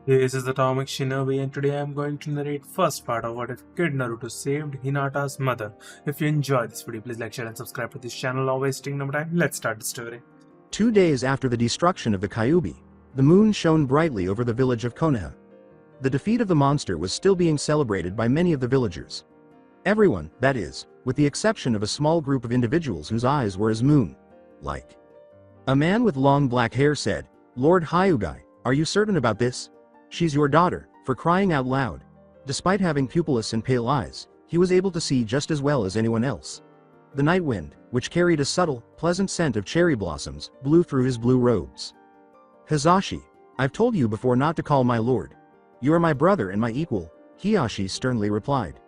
This is Atomic Shinobi, and today I'm going to narrate first part of what if Kid Naruto saved Hinata's mother. If you enjoy this video, please like, share, and subscribe to this channel. Not wasting no time. Let's start the story. 2 days after the destruction of the Kyuubi, the moon shone brightly over the village of Konoha. The defeat of the monster was still being celebrated by many of the villagers. Everyone, that is, with the exception of a small group of individuals whose eyes were as moon-like. A man with long black hair said, "Lord Hyugai, are you certain about this? She's your daughter," for crying out loud. Despite having pupilless and pale eyes, he was able to see just as well as anyone else. The night wind, which carried a subtle, pleasant scent of cherry blossoms, blew through his blue robes. "Hizashi, I've told you before not to call my lord. You are my brother and my equal," Hiyashi sternly replied.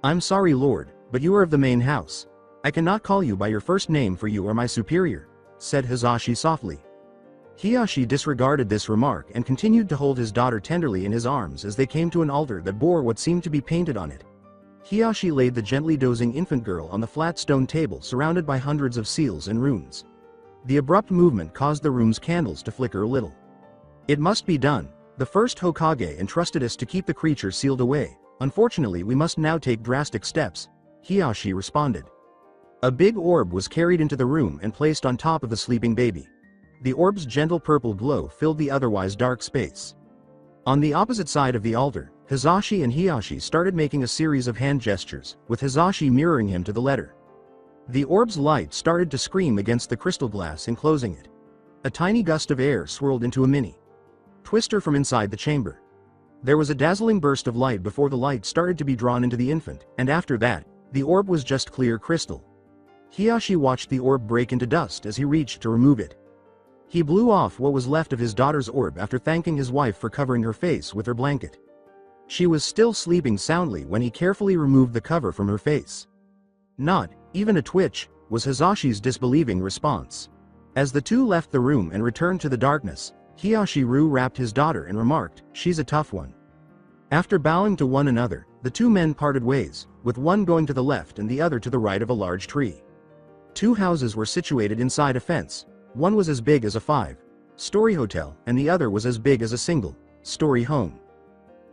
"I'm sorry, lord, but you are of the main house. I cannot call you by your first name, for you are my superior," said Hizashi softly. Hiyashi disregarded this remark and continued to hold his daughter tenderly in his arms as they came to an altar that bore what seemed to be painted on it. Hiyashi laid the gently dozing infant girl on the flat stone table surrounded by hundreds of seals and runes. The abrupt movement caused the room's candles to flicker a little. "It must be done. The first Hokage entrusted us to keep the creature sealed away. Unfortunately, we must now take drastic steps," Hiyashi responded. A big orb was carried into the room and placed on top of the sleeping baby. The orb's gentle purple glow filled the otherwise dark space. On the opposite side of the altar, Hizashi and Hiyashi started making a series of hand gestures, with Hizashi mirroring him to the letter. The orb's light started to scream against the crystal glass enclosing it. A tiny gust of air swirled into a mini twister from inside the chamber. There was a dazzling burst of light before the light started to be drawn into the infant, and after that, the orb was just clear crystal. Hiyashi watched the orb break into dust as he reached to remove it. He blew off what was left of his daughter's orb after thanking his wife for covering her face with her blanket. She was still sleeping soundly when he carefully removed the cover from her face. "Not even a twitch," was Hizashi's disbelieving response. As the two left the room and returned to the darkness, Hiyashi wrapped his daughter and remarked, "She's a tough one." After bowing to one another, the two men parted ways, with one going to the left and the other to the right of a large tree. Two houses were situated inside a fence. One was as big as a 5-story hotel, and the other was as big as a single-story home.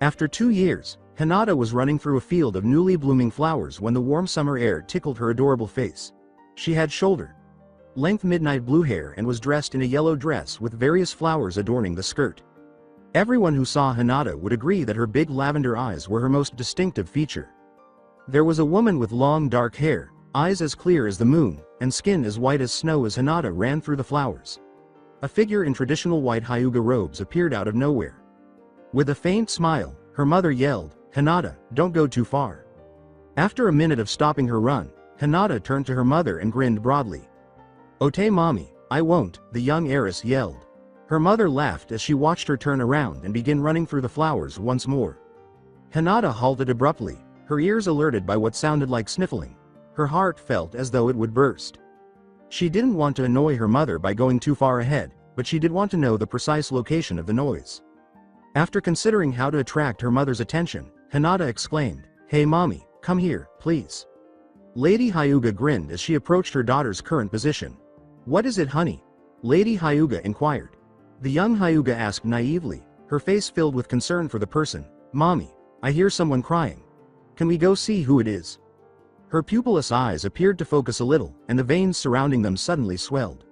After 2 years, Hinata was running through a field of newly blooming flowers when the warm summer air tickled her adorable face. She had shoulder-length midnight blue hair and was dressed in a yellow dress with various flowers adorning the skirt. Everyone who saw Hinata would agree that her big lavender eyes were her most distinctive feature. There was a woman with long dark hair, eyes as clear as the moon, and skin as white as snow as Hinata ran through the flowers. A figure in traditional white Hyuga robes appeared out of nowhere. With a faint smile, her mother yelled, "Hinata, don't go too far." After a minute of stopping her run, Hinata turned to her mother and grinned broadly. "Ote mommy, I won't," the young heiress yelled. Her mother laughed as she watched her turn around and begin running through the flowers once more. Hinata halted abruptly, her ears alerted by what sounded like sniffling. Her heart felt as though it would burst. She didn't want to annoy her mother by going too far ahead, but she did want to know the precise location of the noise. After considering how to attract her mother's attention, Hinata exclaimed, "Hey mommy, come here, please." Lady Hyuga grinned as she approached her daughter's current position. "What is it, honey?" Lady Hyuga inquired. The young Hyuga asked naively, her face filled with concern for the person. "Mommy, I hear someone crying. Can we go see who it is?" Her pupilless eyes appeared to focus a little, and the veins surrounding them suddenly swelled.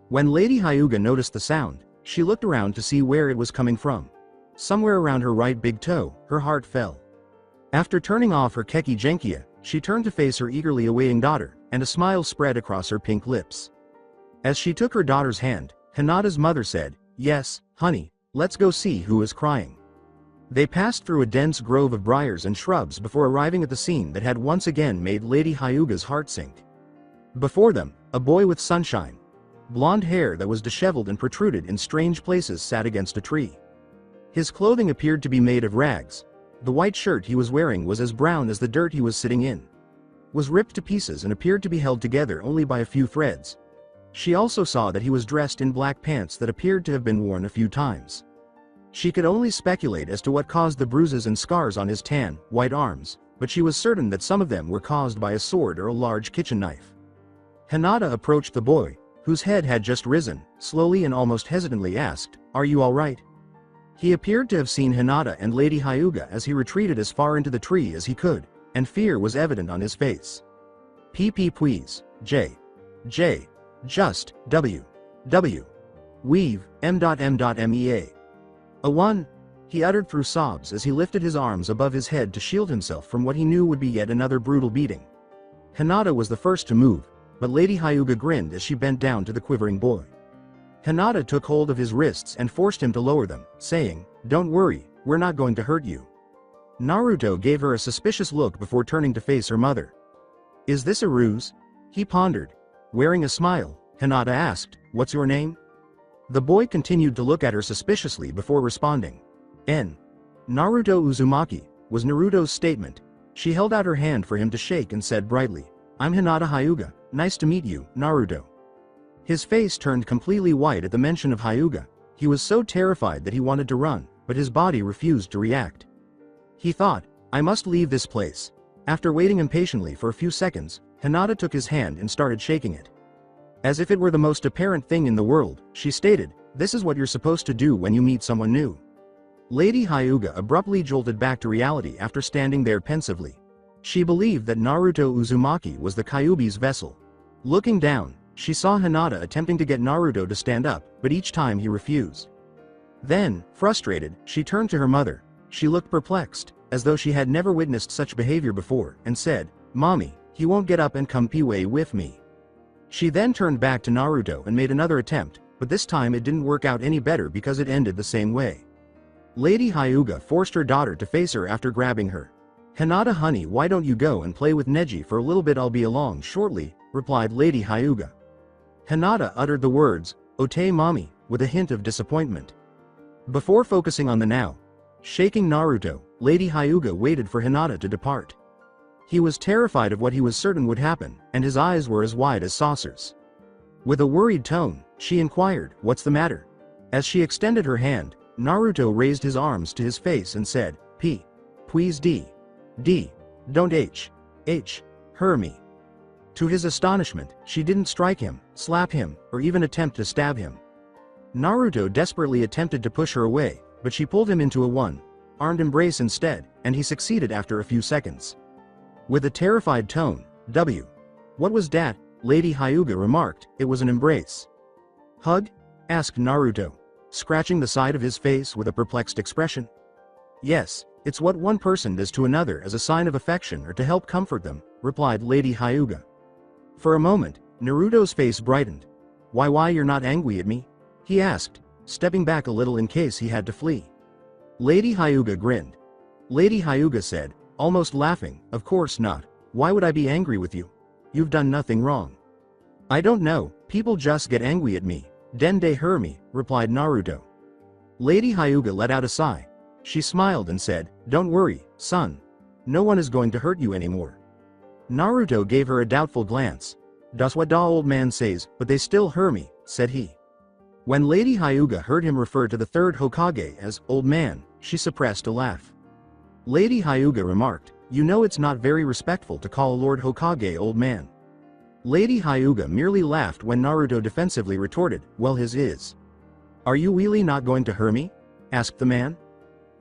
When Lady Hyuga noticed the sound, she looked around to see where it was coming from. Somewhere around her right big toe, her heart fell. After turning off her keki genkia, she turned to face her eagerly awaiting daughter, and a smile spread across her pink lips. As she took her daughter's hand, Hinata's mother said, "Yes, honey, let's go see who is crying." They passed through a dense grove of briars and shrubs before arriving at the scene that had once again made Lady Hyuga's heart sink. Before them, a boy with sunshine, blonde hair that was disheveled and protruded in strange places sat against a tree. His clothing appeared to be made of rags. The white shirt he was wearing was as brown as the dirt he was sitting in, was ripped to pieces and appeared to be held together only by a few threads. She also saw that he was dressed in black pants that appeared to have been worn a few times. She could only speculate as to what caused the bruises and scars on his tan, white arms, but she was certain that some of them were caused by a sword or a large kitchen knife. Hinata approached the boy, whose head had just risen, slowly and almost hesitantly asked, "Are you all right?" He appeared to have seen Hinata and Lady Hyuga as he retreated as far into the tree as he could, and fear was evident on his face. PP please, J. Just, W. Weave, M.M.MEA. A one, he uttered through sobs as he lifted his arms above his head to shield himself from what he knew would be yet another brutal beating. Hinata was the first to move, but Lady Hyuga grinned as she bent down to the quivering boy. Hinata took hold of his wrists and forced him to lower them, saying, "Don't worry, we're not going to hurt you." Naruto gave her a suspicious look before turning to face her mother. "Is this a ruse?" he pondered. Wearing a smile, Hinata asked, "What's your name?" The boy continued to look at her suspiciously before responding. Naruto Uzumaki, was Naruto's statement. She held out her hand for him to shake and said brightly, "I'm Hinata Hyuga, nice to meet you, Naruto." His face turned completely white at the mention of Hyuga. He was so terrified that he wanted to run, but his body refused to react. He thought, "I must leave this place." After waiting impatiently for a few seconds, Hinata took his hand and started shaking it. As if it were the most apparent thing in the world, she stated, "This is what you're supposed to do when you meet someone new." Lady Hyuga abruptly jolted back to reality after standing there pensively. She believed that Naruto Uzumaki was the Kyuubi's vessel. Looking down, she saw Hinata attempting to get Naruto to stand up, but each time he refused. Then, frustrated, she turned to her mother. She looked perplexed, as though she had never witnessed such behavior before, and said, "Mommy, he won't get up and come pee-way with me." She then turned back to Naruto and made another attempt, but this time it didn't work out any better because it ended the same way. Lady Hyuga forced her daughter to face her after grabbing her. "Hinata honey, why don't you go and play with Neji for a little bit? I'll be along shortly," replied Lady Hyuga. Hinata uttered the words, "Ote mommy," with a hint of disappointment. Before focusing on the now shaking Naruto, Lady Hyuga waited for Hinata to depart. He was terrified of what he was certain would happen, and his eyes were as wide as saucers. With a worried tone, she inquired, "What's the matter?" As she extended her hand, Naruto raised his arms to his face and said, Please D. Don't H. Hurt me." To his astonishment, she didn't strike him, slap him, or even attempt to stab him. Naruto desperately attempted to push her away, but she pulled him into a one-armed embrace instead, and he succeeded after a few seconds. With a terrified tone, "What was that?" Lady Hyuga remarked. "It was an embrace." "Hug?" asked Naruto, scratching the side of his face with a perplexed expression. "Yes, it's what one person does to another as a sign of affection or to help comfort them," replied Lady Hyuga. For a moment, Naruto's face brightened. Why you're not angry at me?" he asked, stepping back a little in case he had to flee. Lady Hyuga grinned. Lady Hyuga said, almost laughing, "Of course not. Why would I be angry with you? You've done nothing wrong." "I don't know, people just get angry at me. Dende hurt me," replied Naruto. Lady Hyuga let out a sigh. She smiled and said, "Don't worry, son. No one is going to hurt you anymore." Naruto gave her a doubtful glance. "Das what da old man says, but they still hurt me," said he. When Lady Hyuga heard him refer to the third Hokage as old man, she suppressed a laugh. Lady Hyuga remarked, "You know it's not very respectful to call Lord Hokage old man." Lady Hyuga merely laughed when Naruto defensively retorted, "Well, his is." "Are you really not going to hurt me?" asked the man.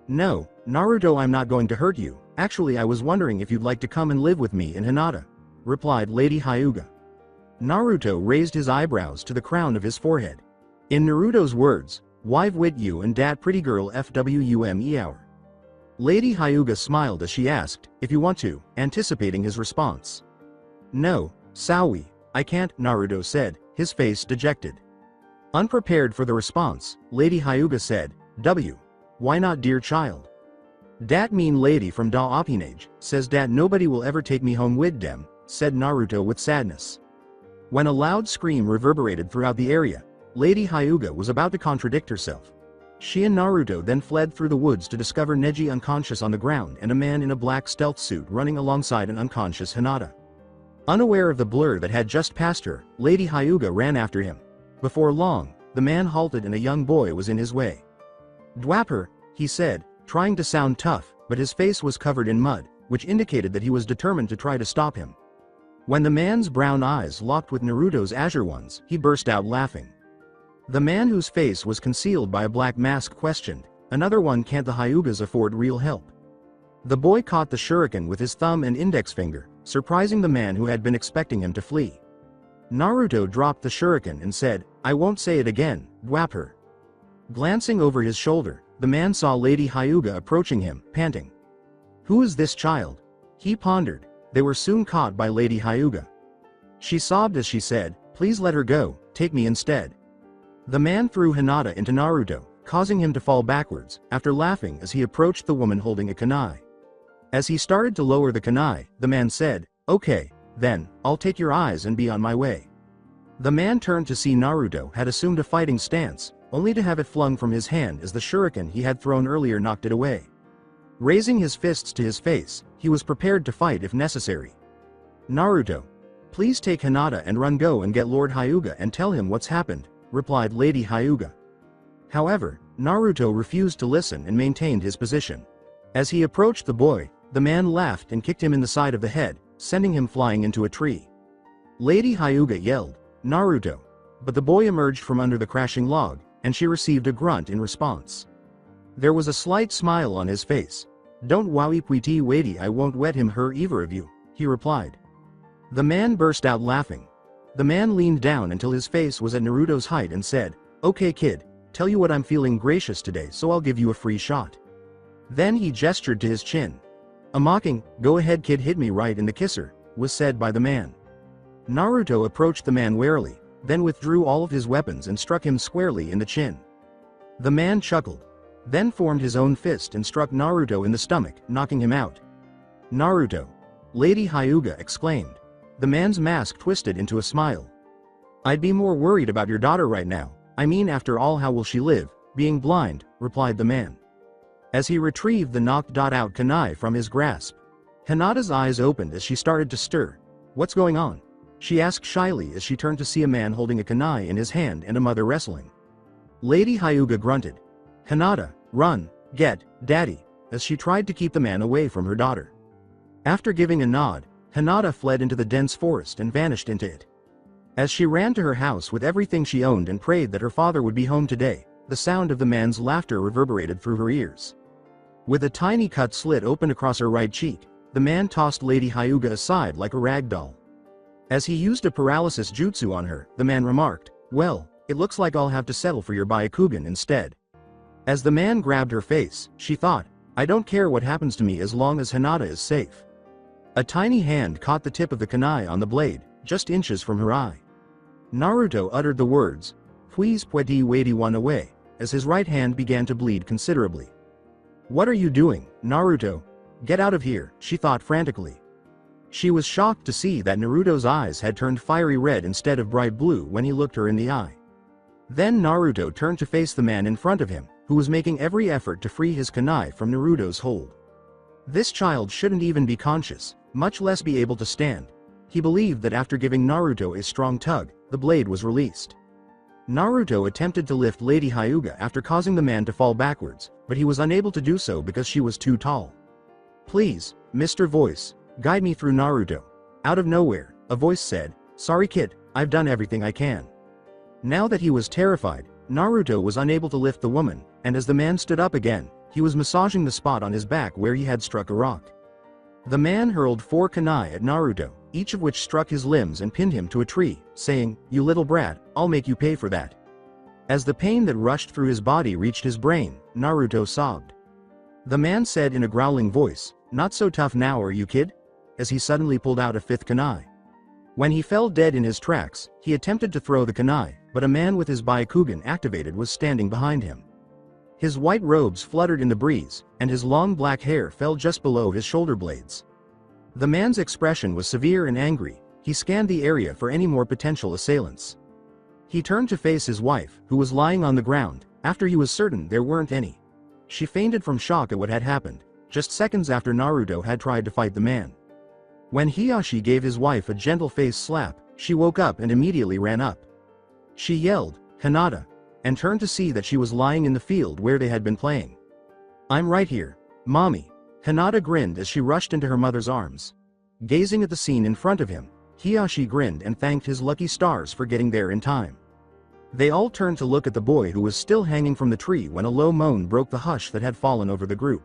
"No, Naruto, I'm not going to hurt you. Actually, I was wondering if you'd like to come and live with me in Hinata," replied Lady Hyuga. Naruto raised his eyebrows to the crown of his forehead. In Naruto's words, "Wive wit you and dat pretty girl FWUME hour." Lady Hyuga smiled as she asked, "If you want to," anticipating his response. "No, Sawi, I can't," Naruto said, his face dejected. Unprepared for the response, Lady Hyuga said, Why not, dear child? Dat mean lady from da Opinage says dat nobody will ever take me home with dem," said Naruto with sadness. When a loud scream reverberated throughout the area, Lady Hyuga was about to contradict herself. She and Naruto then fled through the woods to discover Neji unconscious on the ground and a man in a black stealth suit running alongside an unconscious Hinata. Unaware of the blur that had just passed her, Lady Hyuga ran after him. Before long, the man halted and a young boy was in his way. "Dwapper," he said, trying to sound tough, but his face was covered in mud, which indicated that he was determined to try to stop him. When the man's brown eyes locked with Naruto's azure ones, he burst out laughing. The man whose face was concealed by a black mask questioned, Another one, can't the Hyugas afford real help? The boy caught the shuriken with his thumb and index finger, surprising the man who had been expecting him to flee. Naruto dropped the shuriken and said, I won't say it again, dwap her. Glancing over his shoulder, the man saw Lady Hyuga approaching him, panting. Who is this child? He pondered. They were soon caught by Lady Hyuga. She sobbed as she said, please let her go, take me instead. The man threw Hinata into Naruto, causing him to fall backwards, after laughing as he approached the woman holding a kunai. As he started to lower the kunai, the man said, okay, then, I'll take your eyes and be on my way. The man turned to see Naruto had assumed a fighting stance, only to have it flung from his hand as the shuriken he had thrown earlier knocked it away. Raising his fists to his face, he was prepared to fight if necessary. Naruto, please take Hinata and run, go and get Lord Hyuga and tell him what's happened, replied Lady Hyuga. However, Naruto refused to listen and maintained his position. As he approached the boy, the man laughed and kicked him in the side of the head, sending him flying into a tree. Lady Hyuga yelled, Naruto! But the boy emerged from under the crashing log, and she received a grunt in response. There was a slight smile on his face. Don't worry, pretty lady, I won't wet him her either of you, he replied. The man burst out laughing. The man leaned down until his face was at Naruto's height and said, okay kid, tell you what, I'm feeling gracious today, so I'll give you a free shot. Then he gestured to his chin. A mocking, go ahead kid, hit me right in the kisser, was said by the man. Naruto approached the man warily, then withdrew all of his weapons and struck him squarely in the chin. The man chuckled, then formed his own fist and struck Naruto in the stomach, knocking him out. Naruto! Lady Hyuga exclaimed. The man's mask twisted into a smile. I'd be more worried about your daughter right now, I mean after all, how will she live, being blind, replied the man. As he retrieved the knocked out kunai from his grasp, Hinata's eyes opened as she started to stir. What's going on? She asked shyly as she turned to see a man holding a kunai in his hand and a mother wrestling. Lady Hyuga grunted. Hinata, run, get, daddy, as she tried to keep the man away from her daughter. After giving a nod, Hinata fled into the dense forest and vanished into it. As she ran to her house with everything she owned and prayed that her father would be home today, the sound of the man's laughter reverberated through her ears. With a tiny cut slit open across her right cheek, the man tossed Lady Hyuga aside like a rag doll. As he used a paralysis jutsu on her, the man remarked, well, it looks like I'll have to settle for your Byakugan instead. As the man grabbed her face, she thought, I don't care what happens to me as long as Hinata is safe. A tiny hand caught the tip of the kunai on the blade, just inches from her eye. Naruto uttered the words, please pretty lady, one away, as his right hand began to bleed considerably. What are you doing, Naruto? Get out of here, she thought frantically. She was shocked to see that Naruto's eyes had turned fiery red instead of bright blue when he looked her in the eye. Then Naruto turned to face the man in front of him, who was making every effort to free his kunai from Naruto's hold. This child shouldn't even be conscious, much less be able to stand. He believed that after giving Naruto a strong tug, the blade was released. Naruto attempted to lift Lady Hyuga after causing the man to fall backwards, but he was unable to do so because she was too tall. Please, Mr. Voice, guide me through, Naruto. Out of nowhere, a voice said, sorry kid, I've done everything I can. Now that he was terrified, Naruto was unable to lift the woman, and as the man stood up again, he was massaging the spot on his back where he had struck a rock. The man hurled 4 kunai at Naruto, each of which struck his limbs and pinned him to a tree, saying, you little brat, I'll make you pay for that. As the pain that rushed through his body reached his brain, Naruto sobbed. The man said in a growling voice, not so tough now are you kid? As he suddenly pulled out a 5th kunai. When he fell dead in his tracks, he attempted to throw the kunai, but a man with his Byakugan activated was standing behind him. His white robes fluttered in the breeze, and his long black hair fell just below his shoulder blades. The man's expression was severe and angry. He scanned the area for any more potential assailants. He turned to face his wife, who was lying on the ground, after he was certain there weren't any. She fainted from shock at what had happened, just seconds after Naruto had tried to fight the man. When Hiyashi gave his wife a gentle face slap, she woke up and immediately ran up. She yelled, Hinata, and turned to see that she was lying in the field where they had been playing. I'm right here, mommy. Hinata grinned as she rushed into her mother's arms. Gazing at the scene in front of him, Hiyashi grinned and thanked his lucky stars for getting there in time. They all turned to look at the boy who was still hanging from the tree when a low moan broke the hush that had fallen over the group.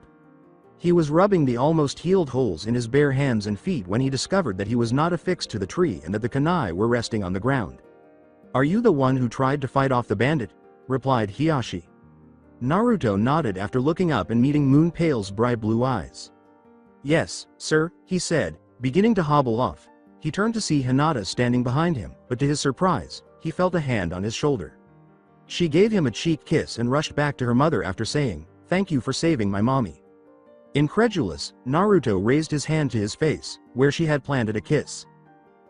He was rubbing the almost healed holes in his bare hands and feet when he discovered that he was not affixed to the tree and that the kunai were resting on the ground. "Are you the one who tried to fight off the bandit?" replied Hiashi. Naruto nodded after looking up and meeting Moon Pale's bright blue eyes. "Yes, sir," he said, beginning to hobble off. He turned to see Hinata standing behind him, but to his surprise, he felt a hand on his shoulder. She gave him a cheek kiss and rushed back to her mother after saying, "Thank you for saving my mommy." Incredulous, Naruto raised his hand to his face, where she had planted a kiss.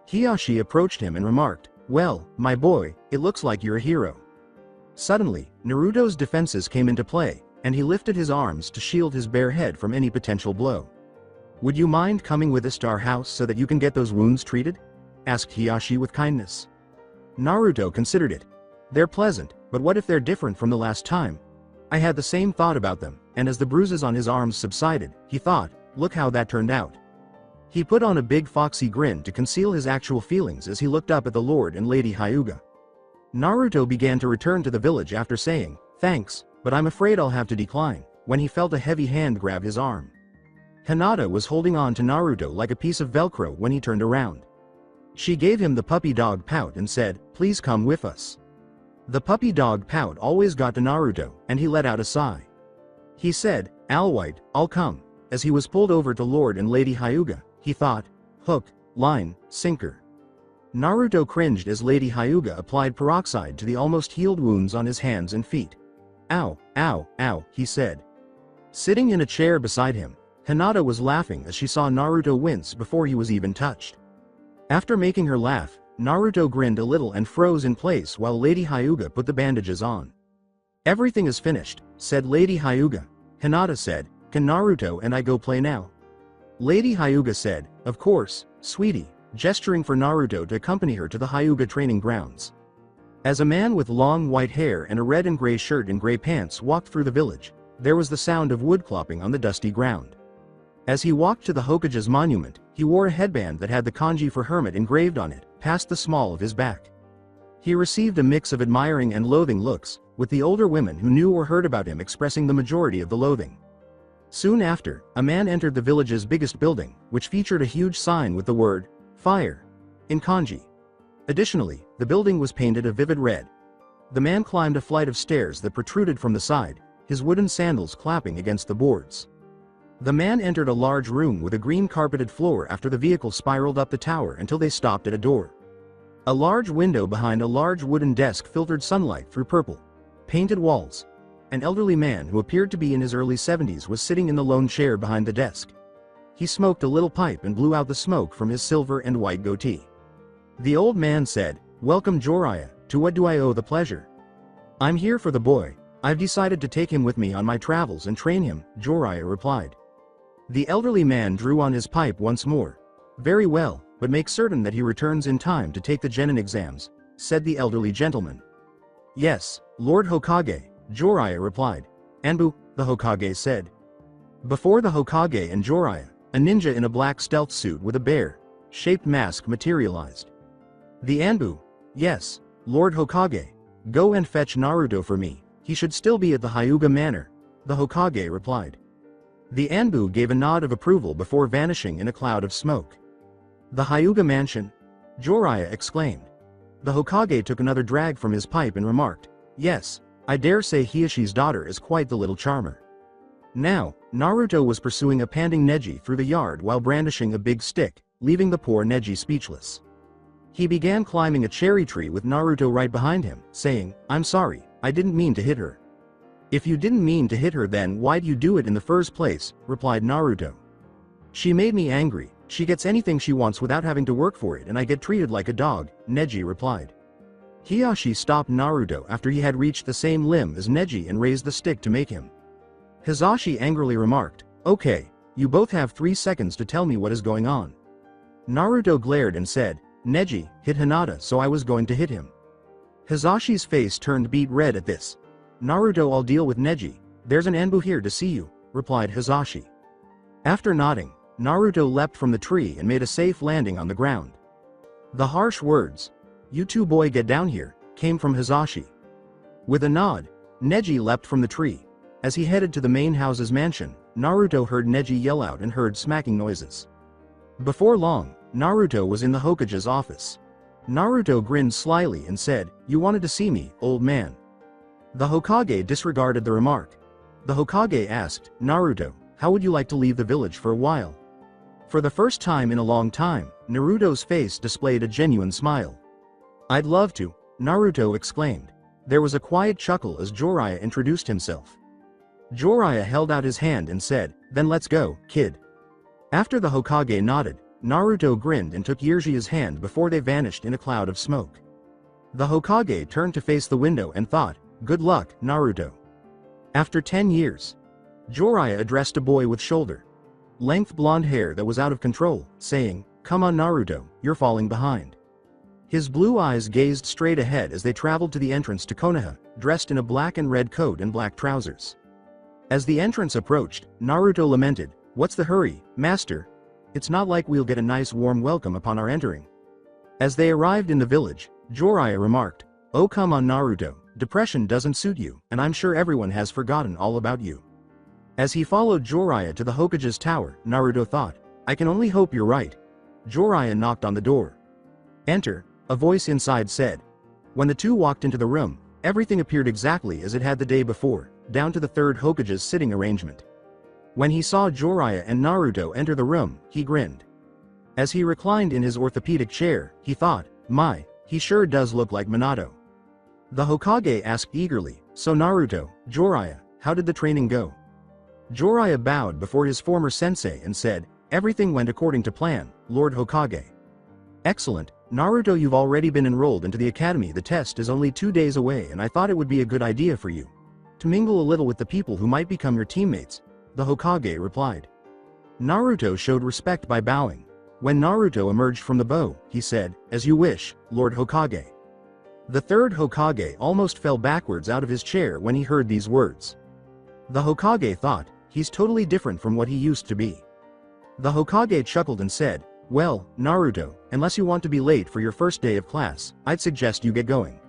Hiashi approached him and remarked, "Well, my boy, it looks like you're a hero." Suddenly, Naruto's defenses came into play, and he lifted his arms to shield his bare head from any potential blow. "Would you mind coming with us to our house so that you can get those wounds treated?" asked Hiashi with kindness. Naruto considered it. "They're pleasant, but what if they're different from the last time? I had the same thought about them, and as the bruises on his arms subsided, he thought, look how that turned out." He put on a big foxy grin to conceal his actual feelings as he looked up at the Lord and Lady Hyuga. Naruto began to return to the village after saying, "Thanks, but I'm afraid I'll have to decline," when he felt a heavy hand grab his arm. Hinata was holding on to Naruto like a piece of Velcro when he turned around. She gave him the puppy dog pout and said, "Please come with us." The puppy dog pout always got to Naruto, and he let out a sigh. He said, "Alright, I'll come." As he was pulled over to Lord and Lady Hyuga, he thought, hook, line, sinker. Naruto cringed as Lady Hyuga applied peroxide to the almost healed wounds on his hands and feet. "Ow, ow, ow," he said. Sitting in a chair beside him, Hinata was laughing as she saw Naruto wince before he was even touched. After making her laugh, Naruto grinned a little and froze in place while Lady Hyuga put the bandages on. "Everything is finished," said Lady Hyuga. Hinata said, "Can Naruto and I go play now?" Lady Hyuga said, "Of course, sweetie," gesturing for Naruto to accompany her to the Hyuga training grounds. As a man with long white hair and a red and gray shirt and gray pants walked through the village, there was the sound of wood clopping on the dusty ground. As he walked to the Hokage's monument, he wore a headband that had the kanji for hermit engraved on it, past the small of his back. He received a mix of admiring and loathing looks, with the older women who knew or heard about him expressing the majority of the loathing. Soon after, a man entered the village's biggest building, which featured a huge sign with the word, "Fire," in kanji. Additionally, the building was painted a vivid red. The man climbed a flight of stairs that protruded from the side, his wooden sandals clapping against the boards. The man entered a large room with a green carpeted floor after the vehicle spiraled up the tower until they stopped at a door. A large window behind a large wooden desk filtered sunlight through purple painted walls. An elderly man who appeared to be in his early 70s was sitting in the lone chair behind the desk. He smoked a little pipe and blew out the smoke from his silver and white goatee. The old man said, "Welcome Jiraiya, to what do I owe the pleasure?" "I'm here for the boy. I've decided to take him with me on my travels and train him," Jiraiya replied. The elderly man drew on his pipe once more. "Very well, but make certain that he returns in time to take the genin exams," said the elderly gentleman. "Yes, Lord Hokage," Jiraiya replied. "Anbu," the Hokage said. Before the Hokage and Jiraiya, a ninja in a black stealth suit with a bear-shaped mask materialized. The Anbu, "Yes, Lord Hokage. Go and fetch Naruto for me, he should still be at the Hyuga Manor," the Hokage replied. The Anbu gave a nod of approval before vanishing in a cloud of smoke. "The Hyuga Mansion?" Jiraiya exclaimed. The Hokage took another drag from his pipe and remarked, "Yes, I dare say Hiashi's daughter is quite the little charmer." Now, Naruto was pursuing a panting Neji through the yard while brandishing a big stick, leaving the poor Neji speechless. He began climbing a cherry tree with Naruto right behind him, saying, "I'm sorry, I didn't mean to hit her." "If you didn't mean to hit her then why'd you do it in the first place?" replied Naruto. "She made me angry, she gets anything she wants without having to work for it and I get treated like a dog," Neji replied. Hiashi stopped Naruto after he had reached the same limb as Neji and raised the stick to make him. Hisashi angrily remarked, "Okay, you both have 3 seconds to tell me what is going on." Naruto glared and said, "Neji hit Hinata so I was going to hit him." Hisashi's face turned beet red at this. "Naruto, I'll deal with Neji, there's an Anbu here to see you," replied Hisashi. After nodding, Naruto leapt from the tree and made a safe landing on the ground. The harsh words, "You two boy get down here," came from Hizashi. With a nod, Neji leapt from the tree. As he headed to the main house's mansion, Naruto heard Neji yell out and heard smacking noises. Before long, Naruto was in the Hokage's office. Naruto grinned slyly and said, "You wanted to see me, old man." The Hokage disregarded the remark. The Hokage asked, "Naruto, how would you like to leave the village for a while?" For the first time in a long time, Naruto's face displayed a genuine smile. "I'd love to," Naruto exclaimed. There was a quiet chuckle as Jiraiya introduced himself. Jiraiya held out his hand and said, "Then let's go, kid." After the Hokage nodded, Naruto grinned and took Jiraiya's hand before they vanished in a cloud of smoke. The Hokage turned to face the window and thought, "Good luck, Naruto." After 10 years, Jiraiya addressed a boy with shoulder-length blonde hair that was out of control, saying, "Come on Naruto, you're falling behind." His blue eyes gazed straight ahead as they traveled to the entrance to Konoha, dressed in a black and red coat and black trousers. As the entrance approached, Naruto lamented, "What's the hurry, master? It's not like we'll get a nice warm welcome upon our entering." As they arrived in the village, Jiraiya remarked, "Oh come on Naruto, depression doesn't suit you, and I'm sure everyone has forgotten all about you." As he followed Jiraiya to the Hokage's tower, Naruto thought, "I can only hope you're right." Jiraiya knocked on the door. "Enter," a voice inside said. When the two walked into the room, everything appeared exactly as it had the day before, down to the third Hokage's sitting arrangement. When he saw Jiraiya and Naruto enter the room, he grinned. As he reclined in his orthopedic chair, he thought, "My, he sure does look like Minato." The Hokage asked eagerly, "So Naruto, Jiraiya, how did the training go?" Jiraiya bowed before his former sensei and said, "Everything went according to plan, Lord Hokage." "Excellent, Naruto, you've already been enrolled into the academy. The test is only 2 days away and I thought it would be a good idea for you to mingle a little with the people who might become your teammates," the Hokage replied. Naruto showed respect by bowing. When Naruto emerged from the bow, he said, "As you wish, Lord Hokage." The third Hokage almost fell backwards out of his chair when he heard these words. The Hokage thought, he's totally different from what he used to be. The Hokage chuckled and said, "Well, Naruto, unless you want to be late for your first day of class, I'd suggest you get going."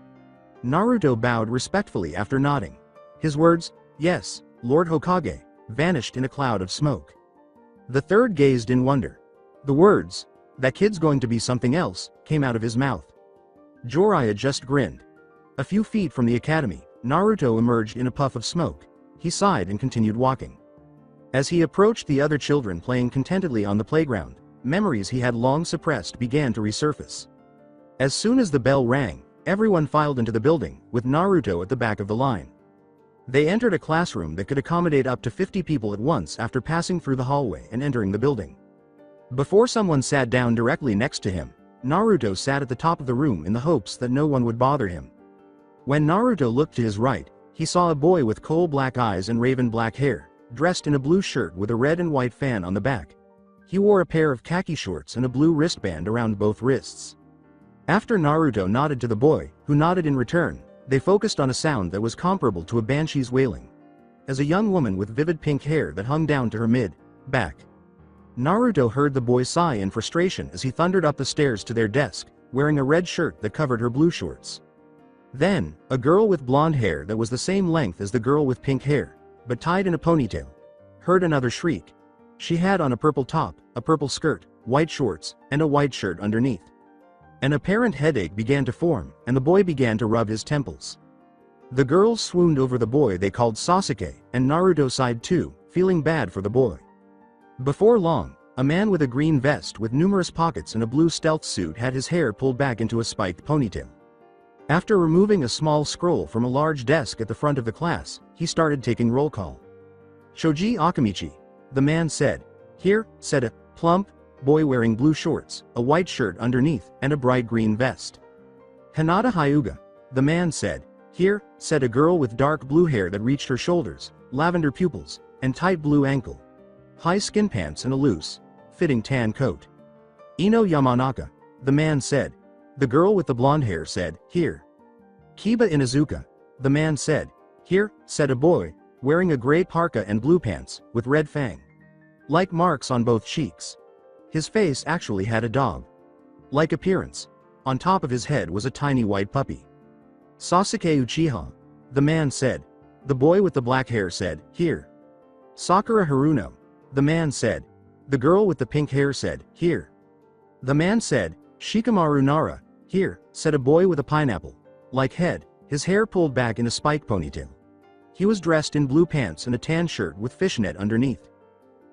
Naruto bowed respectfully after nodding. His words, "Yes, Lord Hokage," vanished in a cloud of smoke. The third gazed in wonder. The words, "That kid's going to be something else," came out of his mouth. Jiraiya just grinned. A few feet from the academy, Naruto emerged in a puff of smoke. He sighed and continued walking. As he approached the other children playing contentedly on the playground, memories he had long suppressed began to resurface. As soon as the bell rang, everyone filed into the building, with Naruto at the back of the line. They entered a classroom that could accommodate up to 50 people at once after passing through the hallway and entering the building. Before someone sat down directly next to him, Naruto sat at the top of the room in the hopes that no one would bother him. When Naruto looked to his right, he saw a boy with coal-black eyes and raven black hair, dressed in a blue shirt with a red and white fan on the back. He wore a pair of khaki shorts and a blue wristband around both wrists. After Naruto nodded to the boy, who nodded in return, they focused on a sound that was comparable to a banshee's wailing. As a young woman with vivid pink hair that hung down to her mid-back. Naruto heard the boy sigh in frustration as he thundered up the stairs to their desk, wearing a red shirt that covered her blue shorts. Then, a girl with blonde hair that was the same length as the girl with pink hair, but tied in a ponytail, heard another shriek. She had on a purple top, a purple skirt, white shorts, and a white shirt underneath. An apparent headache began to form, and the boy began to rub his temples. The girls swooned over the boy they called Sasuke, and Naruto sighed too, feeling bad for the boy. Before long, a man with a green vest with numerous pockets and a blue stealth suit had his hair pulled back into a spiked ponytail. After removing a small scroll from a large desk at the front of the class, he started taking roll call. "Shoji Akamichi," the man said. "Here," said a plump boy wearing blue shorts, a white shirt underneath, and a bright green vest. "Hinata Hyuga," the man said. "Here," said a girl with dark blue hair that reached her shoulders, lavender pupils, and tight blue ankle high skin pants and a loose fitting tan coat. "Ino Yamanaka," the man said. The girl with the blonde hair said, "Here." "Kiba Inuzuka," the man said. "Here," said a boy, wearing a gray parka and blue pants, with red fang-like marks on both cheeks. His face actually had a dog-like appearance. On top of his head was a tiny white puppy. Sasuke Uchiha. The man said. The boy with the black hair said, here. Sakura Haruno. The man said. The girl with the pink hair said, here. The man said, Shikamaru Nara, here, said a boy with a pineapple like head, his hair pulled back in a spike ponytail. He was dressed in blue pants and a tan shirt with fishnet underneath.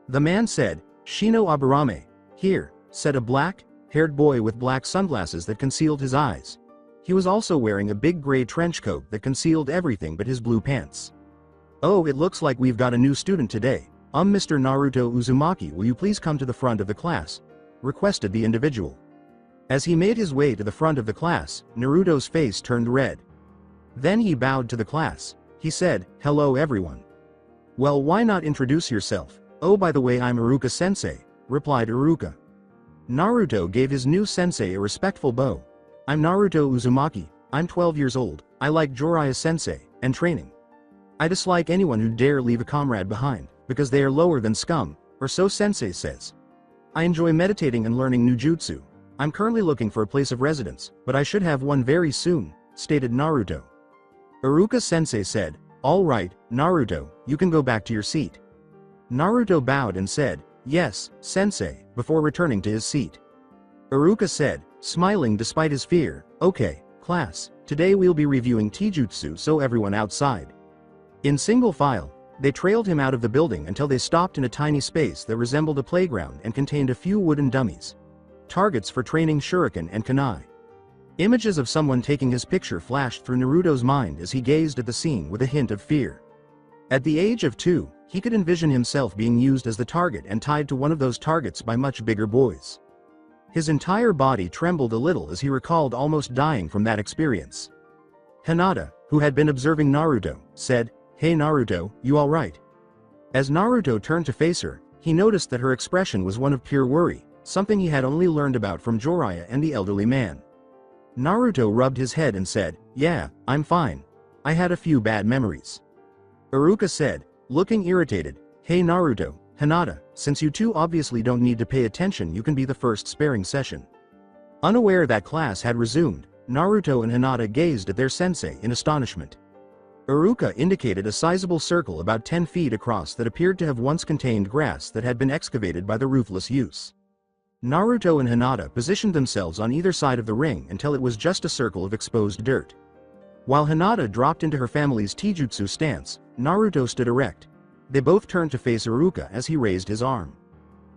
The man said, Shino Aburame, here, said a black-haired boy with black sunglasses that concealed his eyes. He was also wearing a big gray trench coat that concealed everything but his blue pants. Oh, it looks like we've got a new student today. Mr. Naruto Uzumaki, will you please come to the front of the class? Requested the individual. As he made his way to the front of the class, Naruto's face turned red. Then he bowed to the class. He said, hello everyone. Well, why not introduce yourself? Oh, by the way, I'm Iruka sensei, replied Iruka. Naruto gave his new sensei a respectful bow. I'm Naruto Uzumaki, I'm 12 years old, I like Jiraiya sensei, and training. I dislike anyone who dare leave a comrade behind, because they are lower than scum, or so sensei says. I enjoy meditating and learning new jutsu. I'm currently looking for a place of residence, but I should have one very soon, stated Naruto. Iruka sensei said, all right, Naruto, you can go back to your seat. Naruto bowed and said, yes, sensei, before returning to his seat. Iruka said, smiling despite his fear, okay, class, today we'll be reviewing Taijutsu, so everyone outside. In single file, they trailed him out of the building until they stopped in a tiny space that resembled a playground and contained a few wooden dummies. Targets for training shuriken and kunai. Images of someone taking his picture flashed through Naruto's mind as he gazed at the scene with a hint of fear. At the age of 2, he could envision himself being used as the target and tied to one of those targets by much bigger boys. His entire body trembled a little as he recalled almost dying from that experience. Hinata, who had been observing Naruto, said, hey Naruto, you alright? As Naruto turned to face her, he noticed that her expression was one of pure worry, something he had only learned about from Jiraiya and the elderly man. Naruto rubbed his head and said, yeah, I'm fine. I had a few bad memories. Iruka said, looking irritated, hey Naruto, Hinata, since you two obviously don't need to pay attention, you can be the first sparring session. Unaware that class had resumed, Naruto and Hinata gazed at their sensei in astonishment. Iruka indicated a sizable circle about 10 feet across that appeared to have once contained grass that had been excavated by the ruthless use. Naruto and Hinata positioned themselves on either side of the ring until it was just a circle of exposed dirt. While Hinata dropped into her family's Taijutsu stance, Naruto stood erect. They both turned to face Iruka as he raised his arm.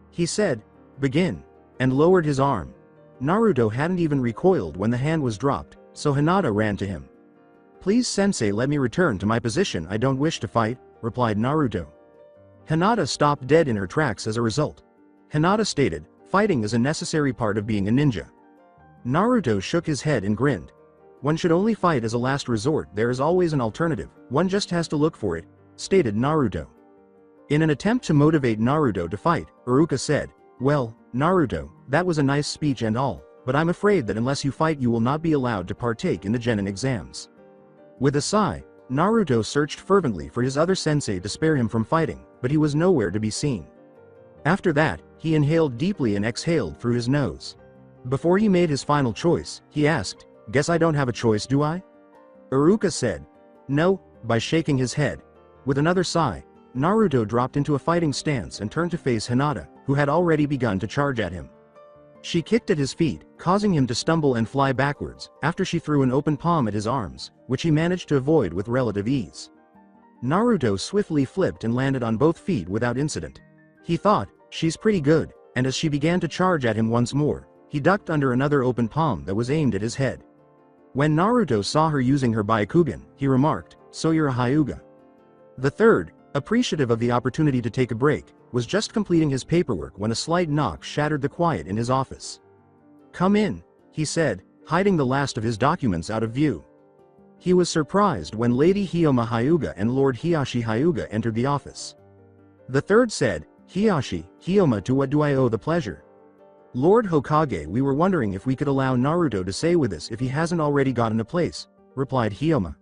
He said, begin, and lowered his arm. Naruto hadn't even recoiled when the hand was dropped, so Hinata ran to him. Please sensei, let me return to my position, I don't wish to fight, replied Naruto. Hinata stopped dead in her tracks as a result. Hinata stated, fighting is a necessary part of being a ninja. Naruto shook his head and grinned. One should only fight as a last resort, there is always an alternative, one just has to look for it, stated Naruto. In an attempt to motivate Naruto to fight, Iruka said, well, Naruto, that was a nice speech and all, but I'm afraid that unless you fight you will not be allowed to partake in the genin exams. With a sigh, Naruto searched fervently for his other sensei to spare him from fighting, but he was nowhere to be seen. After that, he inhaled deeply and exhaled through his nose. Before he made his final choice, he asked, guess I don't have a choice, do I? Iruka said, no, by shaking his head. With another sigh, Naruto dropped into a fighting stance and turned to face Hinata, who had already begun to charge at him. She kicked at his feet, causing him to stumble and fly backwards, after she threw an open palm at his arms, which he managed to avoid with relative ease. Naruto swiftly flipped and landed on both feet without incident. He thought, she's pretty good, and as she began to charge at him once more, he ducked under another open palm that was aimed at his head. When Naruto saw her using her Byakugan, he remarked, so you're a Hyuga. The third, appreciative of the opportunity to take a break, was just completing his paperwork when a slight knock shattered the quiet in his office. Come in, he said, hiding the last of his documents out of view. He was surprised when Lady Hyoma Hyuga and Lord Hiyashi Hyuga entered the office. The third said, Hiyashi, Hyoma, to what do I owe the pleasure? Lord Hokage, we were wondering if we could allow Naruto to stay with us if he hasn't already gotten a place, replied Hyoma.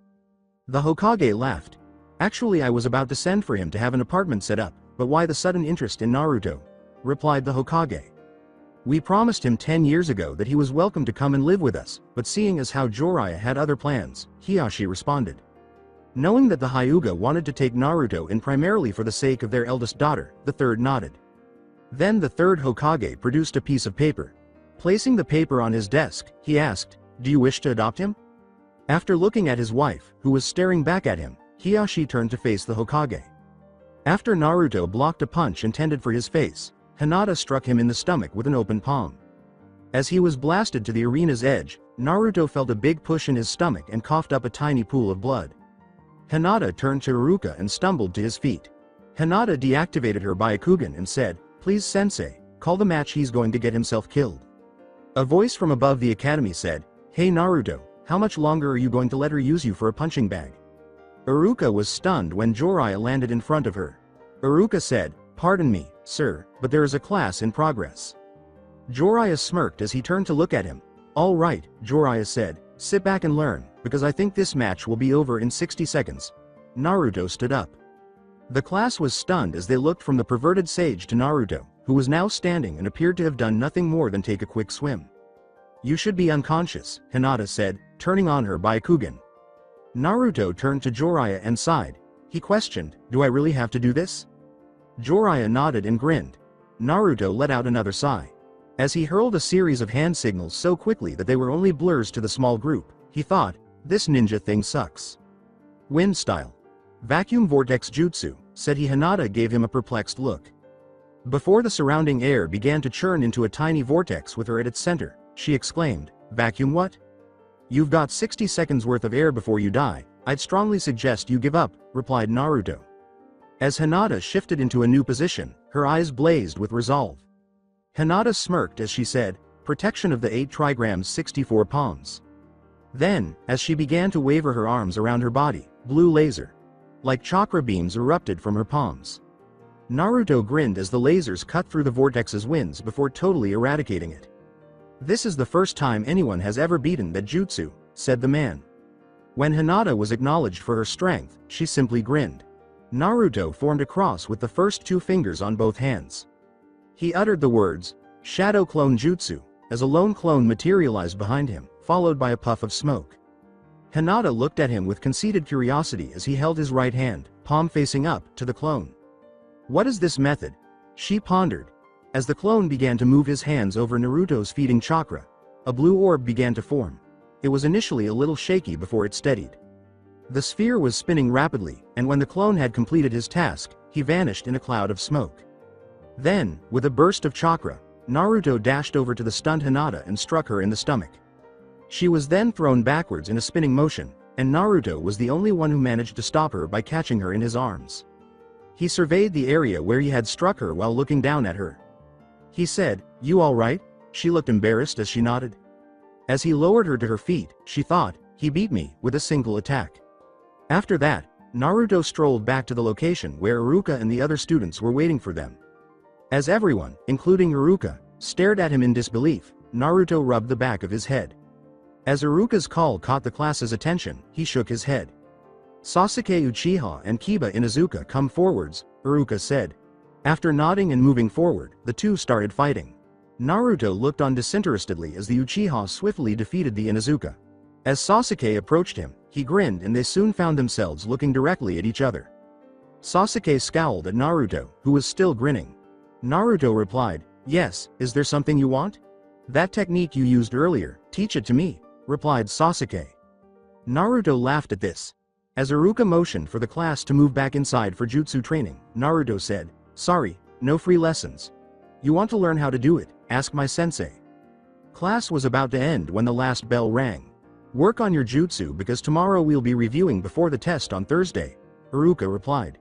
The Hokage laughed. Actually, I was about to send for him to have an apartment set up, but why the sudden interest in Naruto? Replied the Hokage. We promised him 10 years ago that he was welcome to come and live with us, but seeing as how Jiraiya had other plans, Hiashi responded. Knowing that the Hyuga wanted to take Naruto in primarily for the sake of their eldest daughter, the third nodded. Then the third Hokage produced a piece of paper. Placing the paper on his desk, he asked, "Do you wish to adopt him?" After looking at his wife, who was staring back at him, Hiashi turned to face the Hokage. After Naruto blocked a punch intended for his face, Hinata struck him in the stomach with an open palm. As he was blasted to the arena's edge, Naruto felt a big push in his stomach and coughed up a tiny pool of blood. Hinata turned to Iruka and stumbled to his feet. Hinata deactivated her Byakugan and said, "Please sensei, call the match, he's going to get himself killed." A voice from above the academy said, "Hey Naruto, how much longer are you going to let her use you for a punching bag?" Iruka was stunned when Jiraiya landed in front of her. Iruka said, "Pardon me, sir, but there is a class in progress." Jiraiya smirked as he turned to look at him. "All right," Jiraiya said, "sit back and learn, because I think this match will be over in 60 seconds. Naruto stood up. The class was stunned as they looked from the perverted sage to Naruto, who was now standing and appeared to have done nothing more than take a quick swim. "You should be unconscious," Hinata said, turning on her Byakugan. Naruto turned to Jiraiya and sighed. He questioned, "Do I really have to do this?" Jiraiya nodded and grinned. Naruto let out another sigh. As he hurled a series of hand signals so quickly that they were only blurs to the small group, he thought, "This ninja thing sucks." "Wind style. Vacuum vortex jutsu," said he. Hinata gave him a perplexed look. Before the surrounding air began to churn into a tiny vortex with her at its center, she exclaimed, "Vacuum what? You've got 60 seconds worth of air before you die. I'd strongly suggest you give up," replied Naruto. As Hinata shifted into a new position, her eyes blazed with resolve. Hinata smirked as she said, "Protection of the 8 trigrams 64 palms." Then, as she began to waver her arms around her body, blue laser, like chakra beams, erupted from her palms. Naruto grinned as the lasers cut through the vortex's winds before totally eradicating it. "This is the first time anyone has ever beaten that jutsu," said the man. When Hinata was acknowledged for her strength, she simply grinned. Naruto formed a cross with the first 2 fingers on both hands. He uttered the words, "Shadow Clone Jutsu," as a lone clone materialized behind him, followed by a puff of smoke. Hinata looked at him with conceited curiosity as he held his right hand, palm facing up, to the clone. "What is this method?" she pondered. As the clone began to move his hands over Naruto's feeding chakra, a blue orb began to form. It was initially a little shaky before it steadied. The sphere was spinning rapidly, and when the clone had completed his task, he vanished in a cloud of smoke. Then, with a burst of chakra, Naruto dashed over to the stunned Hinata and struck her in the stomach. She was then thrown backwards in a spinning motion, and Naruto was the only one who managed to stop her by catching her in his arms. He surveyed the area where he had struck her while looking down at her. He said, "You all right?" She looked embarrassed as she nodded. As he lowered her to her feet, she thought, "He beat me with a single attack." After that, Naruto strolled back to the location where Iruka and the other students were waiting for them. As everyone, including Iruka, stared at him in disbelief, Naruto rubbed the back of his head. As Iruka's call caught the class's attention, he shook his head. "Sasuke Uchiha and Kiba Inuzuka, come forwards," Iruka said. After nodding and moving forward, the two started fighting. Naruto looked on disinterestedly as the Uchiha swiftly defeated the Inuzuka. As Sasuke approached him, he grinned and they soon found themselves looking directly at each other. Sasuke scowled at Naruto, who was still grinning. Naruto replied, "Yes, is there something you want?" "That technique you used earlier, teach it to me," replied Sasuke. Naruto laughed at this. As Iruka motioned for the class to move back inside for jutsu training, Naruto said, "Sorry, no free lessons. You want to learn how to do it? Ask my sensei." Class was about to end when the last bell rang. "Work on your jutsu because tomorrow we'll be reviewing before the test on Thursday," Iruka replied.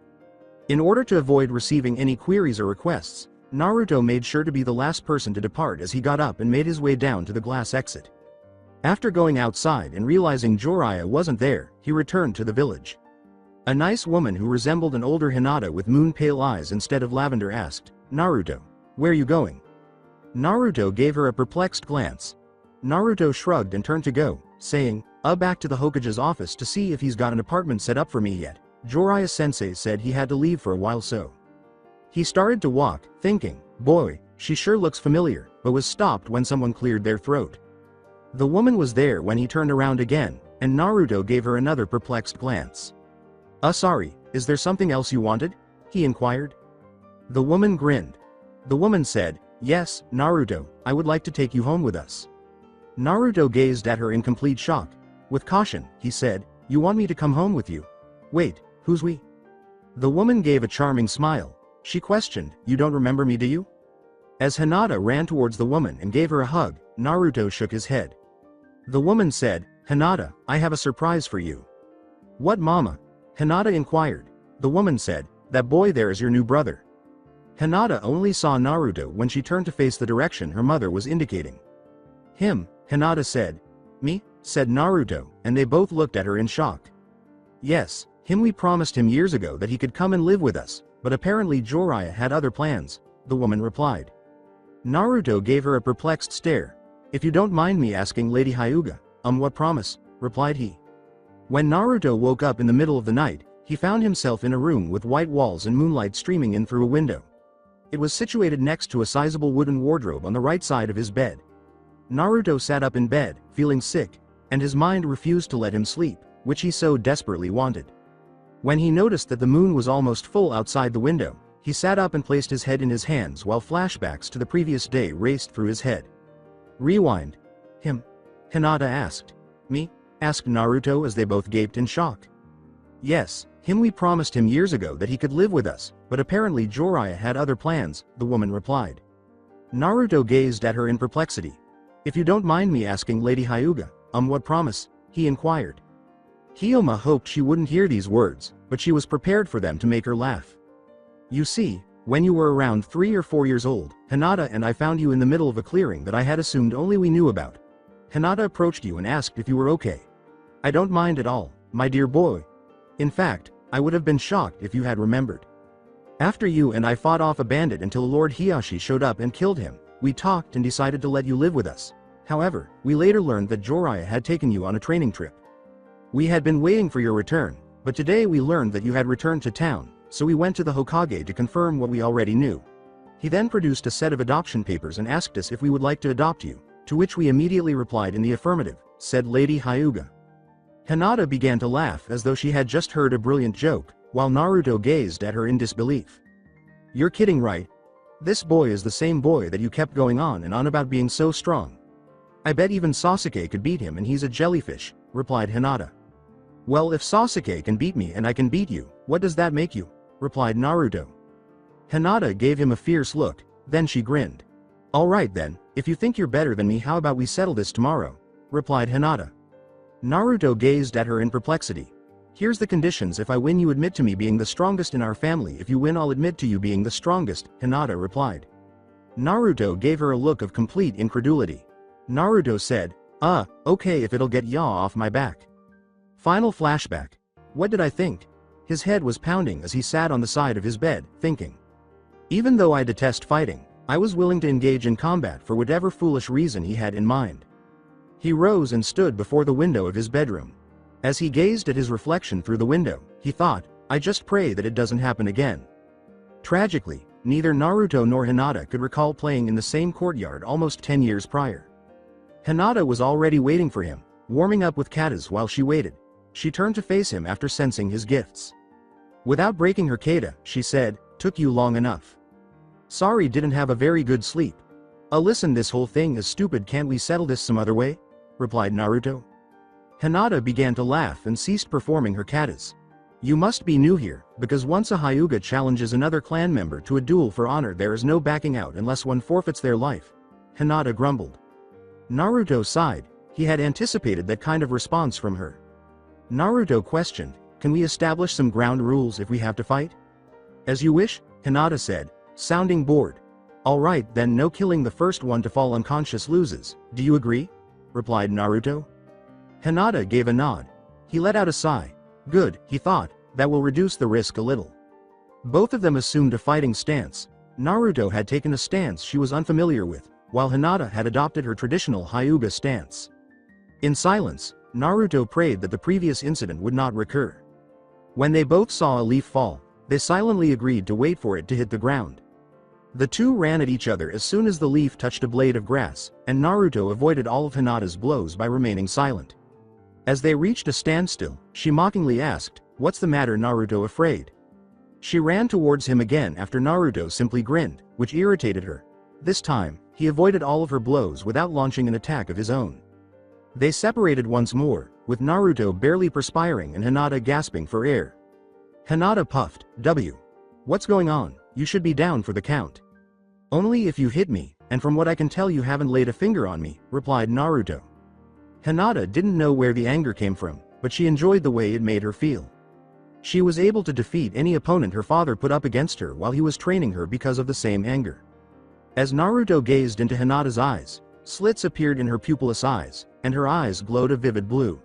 In order to avoid receiving any queries or requests, Naruto made sure to be the last person to depart as he got up and made his way down to the glass exit. After going outside and realizing Jiraiya wasn't there, he returned to the village. A nice woman who resembled an older Hinata with moon-pale eyes instead of lavender asked, "Naruto, where are you going?" Naruto gave her a perplexed glance. Naruto shrugged and turned to go, saying, Back to the Hokage's office to see if he's got an apartment set up for me yet. Jiraiya-sensei said he had to leave for a while so." He started to walk, thinking, Boy, she sure looks familiar, but was stopped when someone cleared their throat. The woman was there when he turned around again, and Naruto gave her another perplexed glance. Sorry, is there something else you wanted? He inquired. The woman grinned. The woman said, yes, Naruto, I would like to take you home with us. Naruto gazed at her in complete shock. With caution, he said, you want me to come home with you? Wait, who's we? The woman gave a charming smile. She questioned, you don't remember me, do you? As Hinata ran towards the woman and gave her a hug, Naruto shook his head. The woman said, Hinata, I have a surprise for you. What, mama? Hinata inquired. The woman said, that boy there is your new brother. Hinata only saw Naruto when she turned to face the direction her mother was indicating. Him, Hinata said. Me? Said Naruto, and they both looked at her in shock. Yes, him, we promised him years ago that he could come and live with us, but apparently Jiraiya had other plans, the woman replied. Naruto gave her a perplexed stare. If you don't mind me asking, Lady Hyuga, what promise? Replied he. When Naruto woke up in the middle of the night, he found himself in a room with white walls and moonlight streaming in through a window. It was situated next to a sizable wooden wardrobe on the right side of his bed. Naruto sat up in bed, feeling sick, and his mind refused to let him sleep, which he so desperately wanted. When he noticed that the moon was almost full outside the window, he sat up and placed his head in his hands while flashbacks to the previous day raced through his head. Rewind. Him? Hinata asked. Me? Asked Naruto as they both gaped in shock. Yes, him, we promised him years ago that he could live with us, but apparently Jiraiya had other plans, the woman replied. Naruto gazed at her in perplexity. If you don't mind me asking, Lady Hyuga, what promise? He inquired. Hyoma hoped she wouldn't hear these words, but she was prepared for them to make her laugh. You see, when you were around 3 or 4 years old, Hinata and I found you in the middle of a clearing that I had assumed only we knew about. Hinata approached you and asked if you were okay. I don't mind at all, my dear boy. In fact, I would have been shocked if you had remembered. After you and I fought off a bandit until Lord Hiashi showed up and killed him, we talked and decided to let you live with us. However, we later learned that Jiraiya had taken you on a training trip. We had been waiting for your return, but today we learned that you had returned to town, so we went to the Hokage to confirm what we already knew. He then produced a set of adoption papers and asked us if we would like to adopt you, to which we immediately replied in the affirmative, said Lady Hyuga. Hinata began to laugh as though she had just heard a brilliant joke, while Naruto gazed at her in disbelief. You're kidding, right? This boy is the same boy that you kept going on and on about being so strong. I bet even Sasuke could beat him and he's a jellyfish, replied Hinata. Well, if Sasuke can beat me and I can beat you, what does that make you? Replied Naruto. Hinata gave him a fierce look, then she grinned. Alright then, if you think you're better than me, how about we settle this tomorrow? Replied Hinata. Naruto gazed at her in perplexity. Here's the conditions: if I win, you admit to me being the strongest in our family; if you win, I'll admit to you being the strongest, Hinata replied. Naruto gave her a look of complete incredulity. Naruto said, okay, if it'll get yaw off my back. Final flashback. What did I think? His head was pounding as he sat on the side of his bed, thinking. Even though I detest fighting, I was willing to engage in combat for whatever foolish reason he had in mind. He rose and stood before the window of his bedroom. As he gazed at his reflection through the window, he thought, I just pray that it doesn't happen again. Tragically, neither Naruto nor Hinata could recall playing in the same courtyard almost 10 years prior. Hinata was already waiting for him, warming up with katas while she waited. She turned to face him after sensing his gifts. Without breaking her kata, she said, took you long enough. Sorry, didn't have a very good sleep. Listen, this whole thing is stupid, can't we settle this some other way? Replied Naruto. Hinata began to laugh and ceased performing her katas. You must be new here, because once a Hyuga challenges another clan member to a duel for honor, there is no backing out unless one forfeits their life. Hinata grumbled. Naruto sighed. He had anticipated that kind of response from her. Naruto questioned, can we establish some ground rules if we have to fight? As you wish, Hinata said, sounding bored. Alright then, no killing, the first one to fall unconscious loses, do you agree? Replied Naruto. Hinata gave a nod. He let out a sigh. Good, he thought, that will reduce the risk a little. Both of them assumed a fighting stance. Naruto had taken a stance she was unfamiliar with, while Hinata had adopted her traditional Hyuga stance. In silence, Naruto prayed that the previous incident would not recur. When they both saw a leaf fall, they silently agreed to wait for it to hit the ground. The two ran at each other as soon as the leaf touched a blade of grass, and Naruto avoided all of Hinata's blows by remaining silent. As they reached a standstill, she mockingly asked, "What's the matter, Naruto, afraid?" She ran towards him again after Naruto simply grinned, which irritated her. This time, he avoided all of her blows without launching an attack of his own. They separated once more, with Naruto barely perspiring and Hinata gasping for air. Hinata puffed, "W. What's going on? You should be down for the count." "Only if you hit me, and from what I can tell you haven't laid a finger on me," replied Naruto. Hinata didn't know where the anger came from, but she enjoyed the way it made her feel. She was able to defeat any opponent her father put up against her while he was training her because of the same anger. As Naruto gazed into Hinata's eyes, slits appeared in her pupilless eyes, and her eyes glowed a vivid blue.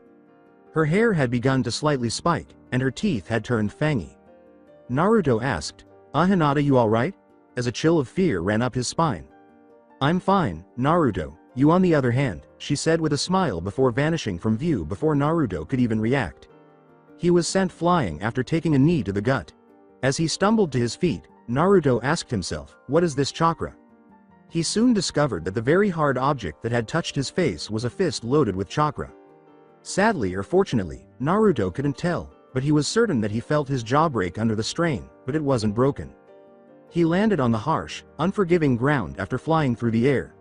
Her hair had begun to slightly spike, and her teeth had turned fangy. Naruto asked, Hinata, you alright?" as a chill of fear ran up his spine. "I'm fine, Naruto, you on the other hand," she said with a smile before vanishing from view before Naruto could even react. He was sent flying after taking a knee to the gut. As he stumbled to his feet, Naruto asked himself, "What is this chakra?" He soon discovered that the very hard object that had touched his face was a fist loaded with chakra. Sadly or fortunately, Naruto couldn't tell, but he was certain that he felt his jaw break under the strain, but it wasn't broken. He landed on the harsh, unforgiving ground after flying through the air.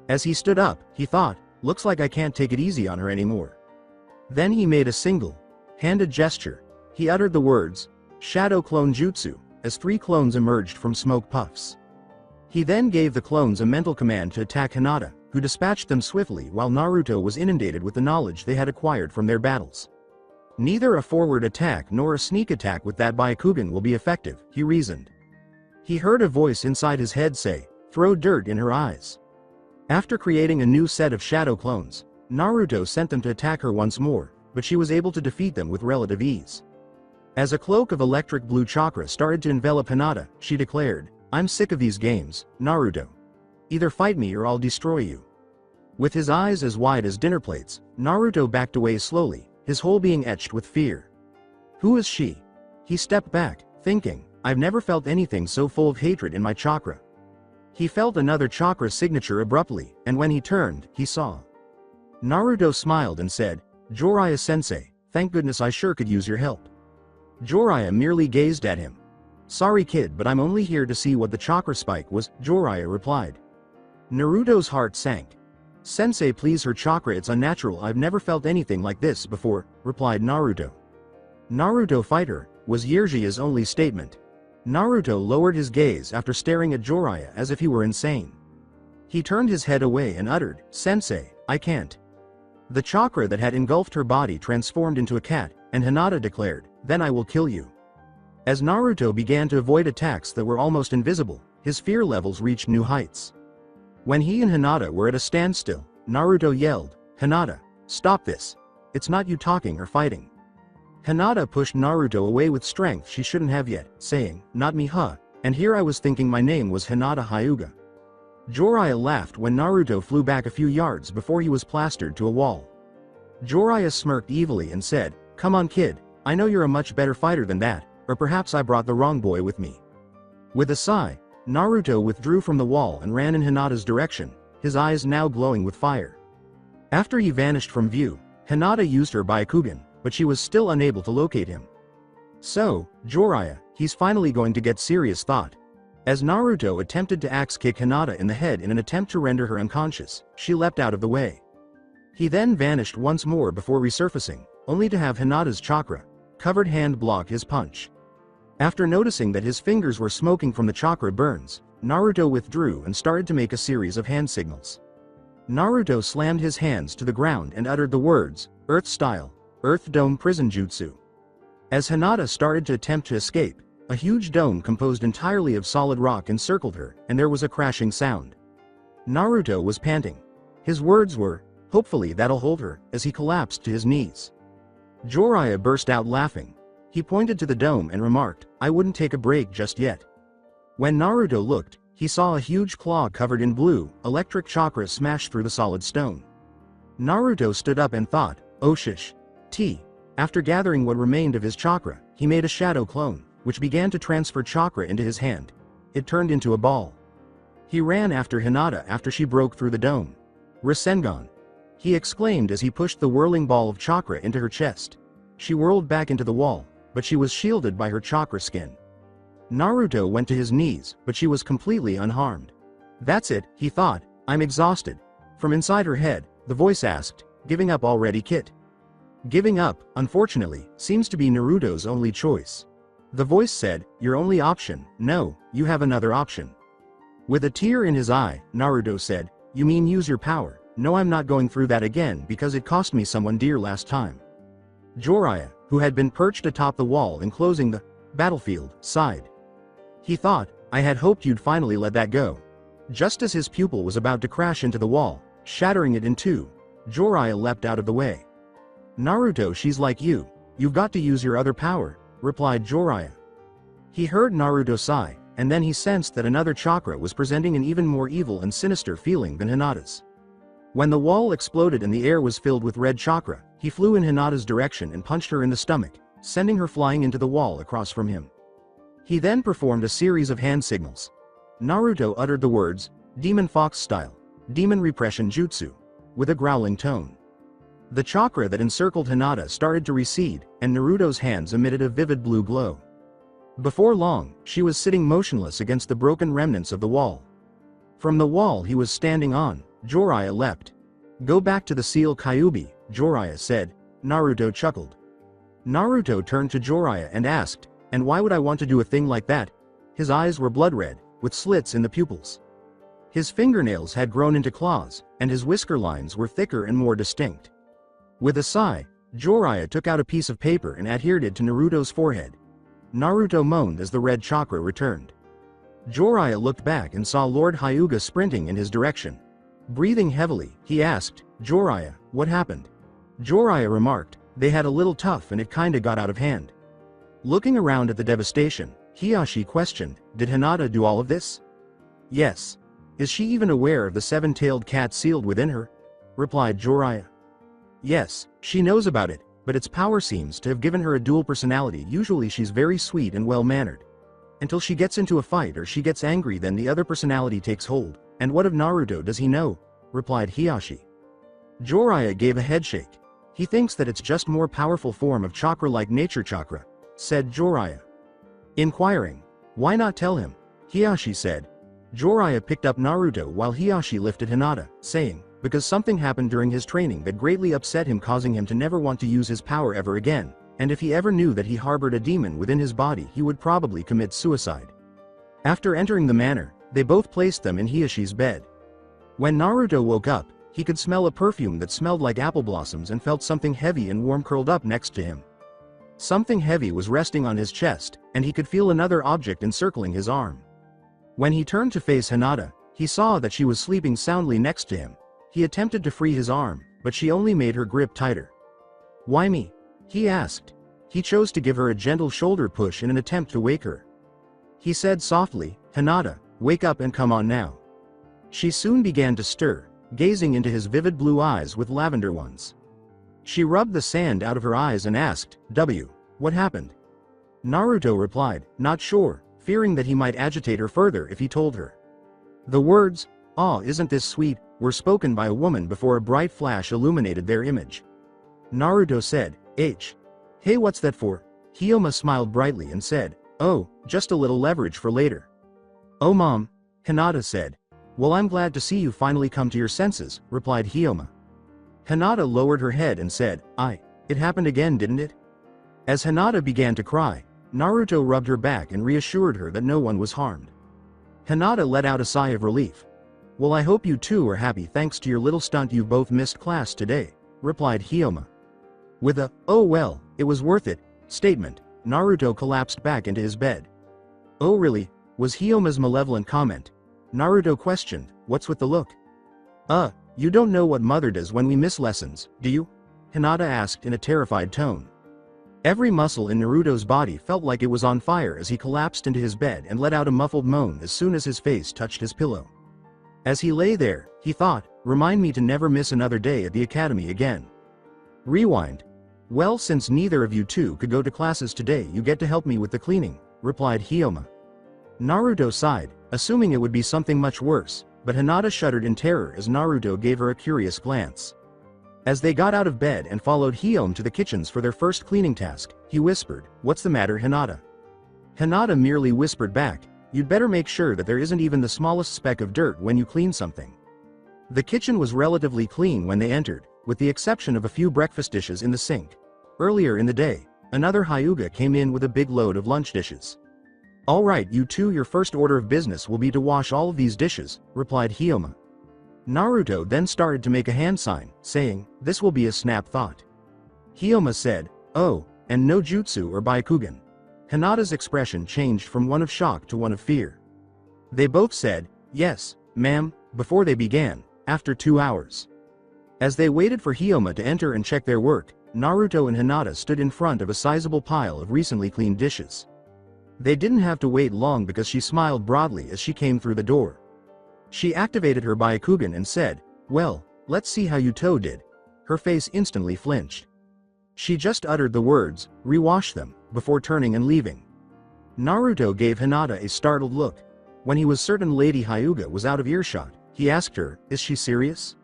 As he stood up, he thought, "Looks like I can't take it easy on her anymore." Then he made a single-handed gesture. He uttered the words, "Shadow Clone Jutsu," as 3 clones emerged from smoke puffs. He then gave the clones a mental command to attack Hinata, who dispatched them swiftly while Naruto was inundated with the knowledge they had acquired from their battles. Neither a forward attack nor a sneak attack with that Byakugan will be effective, he reasoned. He heard a voice inside his head say, "Throw dirt in her eyes." After creating a new set of shadow clones, Naruto sent them to attack her once more, but she was able to defeat them with relative ease. As a cloak of electric blue chakra started to envelop Hinata, she declared, "I'm sick of these games, Naruto. Either fight me or I'll destroy you." With his eyes as wide as dinner plates, Naruto backed away slowly, his whole being etched with fear. Who is she? He stepped back, thinking, I've never felt anything so full of hatred in my chakra. He felt another chakra signature abruptly, and when he turned, he saw. Naruto smiled and said, Jiraiya-sensei, thank goodness I sure could use your help. Jiraiya merely gazed at him. Sorry kid, but I'm only here to see what the chakra spike was, Jiraiya replied. Naruto's heart sank. Sensei, please, her chakra, it's unnatural, I've never felt anything like this before, replied Naruto. Naruto fight her, was Jiraiya's only statement. Naruto lowered his gaze after staring at Jiraiya as if he were insane. He turned his head away and uttered, Sensei, I can't. The chakra that had engulfed her body transformed into a cat, and Hinata declared, then I will kill you. As Naruto began to avoid attacks that were almost invisible, his fear levels reached new heights. When he and Hinata were at a standstill, Naruto yelled, Hinata, stop this. It's not you talking or fighting. Hinata pushed Naruto away with strength she shouldn't have yet, saying, not me huh, and here I was thinking my name was Hinata Hyuga. Jiraiya laughed when Naruto flew back a few yards before he was plastered to a wall. Jiraiya smirked evilly and said, come on kid, I know you're a much better fighter than that, or perhaps I brought the wrong boy with me. With a sigh, Naruto withdrew from the wall and ran in Hinata's direction, his eyes now glowing with fire. After he vanished from view, Hinata used her Byakugan, but she was still unable to locate him. So, Jiraiya, he's finally going to get serious, thought. As Naruto attempted to axe kick Hinata in the head in an attempt to render her unconscious, she leapt out of the way. He then vanished once more before resurfacing, only to have Hinata's chakra-covered hand block his punch. After noticing that his fingers were smoking from the chakra burns, Naruto withdrew and started to make a series of hand signals. Naruto slammed his hands to the ground and uttered the words, Earth Style, Earth Dome Prison Jutsu. As Hinata started to attempt to escape, a huge dome composed entirely of solid rock encircled her, and there was a crashing sound. Naruto was panting. His words were, hopefully that'll hold her, as he collapsed to his knees. Jiraiya burst out laughing. He pointed to the dome and remarked, I wouldn't take a break just yet. When Naruto looked, he saw a huge claw covered in blue, electric chakra smash through the solid stone. Naruto stood up and thought, oh shish. After gathering what remained of his chakra, he made a shadow clone, which began to transfer chakra into his hand. It turned into a ball. He ran after Hinata after she broke through the dome. Rasengan! He exclaimed as he pushed the whirling ball of chakra into her chest. She whirled back into the wall, but she was shielded by her chakra skin. Naruto went to his knees, but she was completely unharmed. That's it, he thought, I'm exhausted. From inside her head, the voice asked, giving up already, Kit? Giving up, unfortunately, seems to be Naruto's only choice. The voice said, your only option? No, you have another option. With a tear in his eye, Naruto said, you mean use your power? No, I'm not going through that again because it cost me someone dear last time. Jiraiya, who had been perched atop the wall enclosing the battlefield, sighed. He thought, I had hoped you'd finally let that go. Just as his pupil was about to crash into the wall, shattering it in two, Jiraiya leapt out of the way. Naruto, she's like you. You've got to use your other power, replied Jiraiya. He heard Naruto sigh, and then he sensed that another chakra was presenting an even more evil and sinister feeling than Hinata's. When the wall exploded and the air was filled with red chakra, he flew in Hinata's direction and punched her in the stomach, sending her flying into the wall across from him. He then performed a series of hand signals. Naruto uttered the words, Demon Fox style, Demon Repression Jutsu, with a growling tone. The chakra that encircled Hinata started to recede, and Naruto's hands emitted a vivid blue glow. Before long, she was sitting motionless against the broken remnants of the wall. From the wall he was standing on, Jiraiya leapt. Go back to the seal Kyuubi, Jiraiya said. Naruto chuckled. Naruto turned to Jiraiya and asked, and why would I want to do a thing like that? His eyes were blood red, with slits in the pupils. His fingernails had grown into claws, and his whisker lines were thicker and more distinct. With a sigh, Jiraiya took out a piece of paper and adhered it to Naruto's forehead. Naruto moaned as the red chakra returned. Jiraiya looked back and saw Lord Hyuga sprinting in his direction. Breathing heavily, he asked, Jiraiya, what happened? Jiraiya remarked, they had a little tough and it kinda got out of hand. Looking around at the devastation, Hiashi questioned, did Hinata do all of this? Yes. Is she even aware of the seven-tailed cat sealed within her? Replied Jiraiya. Yes, she knows about it, but its power seems to have given her a dual personality. Usually she's very sweet and well-mannered. Until she gets into a fight or she gets angry, then the other personality takes hold. And what of Naruto, does he know? Replied Hiashi. Jiraiya gave a headshake. He thinks that it's just more powerful form of chakra like nature chakra, said Jiraiya. Inquiring, why not tell him? Hiashi said. Jiraiya picked up Naruto while Hiashi lifted Hinata, saying, because something happened during his training that greatly upset him, causing him to never want to use his power ever again, and if he ever knew that he harbored a demon within his body, he would probably commit suicide. After entering the manor, they both placed them in Hiashi's bed. When Naruto woke up, he could smell a perfume that smelled like apple blossoms and felt something heavy and warm curled up next to him. Something heavy was resting on his chest, and he could feel another object encircling his arm. When he turned to face Hinata, he saw that she was sleeping soundly next to him. He attempted to free his arm, but she only made her grip tighter. Why me? He asked. He chose to give her a gentle shoulder push in an attempt to wake her. He said softly, Hinata, wake up and come on now. She soon began to stir, gazing into his vivid blue eyes with lavender ones. She rubbed the sand out of her eyes and asked, what happened? Naruto replied, not sure, fearing that he might agitate her further if he told her. The words, "Ah, isn't this sweet," were spoken by a woman before a bright flash illuminated their image. Naruto said, Hey, what's that for? Hyoma smiled brightly and said, oh, just a little leverage for later. Oh mom, Hinata said. Well, I'm glad to see you finally come to your senses, replied Hyoma. Hinata lowered her head and said, it happened again, didn't it? As Hinata began to cry, Naruto rubbed her back and reassured her that no one was harmed. Hinata let out a sigh of relief. Well, I hope you two are happy thanks to your little stunt. You've both missed class today, replied Hyoma. With a, oh well, it was worth it, statement, Naruto collapsed back into his bed. Oh really, was Hyoma's malevolent comment. Naruto questioned, what's with the look? You don't know what mother does when we miss lessons, do you? Hinata asked in a terrified tone. Every muscle in Naruto's body felt like it was on fire as he collapsed into his bed and let out a muffled moan as soon as his face touched his pillow. As he lay there, he thought, remind me to never miss another day at the academy again. Rewind. Well, since neither of you two could go to classes today, you get to help me with the cleaning, replied Hyoma. Naruto sighed, assuming it would be something much worse, but Hinata shuddered in terror as Naruto gave her a curious glance. As they got out of bed and followed Hiyom to the kitchens for their first cleaning task, he whispered, "What's the matter, Hinata?" Hinata merely whispered back, "You'd better make sure that there isn't even the smallest speck of dirt when you clean something." The kitchen was relatively clean when they entered, with the exception of a few breakfast dishes in the sink. Earlier in the day, another Hyuga came in with a big load of lunch dishes. "All right, you two, your first order of business will be to wash all of these dishes," replied Hiyoma. Naruto then started to make a hand sign, saying, "This will be a snap thought." Hiyoma said, "Oh, and no jutsu or Byakugan." Hinata's expression changed from one of shock to one of fear. They both said, "Yes, ma'am," before they began, after 2 hours. As they waited for Hiyoma to enter and check their work, Naruto and Hinata stood in front of a sizable pile of recently cleaned dishes. They didn't have to wait long because she smiled broadly as she came through the door. She activated her Byakugan and said, "Well, let's see how Yuto did." Her face instantly flinched. She just uttered the words, "Rewash them," before turning and leaving. Naruto gave Hinata a startled look. When he was certain Lady Hyuga was out of earshot, he asked her, "Is she serious?"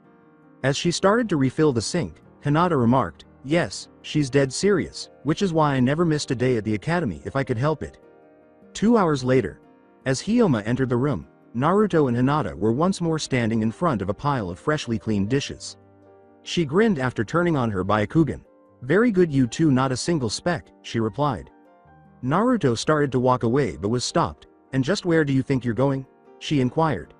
As she started to refill the sink, Hinata remarked, "Yes, she's dead serious, which is why I never missed a day at the academy if I could help it." 2 hours later, as Hiyoma entered the room, Naruto and Hinata were once more standing in front of a pile of freshly cleaned dishes. She grinned after turning on her Byakugan. "Very good, you two, not a single speck," she replied. Naruto started to walk away but was stopped. "And just where do you think you're going?" she inquired.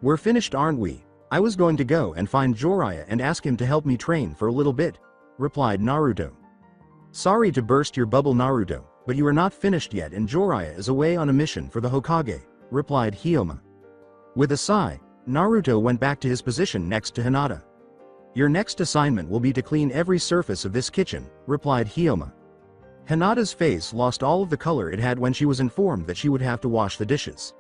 "We're finished, aren't we? I was going to go and find Jiraiya and ask him to help me train for a little bit," replied Naruto. "Sorry to burst your bubble, Naruto, but you are not finished yet and Jiraiya is away on a mission for the Hokage," replied Hiyoma. With a sigh, Naruto went back to his position next to Hinata. "Your next assignment will be to clean every surface of this kitchen," replied Hiyoma. Hinata's face lost all of the color it had when she was informed that she would have to wash the dishes.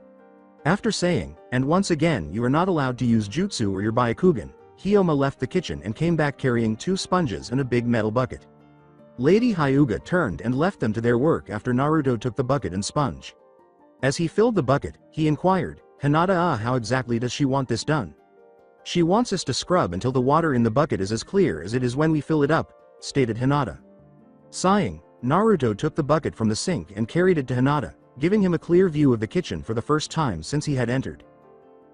After saying, "And once again you are not allowed to use jutsu or your Byakugan," Hiyoma left the kitchen and came back carrying 2 sponges and a big metal bucket. Lady Hyuga turned and left them to their work after Naruto took the bucket and sponge. As he filled the bucket, he inquired, "Hinata, how exactly does she want this done?" "She wants us to scrub until the water in the bucket is as clear as it is when we fill it up," stated Hinata. Sighing, Naruto took the bucket from the sink and carried it to Hinata, giving him a clear view of the kitchen for the first time since he had entered.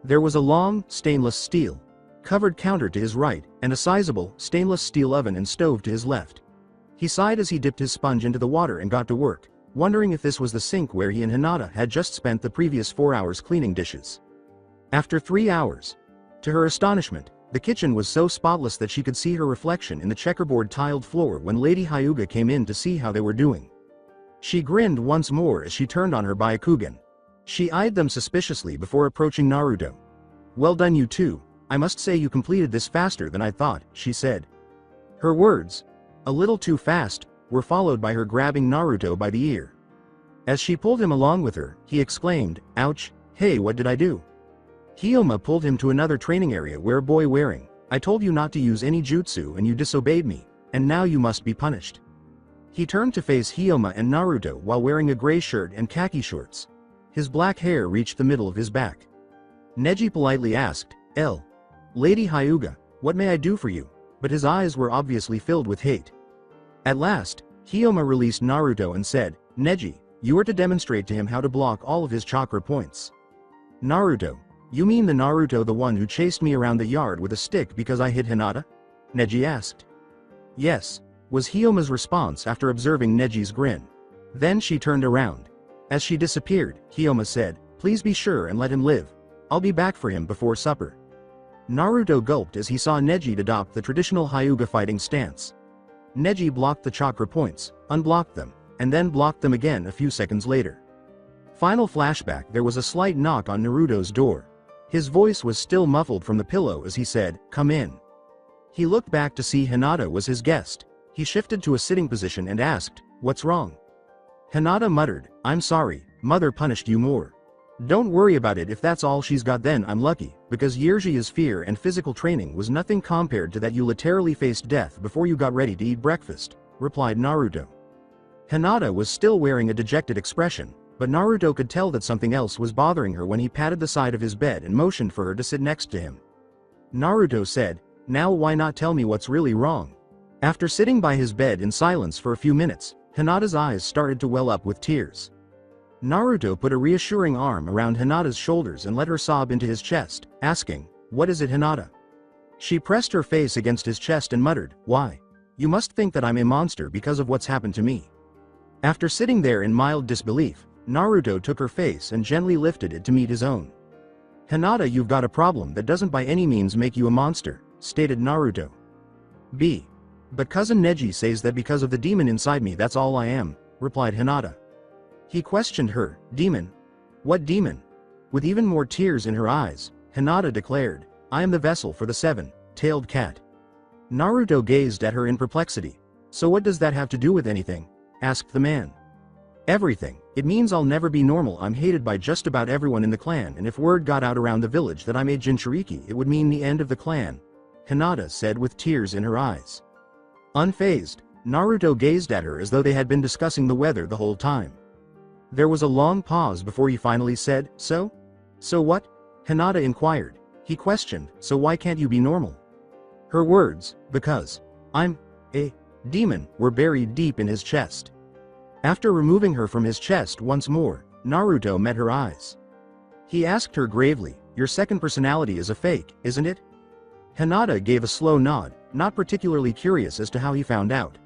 There was a long, stainless steel covered counter to his right, and a sizable, stainless steel oven and stove to his left. He sighed as he dipped his sponge into the water and got to work, wondering if this was the sink where he and Hinata had just spent the previous 4 hours cleaning dishes. After 3 hours, to her astonishment, the kitchen was so spotless that she could see her reflection in the checkerboard tiled floor when Lady Hyuga came in to see how they were doing. She grinned once more as she turned on her Byakugan. She eyed them suspiciously before approaching Naruto. "Well done, you two. I must say you completed this faster than I thought," she said. Her words, "a little too fast," were followed by her grabbing Naruto by the ear. As she pulled him along with her, he exclaimed, "Ouch, hey, what did I do?" Hiyoma pulled him to another training area where a boy wearing, "I told you not to use any jutsu and you disobeyed me, and now you must be punished." He turned to face Hiyoma and Naruto while wearing a gray shirt and khaki shorts. His black hair reached the middle of his back. Neji politely asked, Lady Hyuga, what may I do for you?" But his eyes were obviously filled with hate. At last, Hiyoma released Naruto and said, "Neji, you are to demonstrate to him how to block all of his chakra points." "Naruto, you mean the Naruto, the one who chased me around the yard with a stick because I hit Hinata?" Neji asked. "Yes," was Hiyoma's response after observing Neji's grin. Then she turned around. As she disappeared, Hiyoma said, "Please be sure and let him live. I'll be back for him before supper." Naruto gulped as he saw Neji adopt the traditional Hyuga fighting stance. Neji blocked the chakra points, unblocked them, and then blocked them again a few seconds later. Final flashback: there was a slight knock on Naruto's door. His voice was still muffled from the pillow as he said, "Come in." He looked back to see Hinata was his guest. He shifted to a sitting position and asked, "What's wrong?" Hinata muttered, "I'm sorry, mother punished you more." "Don't worry about it. If that's all she's got, then I'm lucky, because Jiraiya's fear and physical training was nothing compared to that. You literally faced death before you got ready to eat breakfast," replied Naruto. Hinata was still wearing a dejected expression, but Naruto could tell that something else was bothering her when he patted the side of his bed and motioned for her to sit next to him. Naruto said, "Now why not tell me what's really wrong?" After sitting by his bed in silence for a few minutes, Hinata's eyes started to well up with tears. Naruto put a reassuring arm around Hinata's shoulders and let her sob into his chest, asking, "What is it, Hinata?" She pressed her face against his chest and muttered, "Why? You must think that I'm a monster because of what's happened to me." After sitting there in mild disbelief, Naruto took her face and gently lifted it to meet his own. "Hinata, you've got a problem that doesn't by any means make you a monster," stated Naruto. But cousin Neji says that because of the demon inside me that's all I am," replied Hinata. He questioned her, "Demon? What demon?" With even more tears in her eyes, Hinata declared, "I am the vessel for the seven-tailed cat." Naruto gazed at her in perplexity. "So what does that have to do with anything?" asked the man. "Everything. It means I'll never be normal. I'm hated by just about everyone in the clan, and if word got out around the village that I'm a Jinchuriki, it would mean the end of the clan," Hinata said with tears in her eyes. Unfazed, Naruto gazed at her as though they had been discussing the weather the whole time. There was a long pause before he finally said, "So? So what?" Hinata inquired. He questioned, "So why can't you be normal?" Her words, "Because I'm a demon," were buried deep in his chest. After removing her from his chest once more, Naruto met her eyes. He asked her gravely, "Your second personality is a fake, isn't it?" Hinata gave a slow nod, not particularly curious as to how he found out.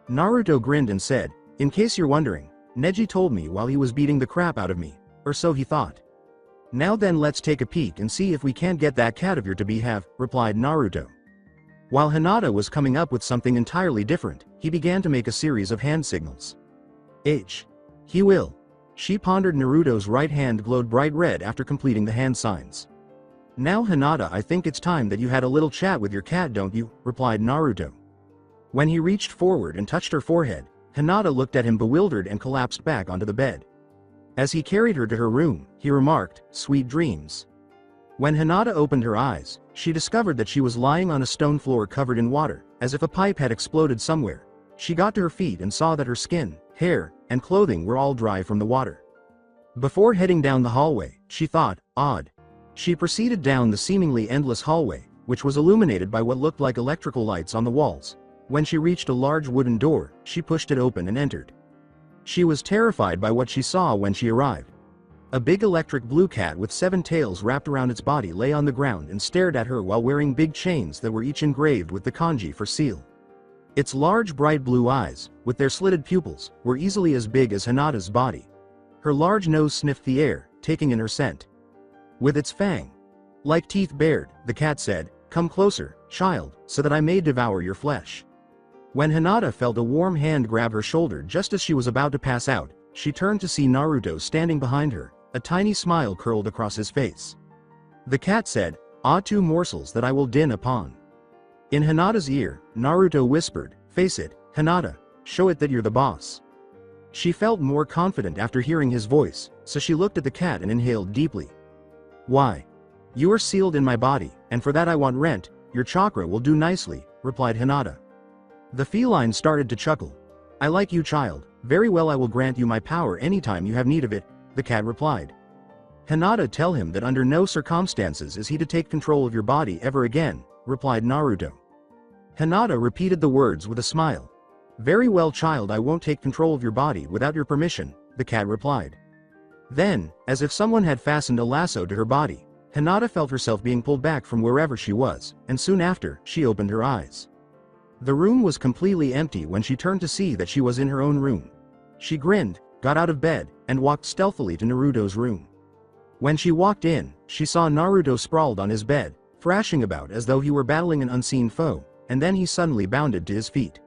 Naruto grinned and said, "In case you're wondering, Neji told me while he was beating the crap out of me, or so he thought." "Now then let's take a peek and see if we can't get that cat of yours to behave," replied Naruto. While Hinata was coming up with something entirely different, he began to make a series of hand signals. He will. She pondered. Naruto's right hand glowed bright red after completing the hand signs. "Now Hinata, I think it's time that you had a little chat with your cat, don't you?" replied Naruto. When he reached forward and touched her forehead, Hinata looked at him bewildered and collapsed back onto the bed. As he carried her to her room, he remarked, "Sweet dreams." When Hinata opened her eyes, she discovered that she was lying on a stone floor covered in water, as if a pipe had exploded somewhere. She got to her feet and saw that her skin, hair, and clothing were all dry from the water. Before heading down the hallway, she thought, "Odd." She proceeded down the seemingly endless hallway, which was illuminated by what looked like electrical lights on the walls. When she reached a large wooden door, she pushed it open and entered. She was terrified by what she saw when she arrived. A big electric blue cat with 7 tails wrapped around its body lay on the ground and stared at her while wearing big chains that were each engraved with the kanji for seal. Its large bright blue eyes, with their slitted pupils, were easily as big as Hinata's body. Her large nose sniffed the air, taking in her scent. With its fang-like teeth bared, the cat said, "Come closer, child, so that I may devour your flesh." When Hinata felt a warm hand grab her shoulder just as she was about to pass out, she turned to see Naruto standing behind her, a tiny smile curled across his face. The cat said, "Ah, 2 morsels that I will din upon." In Hinata's ear, Naruto whispered, "Face it, Hinata, show it that you're the boss." She felt more confident after hearing his voice, so she looked at the cat and inhaled deeply. "Why? You are sealed in my body, and for that I want rent. Your chakra will do nicely," replied Hinata. The feline started to chuckle. "I like you, child. Very well, I will grant you my power anytime you have need of it," the cat replied. "Hinata, tell him that under no circumstances is he to take control of your body ever again," replied Naruto. Hinata repeated the words with a smile. "Very well, child, I won't take control of your body without your permission," the cat replied. Then, as if someone had fastened a lasso to her body, Hinata felt herself being pulled back from wherever she was, and soon after, she opened her eyes. The room was completely empty when she turned to see that she was in her own room. She grinned, got out of bed, and walked stealthily to Naruto's room. When she walked in, she saw Naruto sprawled on his bed, thrashing about as though he were battling an unseen foe, and then he suddenly bounded to his feet.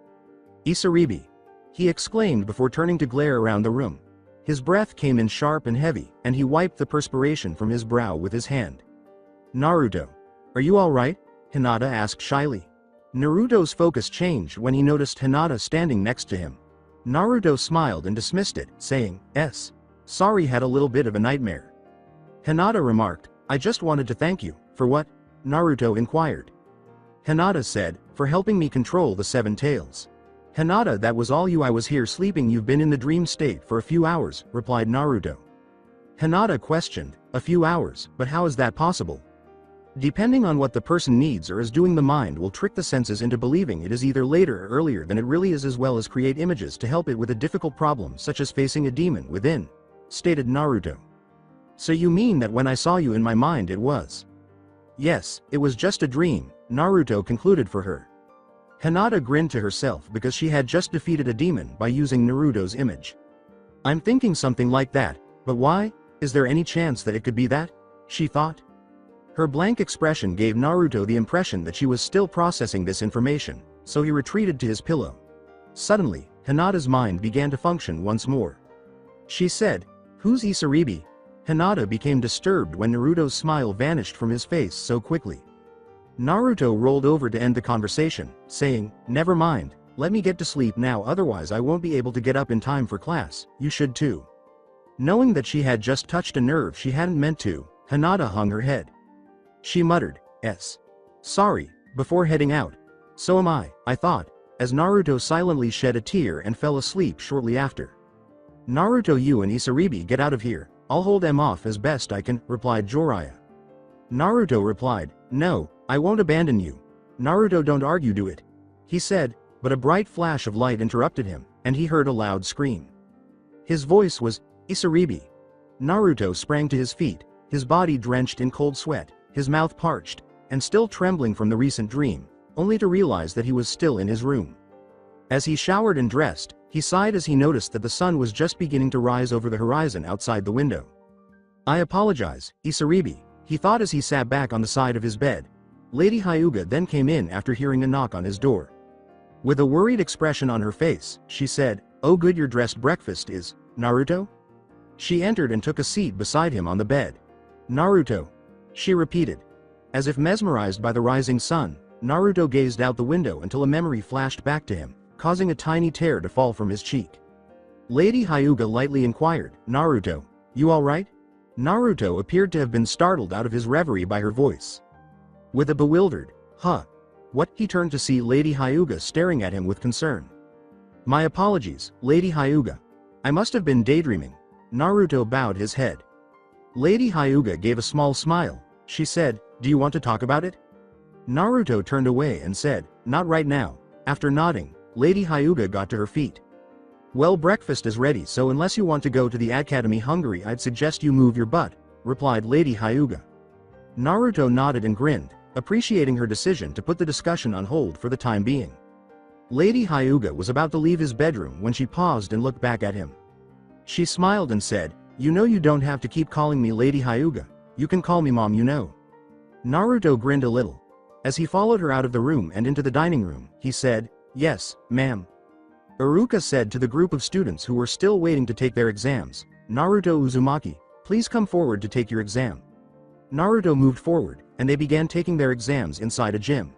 "Isaribi!" he exclaimed before turning to glare around the room. His breath came in sharp and heavy, and he wiped the perspiration from his brow with his hand. "Naruto, are you all right?" Hinata asked shyly. Naruto's focus changed when he noticed Hinata standing next to him. Naruto smiled and dismissed it, saying, "S. Sorry, had a little bit of a nightmare." Hinata remarked, "I just wanted to thank you." "For what?" Naruto inquired. Hinata said, "For helping me control the 7 tails." Hinata, that was all you. I was here sleeping. You've been in the dream state for a few hours, replied Naruto. Hinata questioned, a few hours, but how is that possible? Depending on what the person needs or is doing, the mind will trick the senses into believing it is either later or earlier than it really is, as well as create images to help it with a difficult problem such as facing a demon within, stated Naruto. So you mean that when I saw you in my mind it was? Yes, it was just a dream, Naruto concluded for her. Hinata grinned to herself because she had just defeated a demon by using Naruto's image. I'm thinking something like that, but why? Is there any chance that it could be that? She thought. Her blank expression gave Naruto the impression that she was still processing this information, so he retreated to his pillow. Suddenly, Hinata's mind began to function once more. She said, "Who's Isaribi?" Hinata became disturbed when Naruto's smile vanished from his face so quickly. Naruto rolled over to end the conversation, saying, "Never mind, let me get to sleep now, otherwise I won't be able to get up in time for class. You should too." Knowing that she had just touched a nerve she hadn't meant to, Hinata hung her head. She muttered, "Sorry," before heading out. "So am I thought," as Naruto silently shed a tear and fell asleep shortly after. "Naruto, you and Isaribi get out of here, I'll hold them off as best I can," replied Jiraiya. Naruto replied, "No, I won't abandon you. Naruto, don't argue, do it," he said, but a bright flash of light interrupted him, and he heard a loud scream. His voice was, "Isaribi." Naruto sprang to his feet, his body drenched in cold sweat, his mouth parched, and still trembling from the recent dream, only to realize that he was still in his room. As he showered and dressed, he sighed as he noticed that the sun was just beginning to rise over the horizon outside the window. "I apologize, Isaribi," he thought as he sat back on the side of his bed. Lady Hyuga then came in after hearing a knock on his door. With a worried expression on her face, she said, "Oh good, you're dressed. Breakfast is, Naruto?" She entered and took a seat beside him on the bed. "Naruto," she repeated. As if mesmerized by the rising sun, Naruto gazed out the window until a memory flashed back to him, causing a tiny tear to fall from his cheek. Lady Hyuga lightly inquired, "Naruto, you all right?" Naruto appeared to have been startled out of his reverie by her voice. With a bewildered, "Huh? What?" he turned to see Lady Hyuga staring at him with concern. "My apologies, Lady Hyuga. I must have been daydreaming." Naruto bowed his head. Lady Hyuga gave a small smile. She said, "Do you want to talk about it?" Naruto turned away and said, "Not right now." After nodding, Lady Hyuga got to her feet. "Well, breakfast is ready, so unless you want to go to the Academy hungry, I'd suggest you move your butt," replied Lady Hyuga. Naruto nodded and grinned, appreciating her decision to put the discussion on hold for the time being. Lady Hyuga was about to leave his bedroom when she paused and looked back at him. She smiled and said, "You know you don't have to keep calling me Lady Hyuga. You can call me Mom, you know." Naruto grinned a little. As he followed her out of the room and into the dining room, he said, "Yes, ma'am." Iruka said to the group of students who were still waiting to take their exams, "Naruto Uzumaki, please come forward to take your exam." Naruto moved forward, and they began taking their exams inside a gym.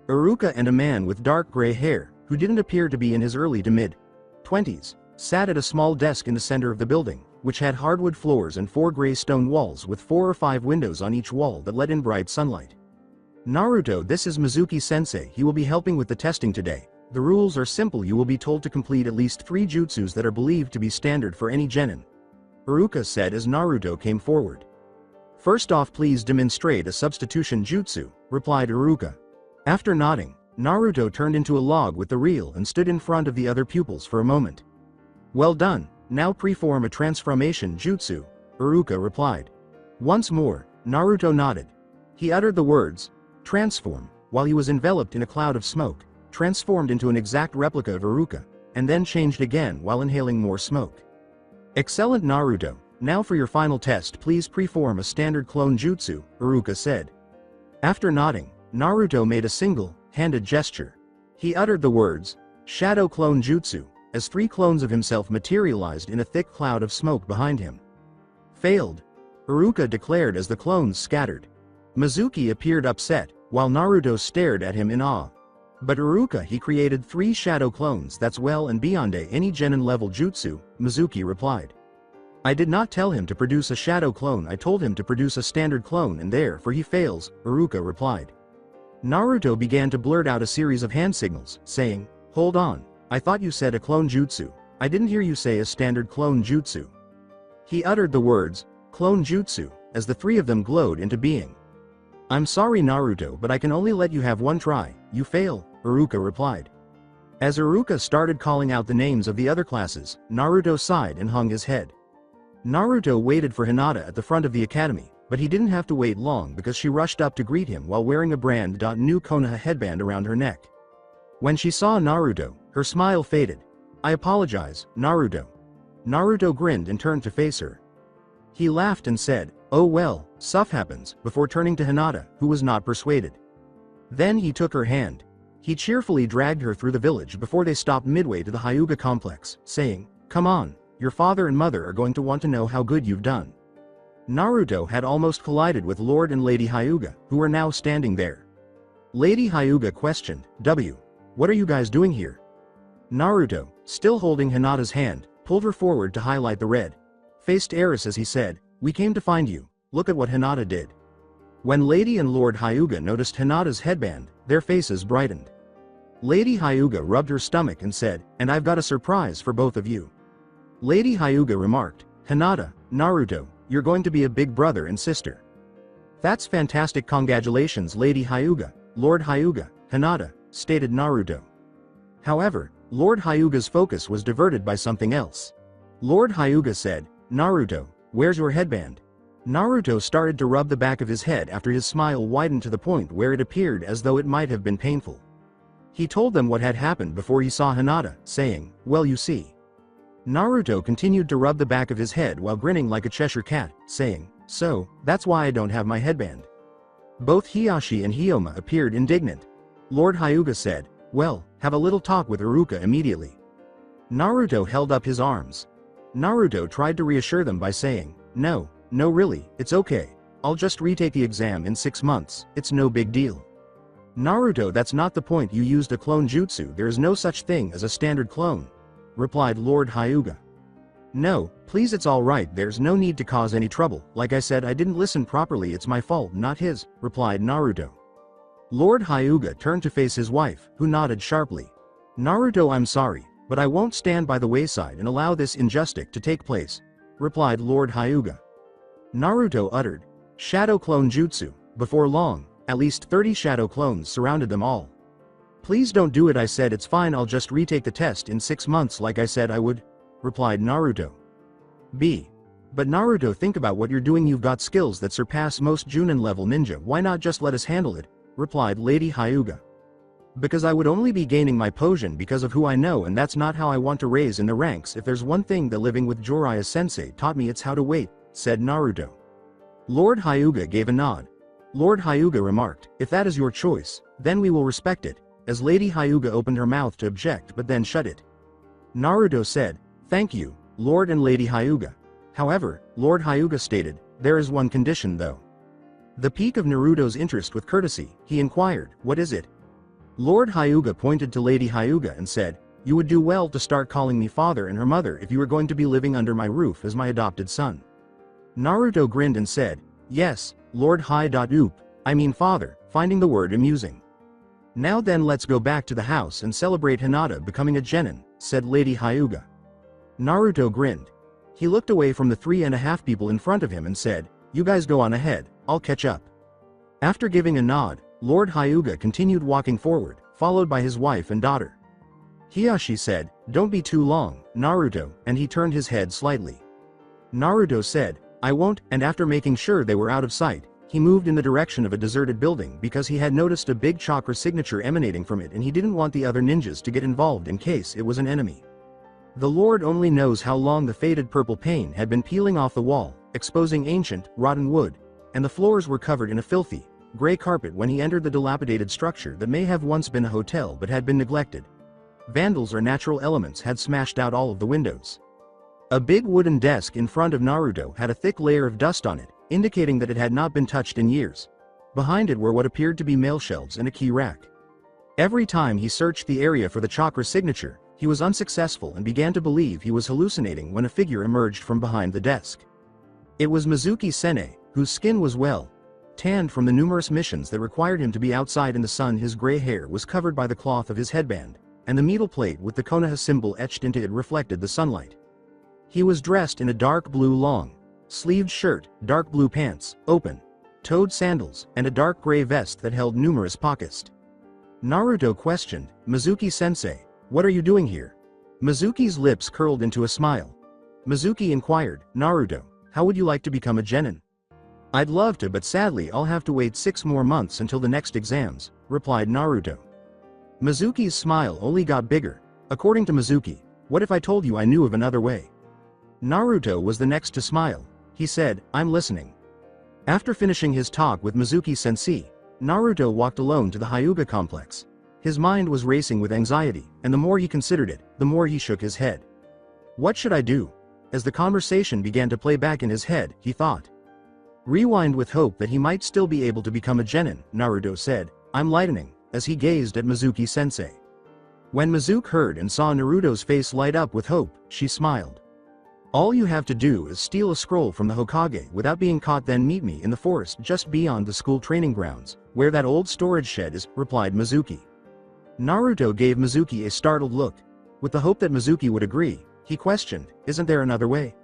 Iruka and a man with dark gray hair, who didn't appear to be in his early to mid-20s, sat at a small desk in the center of the building, which had hardwood floors and 4 gray stone walls with 4 or 5 windows on each wall that let in bright sunlight. "Naruto, this is Mizuki-sensei. He will be helping with the testing today. The rules are simple. You will be told to complete at least 3 jutsus that are believed to be standard for any genin," Iruka said as Naruto came forward. "First off, please demonstrate a substitution jutsu," replied Iruka. After nodding, Naruto turned into a log with the reel and stood in front of the other pupils for a moment. "Well done, now preform a transformation jutsu," Iruka replied. Once more, Naruto nodded. He uttered the words, "transform," while he was enveloped in a cloud of smoke, transformed into an exact replica of Iruka, and then changed again while inhaling more smoke. "Excellent, Naruto. Now for your final test, please preform a standard clone jutsu," Iruka said. After nodding, Naruto made a single-handed gesture. He uttered the words, "Shadow Clone Jutsu," as 3 clones of himself materialized in a thick cloud of smoke behind him. "Failed," Iruka declared as the clones scattered. Mizuki appeared upset, while Naruto stared at him in awe. "But Iruka, he created 3 shadow clones, that's well and beyond any genin level jutsu," Mizuki replied. "I did not tell him to produce a shadow clone, I told him to produce a standard clone, and therefore he fails," Iruka replied. Naruto began to blurt out a series of hand signals, saying, "Hold on, I thought you said a clone jutsu. I didn't hear you say a standard clone jutsu. He uttered the words, clone jutsu, as the three of them glowed into being. I'm sorry Naruto, but I can only let you have one try. You fail, Iruka replied. As Iruka started calling out the names of the other classes, Naruto sighed and hung his head. Naruto waited for Hinata at the front of the academy, but he didn't have to wait long because she rushed up to greet him while wearing a brand new Konoha headband around her neck. When she saw Naruto, her smile faded. I apologize, Naruto. Naruto grinned and turned to face her. He laughed and said, oh well, stuff happens, before turning to Hinata, who was not persuaded. Then he took her hand. He cheerfully dragged her through the village before they stopped midway to the Hyuga complex, saying, come on, your father and mother are going to want to know how good you've done. Naruto had almost collided with Lord and Lady Hyuga, who were now standing there. Lady Hyuga questioned, what are you guys doing here? Naruto, still holding Hinata's hand, pulled her forward to highlight the red-faced heiress as he said, we came to find you, look at what Hinata did. When Lady and Lord Hyuga noticed Hinata's headband, their faces brightened. Lady Hyuga rubbed her stomach and said, and I've got a surprise for both of you. Lady Hyuga remarked, Hinata, Naruto, you're going to be a big brother and sister. That's fantastic, congratulations Lady Hyuga, Lord Hyuga, Hinata, stated Naruto. However, Lord Hyuga's focus was diverted by something else. Lord Hyuga said, Naruto, where's your headband? Naruto started to rub the back of his head after his smile widened to the point where it appeared as though it might have been painful. He told them what had happened before he saw Hinata, saying, well you see. Naruto continued to rub the back of his head while grinning like a Cheshire cat, saying, so, that's why I don't have my headband. Both Hiyashi and Hyoma appeared indignant. Lord Hyuga said, well, have a little talk with Iruka immediately. Naruto held up his arms. Naruto tried to reassure them by saying, no really, it's okay. I'll just retake the exam in 6 months, it's no big deal. Naruto, that's not the point, you used a clone jutsu, there is no such thing as a standard clone, replied Lord Hyuga. No, please, it's alright, there's no need to cause any trouble, like I said I didn't listen properly, it's my fault not his, replied Naruto. Lord Hyuga turned to face his wife, who nodded sharply. Naruto, I'm sorry, but I won't stand by the wayside and allow this injustice to take place, replied Lord Hyuga. Naruto uttered, shadow clone jutsu. Before long, at least 30 shadow clones surrounded them all. Please don't do it, I said it's fine, I'll just retake the test in 6 months like I said I would, replied Naruto. But Naruto, think about what you're doing, you've got skills that surpass most Junin level ninja, why not just let us handle it, replied Lady Hyuga. Because I would only be gaining my potion because of who I know, and that's not how I want to raise in the ranks. If there's one thing that living with Jiraiya sensei taught me, it's how to wait, said Naruto. Lord Hyuga gave a nod. Lord Hyuga remarked, if that is your choice, then we will respect it, as Lady Hyuga opened her mouth to object but then shut it. Naruto said, thank you, Lord and Lady Hyuga. However, Lord Hyuga stated, there is one condition though. The peak of Naruto's interest with courtesy, he inquired, what is it? Lord Hyuga pointed to Lady Hyuga and said, you would do well to start calling me father and her mother if you were going to be living under my roof as my adopted son. Naruto grinned and said, yes, Lord Hy.oop, I mean father, finding the word amusing. Now then let's go back to the house and celebrate Hinata becoming a genin, said Lady Hyuga. Naruto grinned. He looked away from the 3.5 people in front of him and said, you guys go on ahead, I'll catch up. After giving a nod, Lord Hyuga continued walking forward, followed by his wife and daughter. Hiyashi said, don't be too long, Naruto, and he turned his head slightly. Naruto said, I won't, and after making sure they were out of sight, he moved in the direction of a deserted building because he had noticed a big chakra signature emanating from it and he didn't want the other ninjas to get involved in case it was an enemy. The Lord only knows how long the faded purple paint had been peeling off the wall, exposing ancient, rotten wood, and the floors were covered in a filthy, gray carpet when he entered the dilapidated structure that may have once been a hotel but had been neglected. Vandals or natural elements had smashed out all of the windows. A big wooden desk in front of Naruto had a thick layer of dust on it, indicating that it had not been touched in years. Behind it were what appeared to be mail shelves and a key rack. Every time he searched the area for the chakra signature, he was unsuccessful and began to believe he was hallucinating when a figure emerged from behind the desk. It was Mizuki Sene, whose skin was well tanned from the numerous missions that required him to be outside in the sun. His gray hair was covered by the cloth of his headband, and the metal plate with the Konoha symbol etched into it reflected the sunlight. He was dressed in a dark blue long-sleeved shirt, dark blue pants, open-toed sandals, and a dark gray vest that held numerous pockets. Naruto questioned, "Mizuki-sensei, what are you doing here?" Mizuki's lips curled into a smile. Mizuki inquired, "Naruto, how would you like to become a genin?" "I'd love to, but sadly I'll have to wait 6 more months until the next exams," replied Naruto. Mizuki's smile only got bigger. According to Mizuki, "What if I told you I knew of another way?" Naruto was the next to smile. He said, "I'm listening." After finishing his talk with Mizuki-sensei, Naruto walked alone to the Hyuga complex. His mind was racing with anxiety, and the more he considered it, the more he shook his head. What should I do? As the conversation began to play back in his head, he thought. Rewind with hope that he might still be able to become a genin, Naruto said, "I'm lightening," as he gazed at Mizuki-sensei. When Mizuki heard and saw Naruto's face light up with hope, she smiled. "All you have to do is steal a scroll from the Hokage without being caught, then meet me in the forest just beyond the school training grounds, where that old storage shed is," replied Mizuki. Naruto gave Mizuki a startled look. With the hope that Mizuki would agree, he questioned, "Isn't there another way?"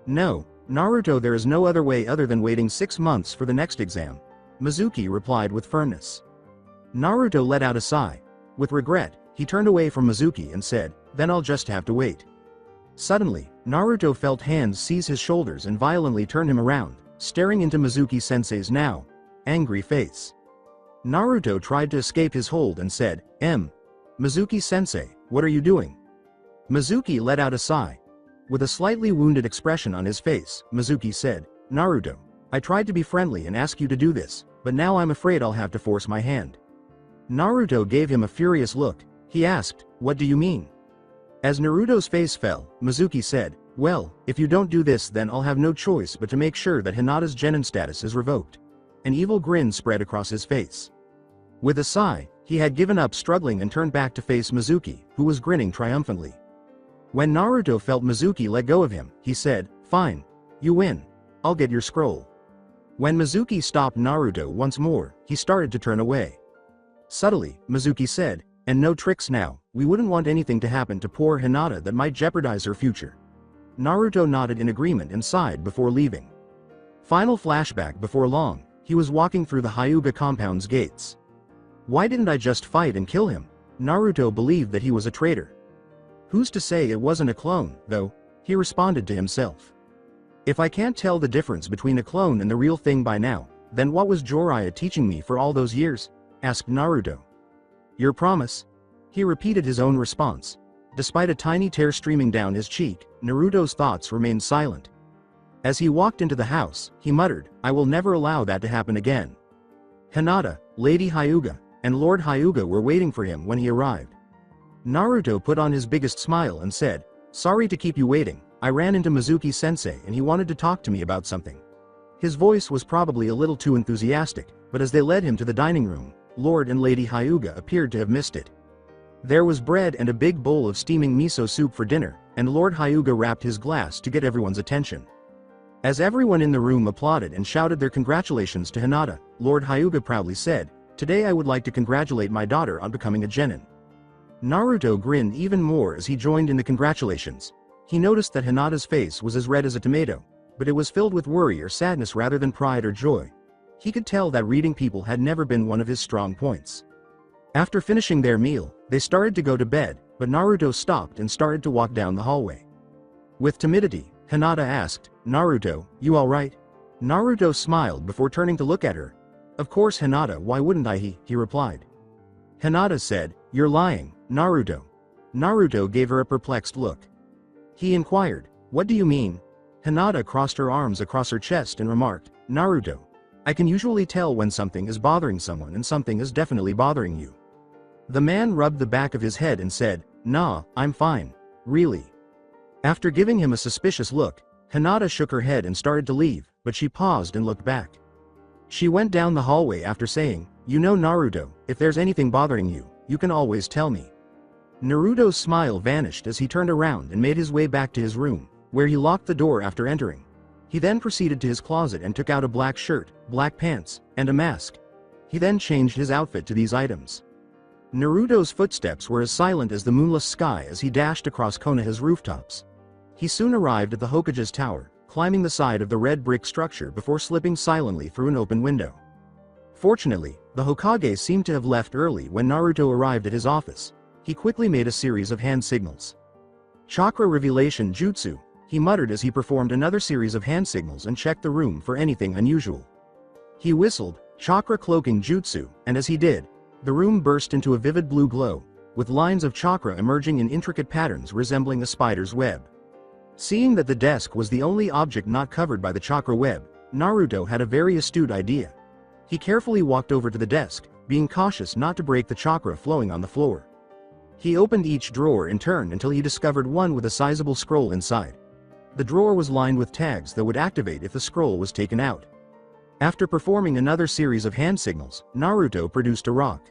"No, Naruto, there is no other way other than waiting 6 months for the next exam," Mizuki replied with firmness. Naruto let out a sigh. With regret, he turned away from Mizuki and said, "Then I'll just have to wait." Suddenly, Naruto felt hands seize his shoulders and violently turn him around, staring into Mizuki-sensei's now angry face. Naruto tried to escape his hold and said, "Mizuki-sensei, what are you doing?" Mizuki let out a sigh. With a slightly wounded expression on his face, Mizuki said, "Naruto, I tried to be friendly and ask you to do this, but now I'm afraid I'll have to force my hand." Naruto gave him a furious look. He asked, "What do you mean?" As Naruto's face fell, Mizuki said, "Well, if you don't do this, then I'll have no choice but to make sure that Hinata's genin status is revoked." An evil grin spread across his face. With a sigh, he had given up struggling and turned back to face Mizuki, who was grinning triumphantly. When Naruto felt Mizuki let go of him, he said, "Fine. You win. I'll get your scroll." When Mizuki stopped Naruto once more, he started to turn away. Subtly, Mizuki said, "And no tricks now, we wouldn't want anything to happen to poor Hinata that might jeopardize her future." Naruto nodded in agreement and sighed before leaving. Final flashback: before long, he was walking through the Hyuga compound's gates. Why didn't I just fight and kill him? Naruto believed that he was a traitor. Who's to say it wasn't a clone, though? He responded to himself. If I can't tell the difference between a clone and the real thing by now, then what was Jiraiya teaching me for all those years? Asked Naruto. Your promise? He repeated his own response. Despite a tiny tear streaming down his cheek, Naruto's thoughts remained silent. As he walked into the house, he muttered, I will never allow that to happen again. Hinata, Lady Hyuga, and Lord Hyuga were waiting for him when he arrived. Naruto put on his biggest smile and said, Sorry to keep you waiting, I ran into Mizuki-sensei and he wanted to talk to me about something. His voice was probably a little too enthusiastic, but as they led him to the dining room, Lord and Lady Hyuga appeared to have missed it. There was bread and a big bowl of steaming miso soup for dinner, and Lord Hyuga wrapped his glass to get everyone's attention. As everyone in the room applauded and shouted their congratulations to Hinata, Lord Hyuga proudly said, Today I would like to congratulate my daughter on becoming a genin. Naruto grinned even more as he joined in the congratulations. He noticed that Hinata's face was as red as a tomato, but it was filled with worry or sadness rather than pride or joy. He could tell that reading people had never been one of his strong points. After finishing their meal, they started to go to bed, but Naruto stopped and started to walk down the hallway. With timidity, Hinata asked, Naruto, you alright? Naruto smiled before turning to look at her. Of course Hinata, why wouldn't I? He replied. Hinata said, You're lying, Naruto. Naruto gave her a perplexed look. He inquired, What do you mean? Hinata crossed her arms across her chest and remarked, Naruto, I can usually tell when something is bothering someone and something is definitely bothering you. The man rubbed the back of his head and said, Nah, I'm fine. Really? After giving him a suspicious look, Hinata shook her head and started to leave, but she paused and looked back. She went down the hallway after saying, You know Naruto, if there's anything bothering you, you can always tell me. Naruto's smile vanished as he turned around and made his way back to his room, where he locked the door after entering. He then proceeded to his closet and took out a black shirt, black pants, and a mask. He then changed his outfit to these items. Naruto's footsteps were as silent as the moonless sky as he dashed across Konoha's rooftops. He soon arrived at the Hokage's tower, climbing the side of the red brick structure before slipping silently through an open window. Fortunately, the Hokage seemed to have left early when Naruto arrived at his office. He quickly made a series of hand signals. Chakra Revelation Jutsu, he muttered as he performed another series of hand signals and checked the room for anything unusual. He whistled, Chakra Cloaking Jutsu, and as he did, the room burst into a vivid blue glow, with lines of chakra emerging in intricate patterns resembling a spider's web. Seeing that the desk was the only object not covered by the chakra web, Naruto had a very astute idea. He carefully walked over to the desk, being cautious not to break the chakra flowing on the floor. He opened each drawer in turn until he discovered one with a sizable scroll inside. The drawer was lined with tags that would activate if the scroll was taken out. After performing another series of hand signals, Naruto produced a rock.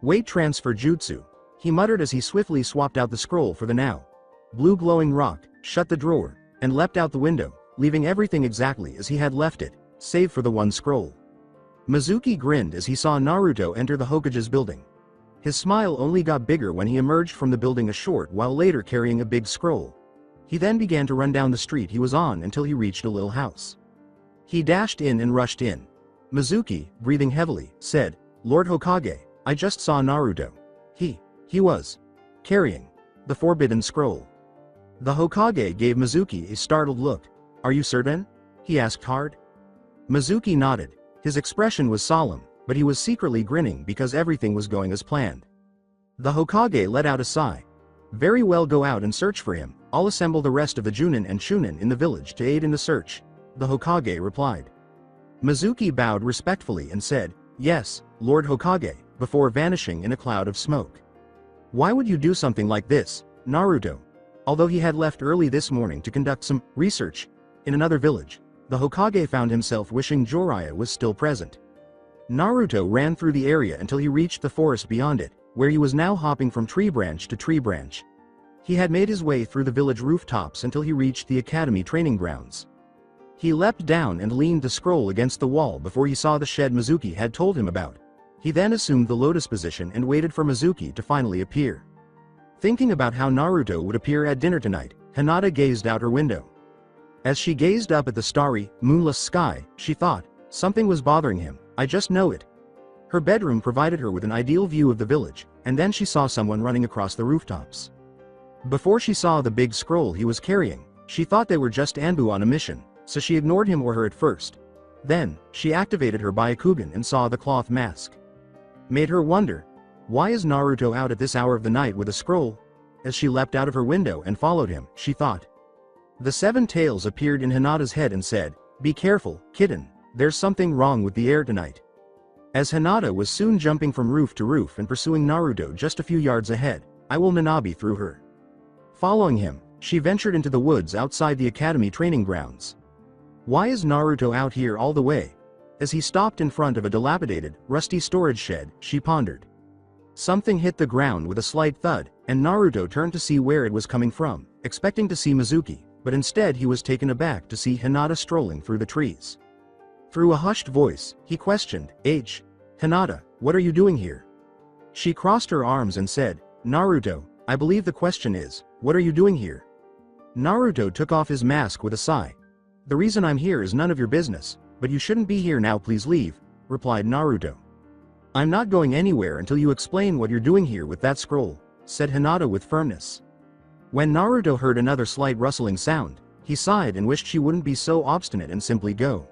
Weight Transfer Jutsu, he muttered as he swiftly swapped out the scroll for the now blue glowing rock, shut the drawer, and leapt out the window, leaving everything exactly as he had left it, save for the one scroll. Mizuki grinned as he saw Naruto enter the Hokage's building. His smile only got bigger when he emerged from the building a short while later carrying a big scroll. He then began to run down the street he was on until he reached a little house. He dashed in and rushed in. Mizuki, breathing heavily, said, Lord Hokage, I just saw Naruto. He was carrying the forbidden scroll. The Hokage gave Mizuki a startled look. Are you certain? He asked hard. Mizuki nodded. His expression was solemn, but he was secretly grinning because everything was going as planned. The Hokage let out a sigh. Very well, go out and search for him. I'll assemble the rest of the Junin and Shunin in the village to aid in the search, the Hokage replied. Mizuki bowed respectfully and said, Yes, Lord Hokage, before vanishing in a cloud of smoke. Why would you do something like this, Naruto? Although he had left early this morning to conduct some research in another village, the Hokage found himself wishing Jiraiya was still present. Naruto ran through the area until he reached the forest beyond it, where he was now hopping from tree branch to tree branch. He had made his way through the village rooftops until he reached the academy training grounds. He leapt down and leaned the scroll against the wall before he saw the shed Mizuki had told him about. He then assumed the lotus position and waited for Mizuki to finally appear. Thinking about how Naruto would appear at dinner tonight, Hinata gazed out her window. As she gazed up at the starry, moonless sky, she thought, something was bothering him, I just know it. Her bedroom provided her with an ideal view of the village, and then she saw someone running across the rooftops. Before she saw the big scroll he was carrying, she thought they were just Anbu on a mission, so she ignored him or her at first. Then, she activated her Byakugan and saw the cloth mask. Made her wonder, why is Naruto out at this hour of the night with a scroll? As she leapt out of her window and followed him, she thought. The seven tails appeared in Hinata's head and said, Be careful, kitten, there's something wrong with the air tonight. As Hinata was soon jumping from roof to roof and pursuing Naruto just a few yards ahead, I will Nanabi through her. Following him, she ventured into the woods outside the academy training grounds. Why is Naruto out here all the way? As he stopped in front of a dilapidated, rusty storage shed, she pondered. Something hit the ground with a slight thud, and Naruto turned to see where it was coming from, expecting to see Mizuki, but instead he was taken aback to see Hinata strolling through the trees. Through a hushed voice, he questioned, Hinata, what are you doing here? She crossed her arms and said, Naruto, I believe the question is, what are you doing here? Naruto took off his mask with a sigh. The reason I'm here is none of your business, but you shouldn't be here now, please leave, replied Naruto. I'm not going anywhere until you explain what you're doing here with that scroll, said Hinata with firmness. When Naruto heard another slight rustling sound, he sighed and wished she wouldn't be so obstinate and simply go.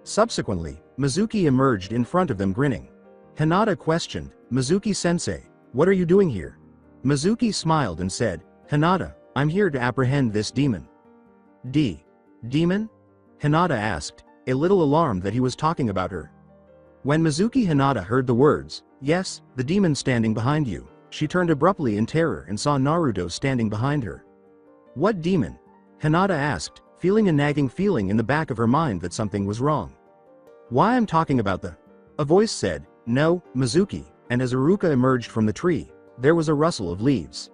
Subsequently, Mizuki emerged in front of them grinning. Hinata questioned, Mizuki-sensei, what are you doing here? Mizuki smiled and said, Hinata, I'm here to apprehend this demon. Demon? Hinata asked, a little alarmed that he was talking about her. When Mizuki Hinata heard the words, yes, the demon standing behind you, she turned abruptly in terror and saw Naruto standing behind her. What demon? Hinata asked, feeling a nagging feeling in the back of her mind that something was wrong. Why I'm talking about the... A voice said, no, Mizuki, and as Iruka emerged from the tree, there was a rustle of leaves.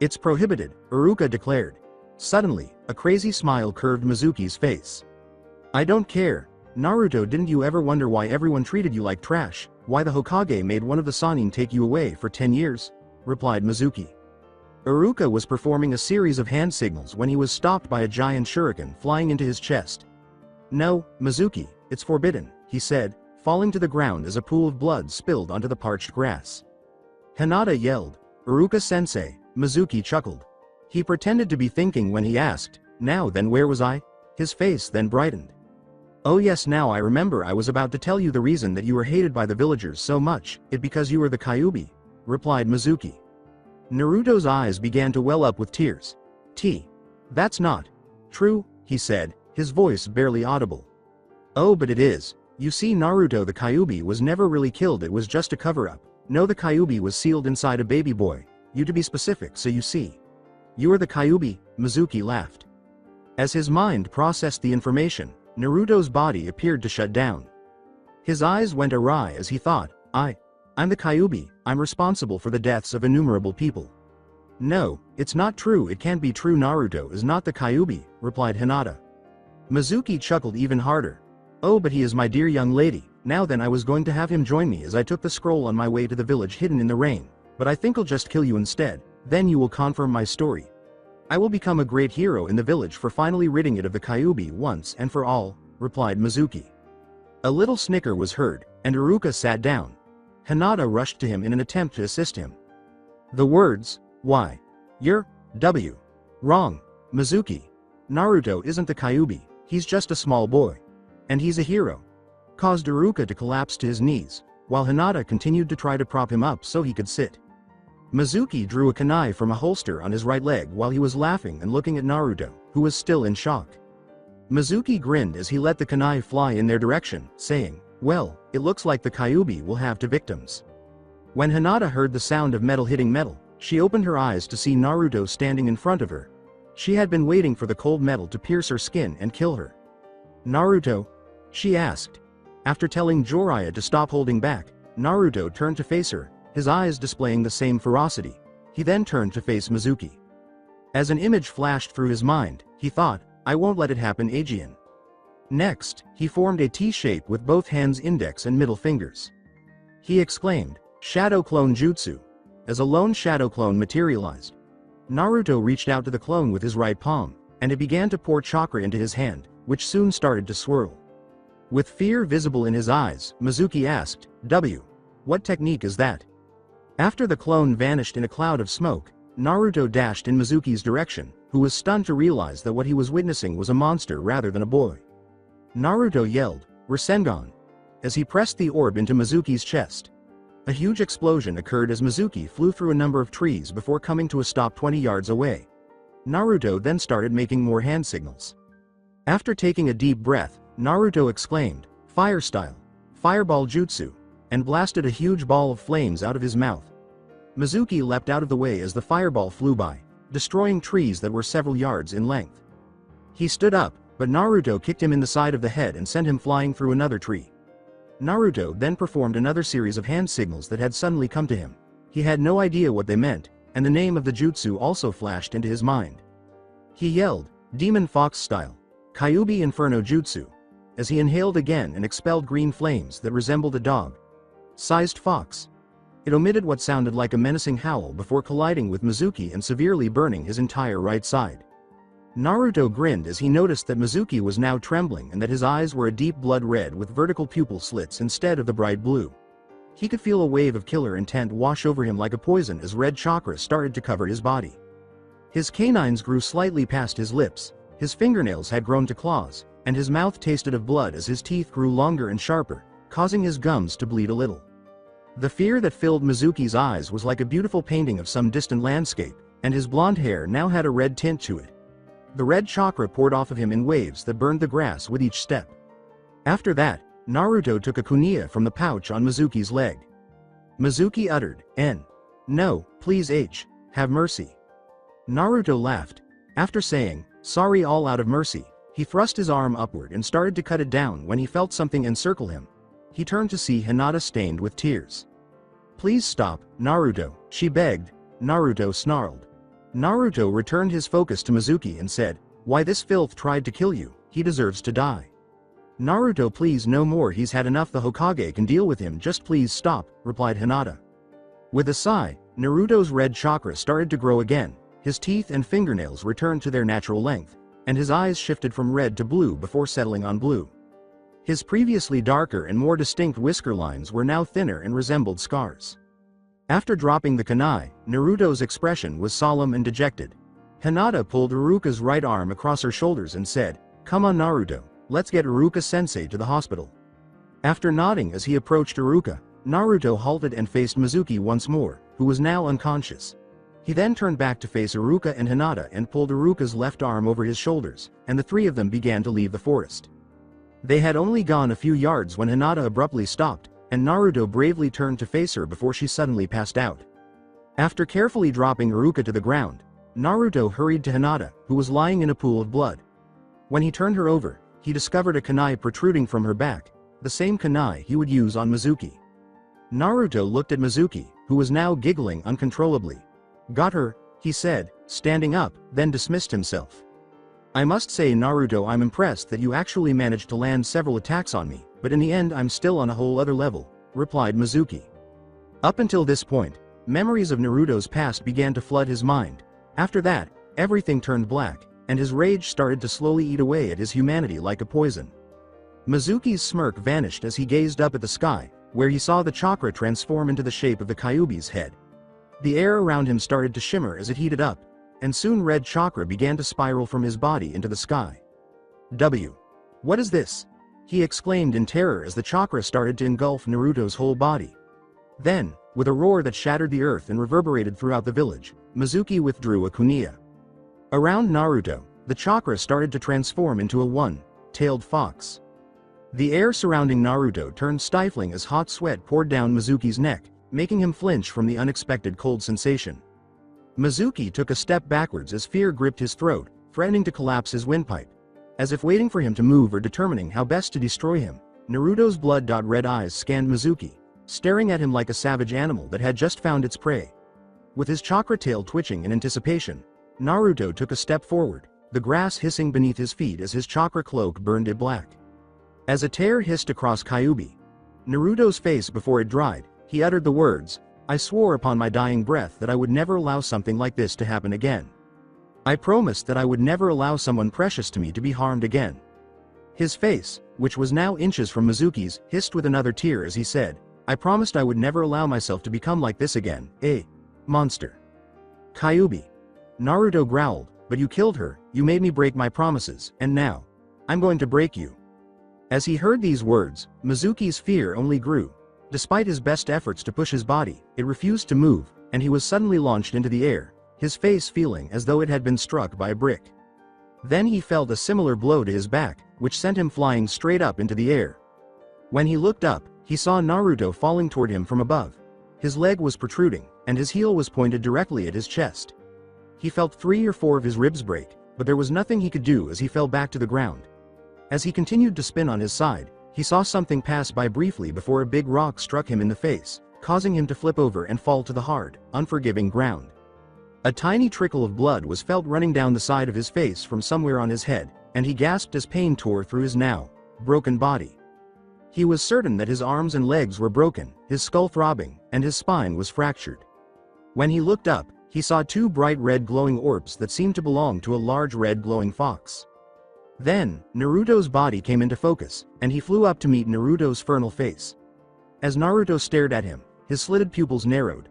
It's prohibited, Iruka declared. Suddenly, a crazy smile curved Mizuki's face. I don't care. Naruto, didn't you ever wonder why everyone treated you like trash, why the Hokage made one of the Sannin take you away for 10 years? Replied Mizuki. Iruka was performing a series of hand signals when he was stopped by a giant shuriken flying into his chest. No, Mizuki, it's forbidden, he said, falling to the ground as a pool of blood spilled onto the parched grass. Hinata yelled, Iruka-sensei. Mizuki chuckled. He pretended to be thinking when he asked, now then where was I? His face then brightened. Oh yes, now I remember, I was about to tell you the reason that you were hated by the villagers so much, it because you were the Kyuubi, replied Mizuki. Naruto's eyes began to well up with tears. That's not true, he said, his voice barely audible. Oh but it is. You see, Naruto, the Kyuubi was never really killed, it was just a cover-up. No, the Kyuubi was sealed inside a baby boy, you to be specific, so you see. You are the Kyuubi, Mizuki laughed. As his mind processed the information, Naruto's body appeared to shut down. His eyes went awry as he thought, I'm the Kyuubi, I'm responsible for the deaths of innumerable people. No, it's not true, it can't be true, Naruto is not the Kyuubi, replied Hinata. Mizuki chuckled even harder. Oh but he is, my dear young lady. Now then, I was going to have him join me as I took the scroll on my way to the village hidden in the rain, but I think I'll just kill you instead, then you will confirm my story. I will become a great hero in the village for finally ridding it of the Kyuubi once and for all, replied Mizuki. A little snicker was heard, and Iruka sat down. Hinata rushed to him in an attempt to assist him. The words, why? You're wrong, Mizuki. Naruto isn't the Kyuubi, he's just a small boy. And he's a hero. Caused Iruka to collapse to his knees, while Hinata continued to try to prop him up so he could sit. Mizuki drew a kunai from a holster on his right leg while he was laughing and looking at Naruto, who was still in shock. Mizuki grinned as he let the kunai fly in their direction, saying, well, it looks like the Kyuubi will have two victims. When Hinata heard the sound of metal hitting metal, she opened her eyes to see Naruto standing in front of her. She had been waiting for the cold metal to pierce her skin and kill her. Naruto? She asked. After telling Jiraiya to stop holding back, Naruto turned to face her, his eyes displaying the same ferocity. He then turned to face Mizuki. As an image flashed through his mind, he thought, I won't let it happen, Aegean. Next, he formed a T shape with both hands, index and middle fingers. He exclaimed, Shadow Clone Jutsu. As a lone shadow clone materialized. Naruto reached out to the clone with his right palm, and it began to pour chakra into his hand, which soon started to swirl. With fear visible in his eyes, Mizuki asked, what technique is that? After the clone vanished in a cloud of smoke, Naruto dashed in Mizuki's direction, who was stunned to realize that what he was witnessing was a monster rather than a boy. Naruto yelled, Rasengan, as he pressed the orb into Mizuki's chest. A huge explosion occurred as Mizuki flew through a number of trees before coming to a stop 20 yards away. Naruto then started making more hand signals. After taking a deep breath, Naruto exclaimed, Fire style, Fireball Jutsu, and blasted a huge ball of flames out of his mouth. Mizuki leapt out of the way as the fireball flew by, destroying trees that were several yards in length. He stood up, but Naruto kicked him in the side of the head and sent him flying through another tree. Naruto then performed another series of hand signals that had suddenly come to him. He had no idea what they meant, and the name of the jutsu also flashed into his mind. He yelled, Demon Fox style, Kyuubi Inferno Jutsu, as he inhaled again and expelled green flames that resembled a dog-sized fox. It emitted what sounded like a menacing howl before colliding with Mizuki and severely burning his entire right side. Naruto grinned as he noticed that Mizuki was now trembling and that his eyes were a deep blood red with vertical pupil slits instead of the bright blue. He could feel a wave of killer intent wash over him like a poison as red chakra started to cover his body. His canines grew slightly past his lips, his fingernails had grown to claws, and his mouth tasted of blood as his teeth grew longer and sharper, causing his gums to bleed a little. The fear that filled Mizuki's eyes was like a beautiful painting of some distant landscape, and his blonde hair now had a red tint to it. The red chakra poured off of him in waves that burned the grass with each step. After that, Naruto took a kunai from the pouch on Mizuki's leg. Mizuki uttered, No, please H, have mercy. Naruto laughed. After saying, sorry all out of mercy, he thrust his arm upward and started to cut it down when he felt something encircle him. He turned to see Hinata stained with tears. Please stop, Naruto, she begged. Naruto snarled. Naruto returned his focus to Mizuki and said, Why this filth tried to kill you, he deserves to die. "Naruto, please no more, he's had enough, the Hokage can deal with him, just please stop," replied Hinata. With a sigh, Naruto's red chakra started to grow again, his teeth and fingernails returned to their natural length, and his eyes shifted from red to blue before settling on blue. His previously darker and more distinct whisker lines were now thinner and resembled scars. After dropping the kunai, Naruto's expression was solemn and dejected. Hinata pulled Iruka's right arm across her shoulders and said, "Come on Naruto, let's get Iruka-sensei to the hospital." After nodding as he approached Iruka, Naruto halted and faced Mizuki once more, who was now unconscious. He then turned back to face Iruka and Hinata and pulled Iruka's left arm over his shoulders, and the three of them began to leave the forest. They had only gone a few yards when Hinata abruptly stopped, and Naruto bravely turned to face her before she suddenly passed out. After carefully dropping Iruka to the ground, Naruto hurried to Hinata, who was lying in a pool of blood. When he turned her over, he discovered a kunai protruding from her back, the same kunai he would use on Mizuki. Naruto looked at Mizuki, who was now giggling uncontrollably. "Got her," he said, standing up, then dismissed himself. "I must say Naruto, I'm impressed that you actually managed to land several attacks on me, but in the end I'm still on a whole other level," replied Mizuki. Up until this point, memories of Naruto's past began to flood his mind. After that, everything turned black, and his rage started to slowly eat away at his humanity like a poison. Mizuki's smirk vanished as he gazed up at the sky, where he saw the chakra transform into the shape of the Kyuubi's head. The air around him started to shimmer as it heated up, and soon red chakra began to spiral from his body into the sky. What is this?" he exclaimed in terror as the chakra started to engulf Naruto's whole body. Then, with a roar that shattered the earth and reverberated throughout the village, Mizuki withdrew a kunia. Around Naruto, the chakra started to transform into a one-tailed fox. The air surrounding Naruto turned stifling as hot sweat poured down Mizuki's neck, making him flinch from the unexpected cold sensation. Mizuki took a step backwards as fear gripped his throat, threatening to collapse his windpipe. As if waiting for him to move or determining how best to destroy him, Naruto's blood-red eyes scanned Mizuki, staring at him like a savage animal that had just found its prey. With his chakra tail twitching in anticipation, Naruto took a step forward, the grass hissing beneath his feet as his chakra cloak burned it black. As a tear hissed across Kyuubi, Naruto's face before it dried, he uttered the words, "I swore upon my dying breath that I would never allow something like this to happen again. I promised that I would never allow someone precious to me to be harmed again." His face, which was now inches from Mizuki's, hissed with another tear as he said, "I promised I would never allow myself to become like this again, monster." "Kyuubi," Naruto growled, "but you killed her, you made me break my promises, and now, I'm going to break you." As he heard these words, Mizuki's fear only grew. Despite his best efforts to push his body, it refused to move, and he was suddenly launched into the air, his face feeling as though it had been struck by a brick. Then he felt a similar blow to his back, which sent him flying straight up into the air. When he looked up, he saw Naruto falling toward him from above. His leg was protruding, and his heel was pointed directly at his chest. He felt 3 or 4 of his ribs break, but there was nothing he could do as he fell back to the ground. As he continued to spin on his side, he saw something pass by briefly before a big rock struck him in the face, causing him to flip over and fall to the hard, unforgiving ground. A tiny trickle of blood was felt running down the side of his face from somewhere on his head, and he gasped as pain tore through his now broken body. He was certain that his arms and legs were broken, his skull throbbing, and his spine was fractured. When he looked up, he saw 2 bright red glowing orbs that seemed to belong to a large red glowing fox. Then, Naruto's body came into focus, and he flew up to meet Naruto's fernal face. As Naruto stared at him, his slitted pupils narrowed.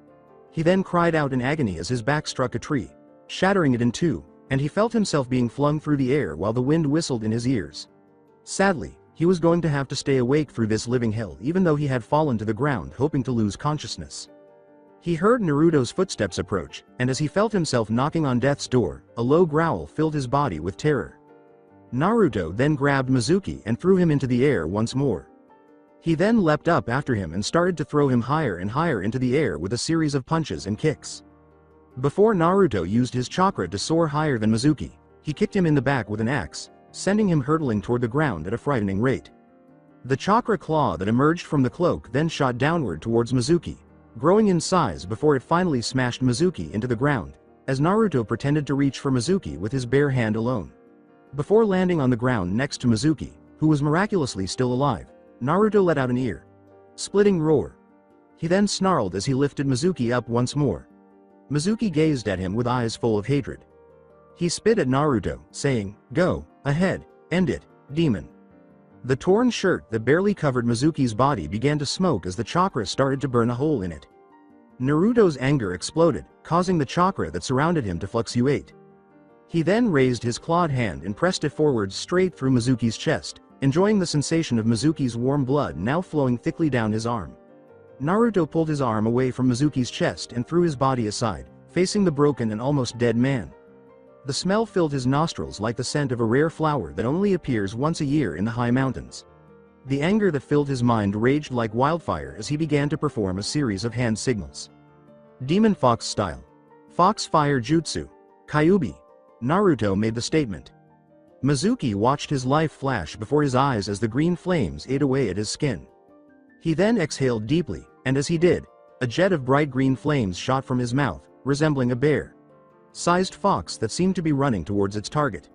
He then cried out in agony as his back struck a tree, shattering it in 2, and he felt himself being flung through the air while the wind whistled in his ears. Sadly, he was going to have to stay awake through this living hell even though he had fallen to the ground hoping to lose consciousness. He heard Naruto's footsteps approach, and as he felt himself knocking on death's door, a low growl filled his body with terror. Naruto then grabbed Mizuki and threw him into the air once more. He then leapt up after him and started to throw him higher and higher into the air with a series of punches and kicks. Before Naruto used his chakra to soar higher than Mizuki, he kicked him in the back with an axe, sending him hurtling toward the ground at a frightening rate. The chakra claw that emerged from the cloak then shot downward towards Mizuki, growing in size before it finally smashed Mizuki into the ground, as Naruto pretended to reach for Mizuki with his bare hand alone. Before landing on the ground next to Mizuki, who was miraculously still alive, Naruto let out an ear-splitting roar. He then snarled as he lifted Mizuki up once more. Mizuki gazed at him with eyes full of hatred. He spit at Naruto, saying, "Go ahead, end it, demon." The torn shirt that barely covered Mizuki's body began to smoke as the chakra started to burn a hole in it. Naruto's anger exploded, causing the chakra that surrounded him to fluctuate. He then raised his clawed hand and pressed it forward straight through Mizuki's chest, enjoying the sensation of Mizuki's warm blood now flowing thickly down his arm. Naruto pulled his arm away from Mizuki's chest and threw his body aside, facing the broken and almost dead man. The smell filled his nostrils like the scent of a rare flower that only appears once a year in the high mountains. The anger that filled his mind raged like wildfire as he began to perform a series of hand signals. Demon Fox style. Fox Fire Jutsu. Kyuubi. Naruto made the statement. Mizuki watched his life flash before his eyes as the green flames ate away at his skin. He then exhaled deeply, and as he did, a jet of bright green flames shot from his mouth, resembling a bear-sized fox that seemed to be running towards its target.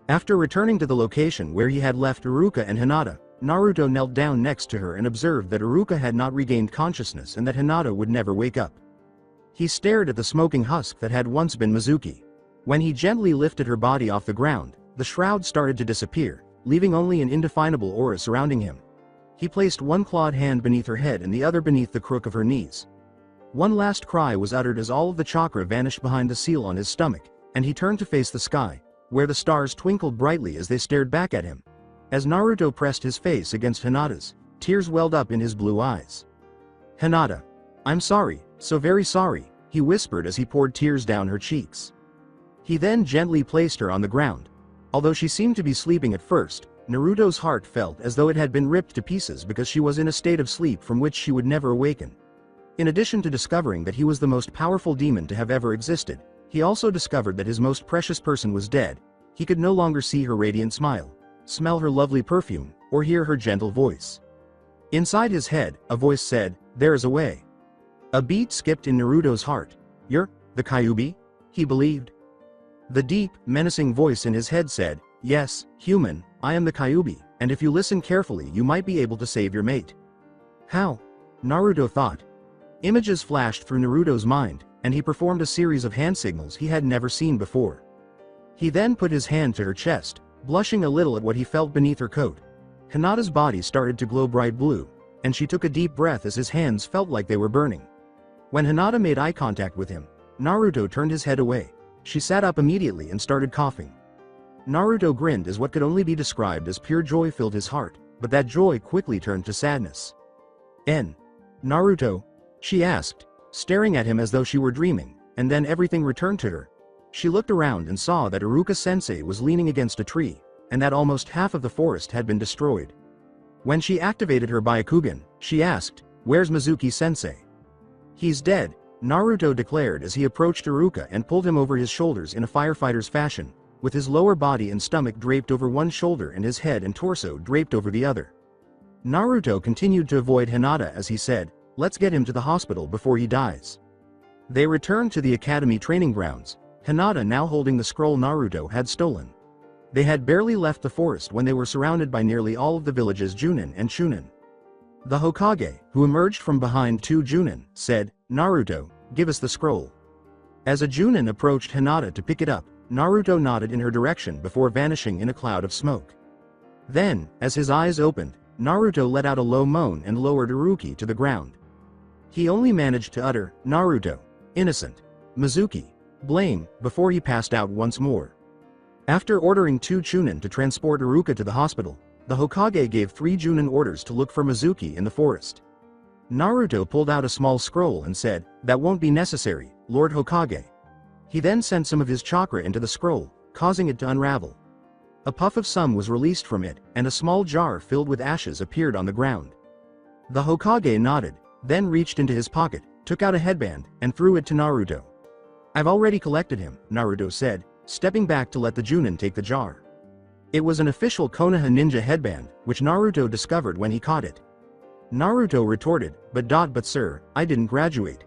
After returning to the location where he had left Iruka and Hinata, Naruto knelt down next to her and observed that Iruka had not regained consciousness and that Hinata would never wake up. He stared at the smoking husk that had once been Mizuki. When he gently lifted her body off the ground, the shroud started to disappear, leaving only an indefinable aura surrounding him. He placed one clawed hand beneath her head and the other beneath the crook of her knees. One last cry was uttered as all of the chakra vanished behind the seal on his stomach, and he turned to face the sky, where the stars twinkled brightly as they stared back at him. As Naruto pressed his face against Hinata's, tears welled up in his blue eyes. "Hinata. I'm sorry, so very sorry," he whispered as he poured tears down her cheeks. He then gently placed her on the ground. Although she seemed to be sleeping at first, Naruto's heart felt as though it had been ripped to pieces because she was in a state of sleep from which she would never awaken. In addition to discovering that he was the most powerful demon to have ever existed, he also discovered that his most precious person was dead. He could no longer see her radiant smile, smell her lovely perfume, or hear her gentle voice. Inside his head, a voice said, "There is a way." A beat skipped in Naruto's heart. "You're the Kyuubi?" he believed. The deep, menacing voice in his head said, "Yes, human, I am the Kyuubi, and if you listen carefully you might be able to save your mate." How? Naruto thought. Images flashed through Naruto's mind, and he performed a series of hand signals he had never seen before. He then put his hand to her chest, blushing a little at what he felt beneath her coat. Hinata's body started to glow bright blue, and she took a deep breath as his hands felt like they were burning. When Hinata made eye contact with him, Naruto turned his head away. She sat up immediately and started coughing. Naruto grinned as what could only be described as pure joy filled his heart, but that joy quickly turned to sadness. Naruto?" she asked, staring at him as though she were dreaming, and then everything returned to her. She looked around and saw that Iruka-sensei was leaning against a tree, and that almost half of the forest had been destroyed. When she activated her Byakugan, she asked, "Where's Mizuki-sensei?" "He's dead," Naruto declared as he approached Iruka and pulled him over his shoulders in a firefighter's fashion, with his lower body and stomach draped over one shoulder and his head and torso draped over the other. Naruto continued to avoid Hinata as he said, "Let's get him to the hospital before he dies." They returned to the academy training grounds, Hinata now holding the scroll Naruto had stolen. They had barely left the forest when they were surrounded by nearly all of the village's Junin and Chunin. The Hokage, who emerged from behind two Junin, said, "Naruto, give us the scroll." As a Junin approached Hinata to pick it up, Naruto nodded in her direction before vanishing in a cloud of smoke. Then, as his eyes opened, Naruto let out a low moan and lowered Iruki to the ground. He only managed to utter, "Naruto, innocent, Mizuki, blame," before he passed out once more. After ordering two Chunin to transport Iruka to the hospital, the Hokage gave 3 Junin orders to look for Mizuki in the forest. Naruto pulled out a small scroll and said, "That won't be necessary, Lord Hokage." He then sent some of his chakra into the scroll, causing it to unravel. A puff of some was released from it, and a small jar filled with ashes appeared on the ground. The Hokage nodded, then reached into his pocket, took out a headband, and threw it to Naruto. "I've already collected him," Naruto said, stepping back to let the Junin take the jar. It was an official Konoha ninja headband, which Naruto discovered when he caught it. Naruto retorted, but sir, I didn't graduate."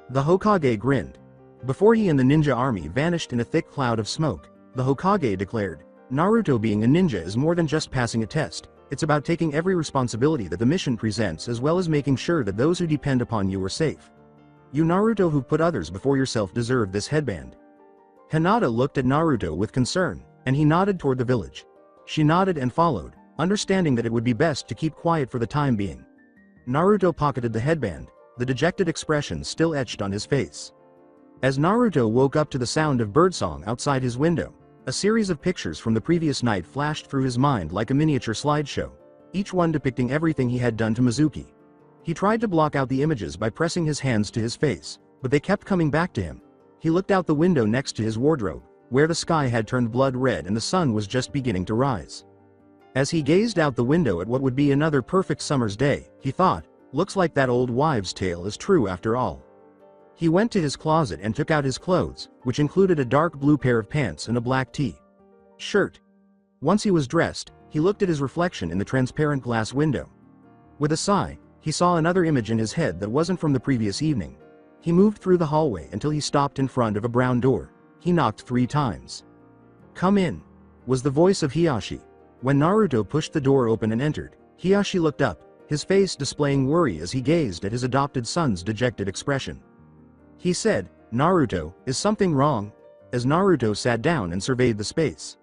The Hokage grinned. Before he and the ninja army vanished in a thick cloud of smoke, the Hokage declared, "Naruto being a ninja is more than just passing a test, It's about taking every responsibility that the mission presents as well as making sure that those who depend upon you are safe. You Naruto who put others before yourself deserve this headband. Hinata looked at Naruto with concern, and he nodded toward the village. She nodded and followed, understanding that it would be best to keep quiet for the time being. Naruto pocketed the headband, the dejected expression still etched on his face. As Naruto woke up to the sound of birdsong outside his window, a series of pictures from the previous night flashed through his mind like a miniature slideshow, each one depicting everything he had done to Mizuki. He tried to block out the images by pressing his hands to his face, but they kept coming back to him. He looked out the window next to his wardrobe, where the sky had turned blood red and the sun was just beginning to rise. As he gazed out the window at what would be another perfect summer's day, he thought, looks like that old wives' tale is true after all. He went to his closet and took out his clothes, which included a dark blue pair of pants and a black shirt. Once he was dressed, he looked at his reflection in the transparent glass window. With a sigh, he saw another image in his head that wasn't from the previous evening. He moved through the hallway until he stopped in front of a brown door. He knocked 3 times. "Come in," was the voice of Hiyashi. When Naruto pushed the door open and entered, Hiyashi looked up, his face displaying worry as he gazed at his adopted son's dejected expression. He said, "Naruto, is something wrong?" as Naruto sat down and surveyed the space.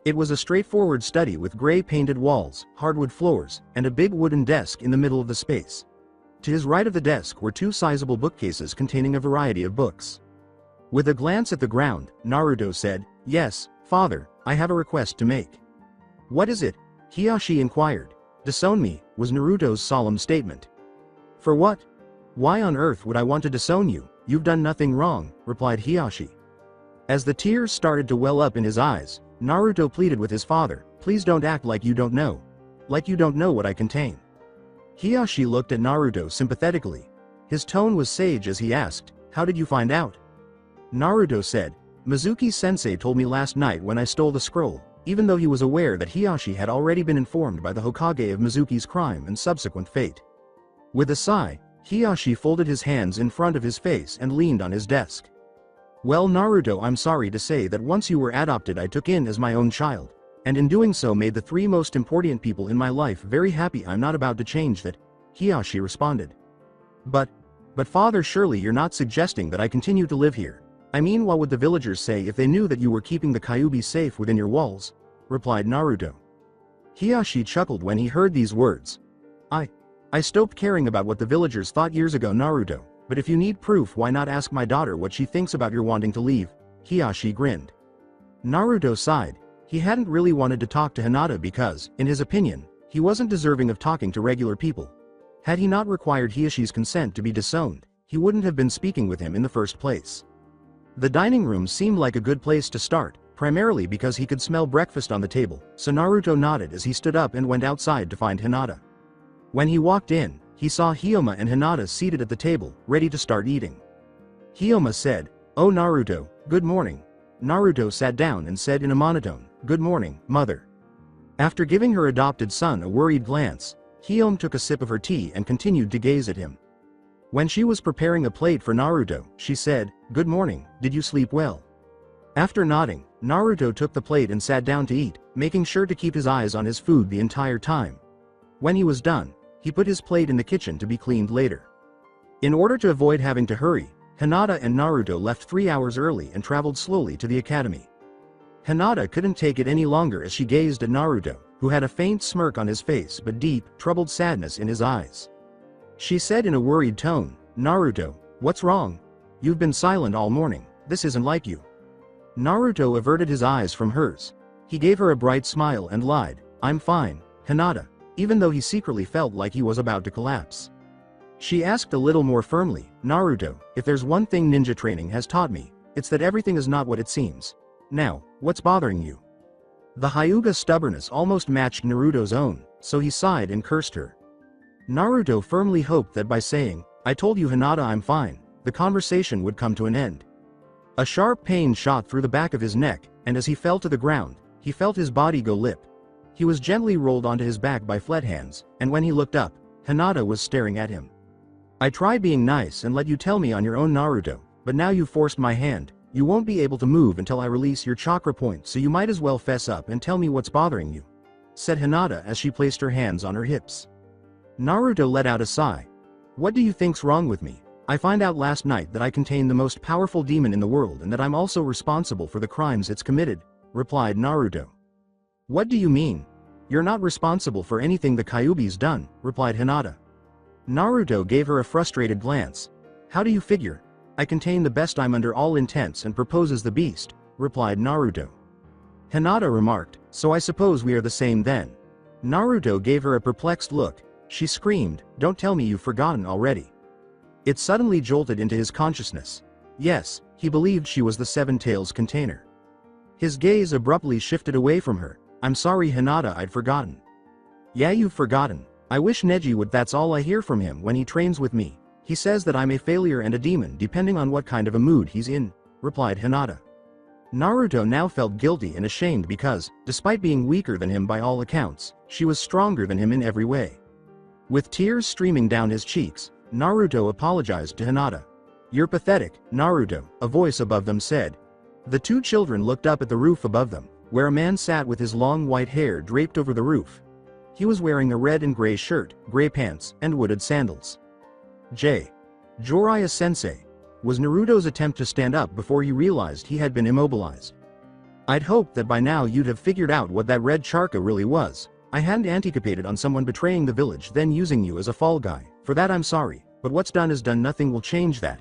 It was a straightforward study with gray painted walls, hardwood floors, and a big wooden desk in the middle of the space. To his right of the desk were 2 sizable bookcases containing a variety of books. With a glance at the ground, Naruto said, "Yes, father, I have a request to make." "What is it?" Hiyashi inquired. "Disown me," was Naruto's solemn statement. "For what? Why on earth would I want to disown you? You've done nothing wrong," replied Hiyashi. As the tears started to well up in his eyes, Naruto pleaded with his father, "Please don't act like you don't know. Like you don't know what I contain." Hiyashi looked at Naruto sympathetically. His tone was sage as he asked, "How did you find out?" Naruto said, "Mizuki-sensei told me last night when I stole the scroll," even though he was aware that Hiyashi had already been informed by the Hokage of Mizuki's crime and subsequent fate. With a sigh, Hiyashi folded his hands in front of his face and leaned on his desk. "Well Naruto, I'm sorry to say that once you were adopted I took in as my own child, and in doing so made the 3 most important people in my life very happy. I'm not about to change that," Hiyashi responded. But father, surely you're not suggesting that I continue to live here. I mean, what would the villagers say if they knew that you were keeping the Kyuubi safe within your walls?" replied Naruto. Hiyashi chuckled when he heard these words. I stopped caring about what the villagers thought years ago, Naruto, but if you need proof, why not ask my daughter what she thinks about your wanting to leave?" Hiyashi grinned. Naruto sighed. He hadn't really wanted to talk to Hinata because, in his opinion, he wasn't deserving of talking to regular people. Had he not required Hiyashi's consent to be disowned, he wouldn't have been speaking with him in the first place. The dining room seemed like a good place to start, primarily because he could smell breakfast on the table, so Naruto nodded as he stood up and went outside to find Hinata. When he walked in, he saw Hyoma and Hinata seated at the table, ready to start eating. Hyoma said, "Oh Naruto, good morning." Naruto sat down and said in a monotone, "Good morning, mother." After giving her adopted son a worried glance, Hyoma took a sip of her tea and continued to gaze at him. When she was preparing a plate for Naruto, she said, "Good morning, did you sleep well?" After nodding, Naruto took the plate and sat down to eat, making sure to keep his eyes on his food the entire time. When he was done, he put his plate in the kitchen to be cleaned later. In order to avoid having to hurry, Hinata and Naruto left 3 hours early and traveled slowly to the academy. Hinata couldn't take it any longer as she gazed at Naruto, who had a faint smirk on his face but deep, troubled sadness in his eyes. She said in a worried tone, "Naruto, what's wrong? You've been silent all morning, this isn't like you." Naruto averted his eyes from hers. He gave her a bright smile and lied, "I'm fine, Hinata," even though he secretly felt like he was about to collapse. She asked a little more firmly, "Naruto, if there's one thing ninja training has taught me, it's that everything is not what it seems. Now, what's bothering you?" The Hyuga's stubbornness almost matched Naruto's own, so he sighed and cursed her. Naruto firmly hoped that by saying, "I told you Hinata I'm fine," the conversation would come to an end. A sharp pain shot through the back of his neck, and as he fell to the ground, he felt his body go limp. He was gently rolled onto his back by flat hands, and when he looked up, Hinata was staring at him. "I try being nice and let you tell me on your own, Naruto, but now you've forced my hand. You won't be able to move until I release your chakra point, so you might as well fess up and tell me what's bothering you." said Hinata as she placed her hands on her hips. Naruto let out a sigh. What do you think's wrong with me? I find out last night that I contain the most powerful demon in the world and that I'm also responsible for the crimes it's committed, replied Naruto. What do you mean? You're not responsible for anything the Kyuubi's done, replied Hinata. Naruto gave her a frustrated glance. How do you figure? I contain the best, I'm under all intents and proposes the beast, replied Naruto. Hinata remarked, so I suppose we are the same then. Naruto gave her a perplexed look. She screamed, don't tell me you've forgotten already. It suddenly jolted into his consciousness. Yes, he believed she was the Seven Tails container. His gaze abruptly shifted away from her. I'm sorry Hinata, I'd forgotten. Yeah, you've forgotten. I wish Neji would. That's all I hear from him when he trains with me. He says that I'm a failure and a demon depending on what kind of a mood he's in, replied Hinata. Naruto now felt guilty and ashamed because, despite being weaker than him by all accounts, she was stronger than him in every way. With tears streaming down his cheeks, Naruto apologized to Hinata. You're pathetic, Naruto, a voice above them said. The two children looked up at the roof above them, where a man sat with his long white hair draped over the roof. He was wearing a red and gray shirt, gray pants, and wooded sandals. Jiraiya Sensei, was Naruto's attempt to stand up before he realized he had been immobilized. I'd hoped that by now you'd have figured out what that red charca really was. I hadn't anticipated on someone betraying the village then using you as a fall guy. For that I'm sorry, but what's done is done, nothing will change that.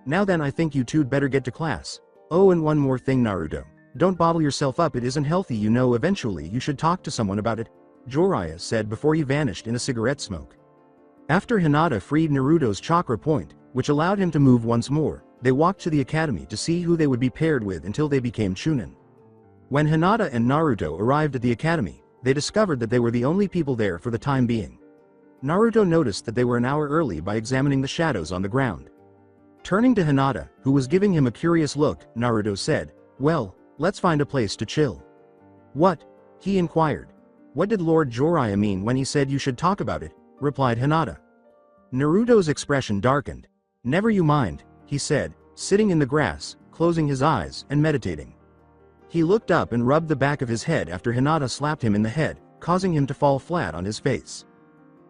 Now then I think you two'd better get to class. Oh, and one more thing Naruto. Don't bottle yourself up, it isn't healthy, you know. Eventually you should talk to someone about it, Jiraiya said before he vanished in a cigarette smoke. After Hinata freed Naruto's chakra point, which allowed him to move once more, they walked to the academy to see who they would be paired with until they became Chunin. When Hinata and Naruto arrived at the academy, they discovered that they were the only people there for the time being. Naruto noticed that they were an hour early by examining the shadows on the ground. Turning to Hinata, who was giving him a curious look, Naruto said, well, let's find a place to chill. What? He inquired. What did Lord Jiraiya mean when he said you should talk about it? Replied Hinata. Naruto's expression darkened. Never you mind, he said, sitting in the grass, closing his eyes and meditating. He looked up and rubbed the back of his head after Hinata slapped him in the head, causing him to fall flat on his face.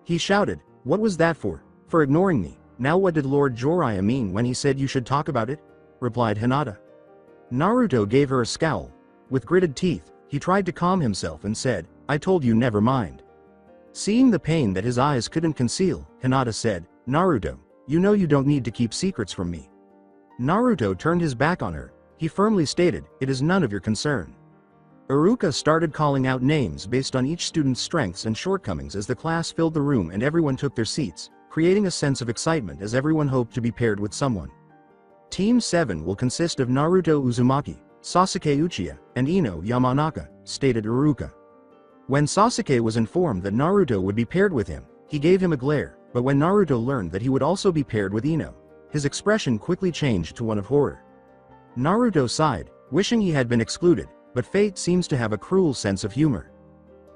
He shouted, what was that for? For ignoring me. Now what did Lord Jiraiya mean when he said you should talk about it? Replied Hinata. Naruto gave her a scowl. With gritted teeth, he tried to calm himself and said, I told you never mind. Seeing the pain that his eyes couldn't conceal, Hinata said, Naruto, you know you don't need to keep secrets from me. Naruto turned his back on her. He firmly stated, it is none of your concern. Iruka started calling out names based on each student's strengths and shortcomings as the class filled the room and everyone took their seats, creating a sense of excitement as everyone hoped to be paired with someone. Team 7 will consist of Naruto Uzumaki, Sasuke Uchiha, and Ino Yamanaka, stated Iruka. When Sasuke was informed that Naruto would be paired with him, he gave him a glare, but when Naruto learned that he would also be paired with Ino, his expression quickly changed to one of horror. Naruto sighed, wishing he had been excluded, but fate seems to have a cruel sense of humor.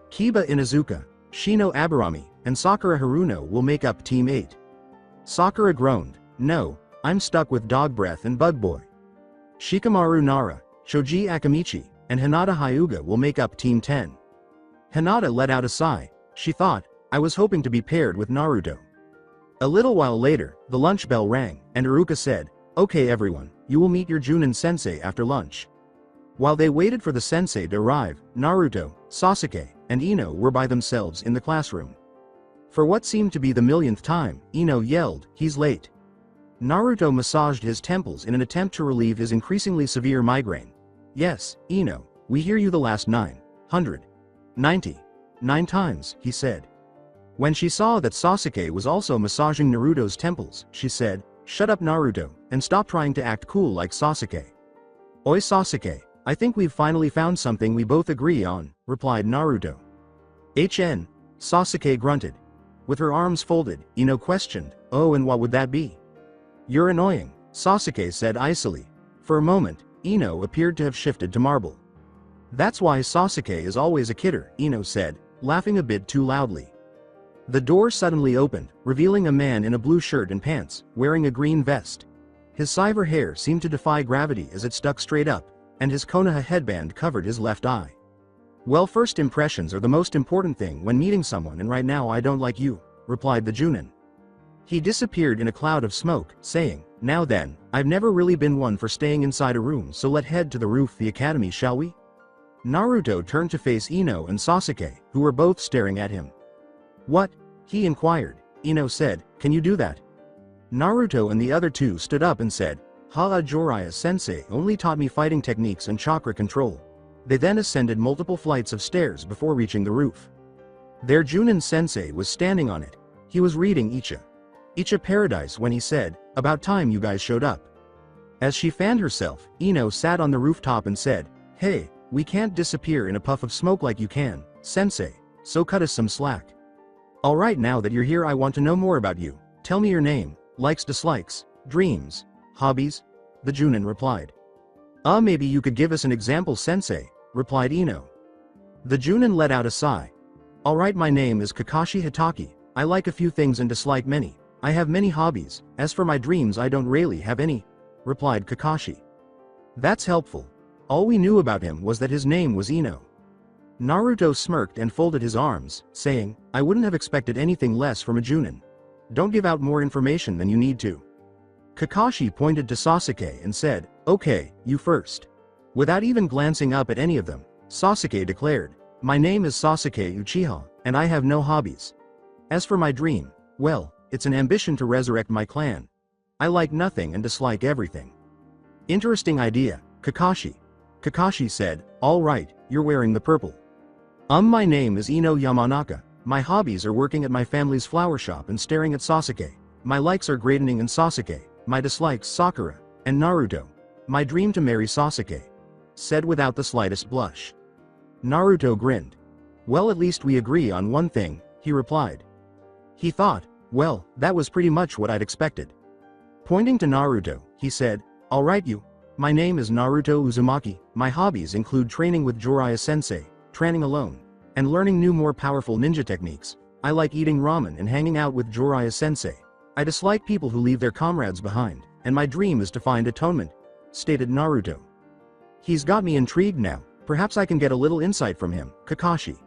Kiba Inuzuka, Shino Aburami, and Sakura Haruno will make up Team 8. Sakura groaned, no, I'm stuck with Dog Breath and Bug Boy. Shikamaru Nara, Shoji Akamichi, and Hinata Hyuga will make up Team 10. Hinata let out a sigh. She thought, I was hoping to be paired with Naruto. A little while later, the lunch bell rang, and Iruka said, okay everyone, you will meet your Junin sensei after lunch. While they waited for the sensei to arrive, Naruto, Sasuke, and Ino were by themselves in the classroom. For what seemed to be the millionth time, Ino yelled, he's late. Naruto massaged his temples in an attempt to relieve his increasingly severe migraine. Yes, Ino, we hear you the last 999 times, he said. When she saw that Sasuke was also massaging Naruto's temples, she said, shut up Naruto, and stop trying to act cool like Sasuke. Oi Sasuke, I think we've finally found something we both agree on, replied Naruto. Sasuke grunted. With her arms folded, Ino questioned, oh and what would that be? You're annoying, Sasuke said icily. For a moment, Ino appeared to have shifted to marble. That's why Sasuke is always a kidder, Ino said, laughing a bit too loudly. The door suddenly opened, revealing a man in a blue shirt and pants, wearing a green vest. His silver hair seemed to defy gravity as it stuck straight up, and his Konoha headband covered his left eye. Well, first impressions are the most important thing when meeting someone, and right now I don't like you, replied the Junin. He disappeared in a cloud of smoke, saying, now then, I've never really been one for staying inside a room, so let's head to the roof of the academy, shall we? Naruto turned to face Ino and Sasuke, who were both staring at him. What? He inquired. Ino said, can you do that? Naruto and the other two stood up and said, Jiraiya-sensei only taught me fighting techniques and chakra control. They then ascended multiple flights of stairs before reaching the roof. Their Junin-sensei was standing on it. He was reading Icha Paradise when he said, about time you guys showed up. As she fanned herself, Ino sat on the rooftop and said, hey, we can't disappear in a puff of smoke like you can, sensei, so cut us some slack. Alright, now that you're here I want to know more about you. Tell me your name, likes, dislikes, dreams, hobbies? The Junin replied. Maybe you could give us an example, sensei, replied Ino. The Junin let out a sigh. Alright, my name is Kakashi Hitaki. I like a few things and dislike many. I have many hobbies. As for my dreams, I don't really have any, replied Kakashi. That's helpful. All we knew about him was that his name was Ino. Naruto smirked and folded his arms, saying, I wouldn't have expected anything less from a Junin. Don't give out more information than you need to. Kakashi pointed to Sasuke and said, okay, you first. Without even glancing up at any of them, Sasuke declared, my name is Sasuke Uchiha, and I have no hobbies. As for my dream, well, it's an ambition to resurrect my clan. I like nothing and dislike everything. Interesting idea, Kakashi. Kakashi said, all right, you're wearing the purple. My name is Ino Yamanaka. My hobbies are working at my family's flower shop and staring at Sasuke. My likes are Graidening and Sasuke. My dislikes Sakura and Naruto. My dream to marry Sasuke. Said without the slightest blush. Naruto grinned. Well, at least we agree on one thing, he replied. He thought, well, that was pretty much what I'd expected. Pointing to Naruto, he said, alright you. My name is Naruto Uzumaki. My hobbies include training with Jiraiya-sensei, training alone, and learning new more powerful ninja techniques. I like eating ramen and hanging out with Jiraiya-sensei. I dislike people who leave their comrades behind, and my dream is to find atonement, stated Naruto. He's got me intrigued now. Perhaps I can get a little insight from him, Kakashi.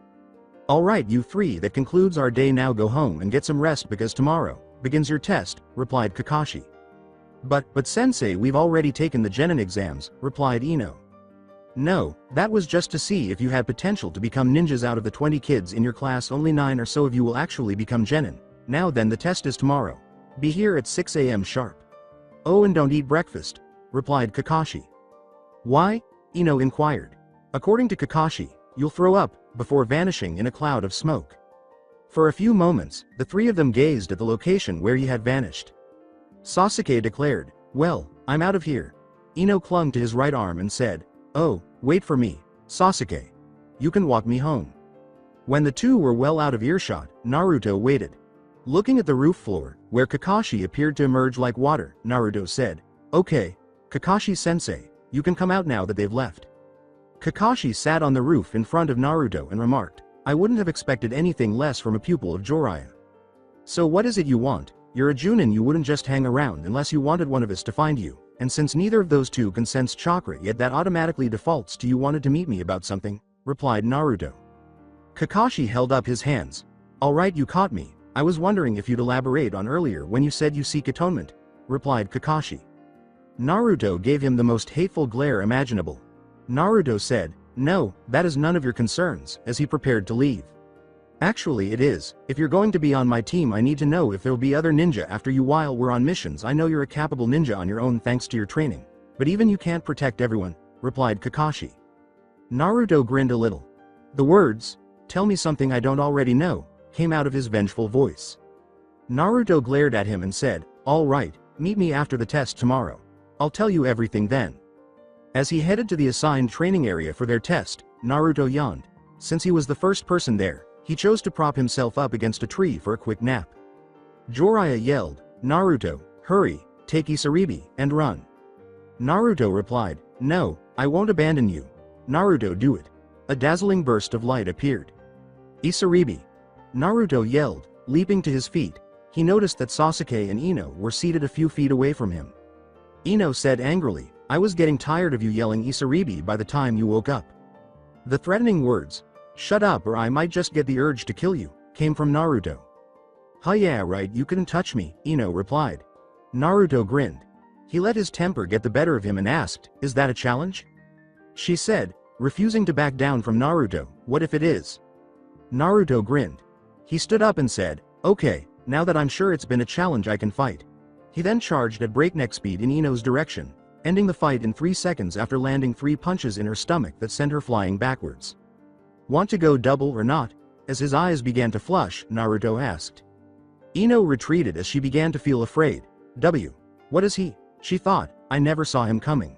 Alright you three, that concludes our day. Now go home and get some rest because tomorrow begins your test, replied Kakashi. But sensei, we've already taken the genin exams, replied Ino. No, that was just to see if you had potential to become ninjas. Out of the 20 kids in your class, only 9 or so of you will actually become genin. Now then, the test is tomorrow. Be here at 6 a.m. sharp. Oh, and don't eat breakfast, replied Kakashi. Why? Ino inquired. According to Kakashi, you'll throw up before vanishing in a cloud of smoke. For a few moments, the three of them gazed at the location where he had vanished. Sasuke declared, well, I'm out of here. Ino clung to his right arm and said, oh, wait for me, Sasuke. You can walk me home. When the two were well out of earshot, Naruto waited. Looking at the roof floor, where Kakashi appeared to emerge like water, Naruto said, okay, Kakashi-sensei, you can come out now that they've left. Kakashi sat on the roof in front of Naruto and remarked, I wouldn't have expected anything less from a pupil of Jiraiya. So what is it you want? You're a Junin, you wouldn't just hang around unless you wanted one of us to find you, and since neither of those two can sense chakra yet, that automatically defaults to you wanted to meet me about something, replied Naruto. Kakashi held up his hands. Alright, you caught me. I was wondering if you'd elaborate on earlier when you said you seek atonement, replied Kakashi. Naruto gave him the most hateful glare imaginable. Naruto said, no, that is none of your concerns, as he prepared to leave. Actually it is. If you're going to be on my team, I need to know if there'll be other ninja after you while we're on missions. I know you're a capable ninja on your own thanks to your training, but even you can't protect everyone, replied Kakashi. Naruto grinned a little. The words, tell me something I don't already know, came out of his vengeful voice. Naruto glared at him and said, all right, meet me after the test tomorrow. I'll tell you everything then. As he headed to the assigned training area for their test, Naruto yawned. Since he was the first person there, he chose to prop himself up against a tree for a quick nap. Jiraiya yelled, Naruto, hurry, take Isaribi, and run. Naruto replied, no, I won't abandon you. Naruto, do it. A dazzling burst of light appeared. Isaribi. Naruto yelled, leaping to his feet. He noticed that Sasuke and Ino were seated a few feet away from him. Ino said angrily, I was getting tired of you yelling Isaribi by the time you woke up. The threatening words, Shut up or I might just get the urge to kill you, came from Naruto. Huh, yeah right, you couldn't touch me, Ino replied. Naruto grinned. He let his temper get the better of him and asked, is that a challenge? She said, refusing to back down from Naruto, what if it is? Naruto grinned. He stood up and said, okay, now that I'm sure it's been a challenge I can fight. He then charged at breakneck speed in Ino's direction, ending the fight in 3 seconds after landing 3 punches in her stomach that sent her flying backwards. Want to go double or not? As his eyes began to flush, Naruto asked. Ino retreated as she began to feel afraid. What is he? She thought, I never saw him coming.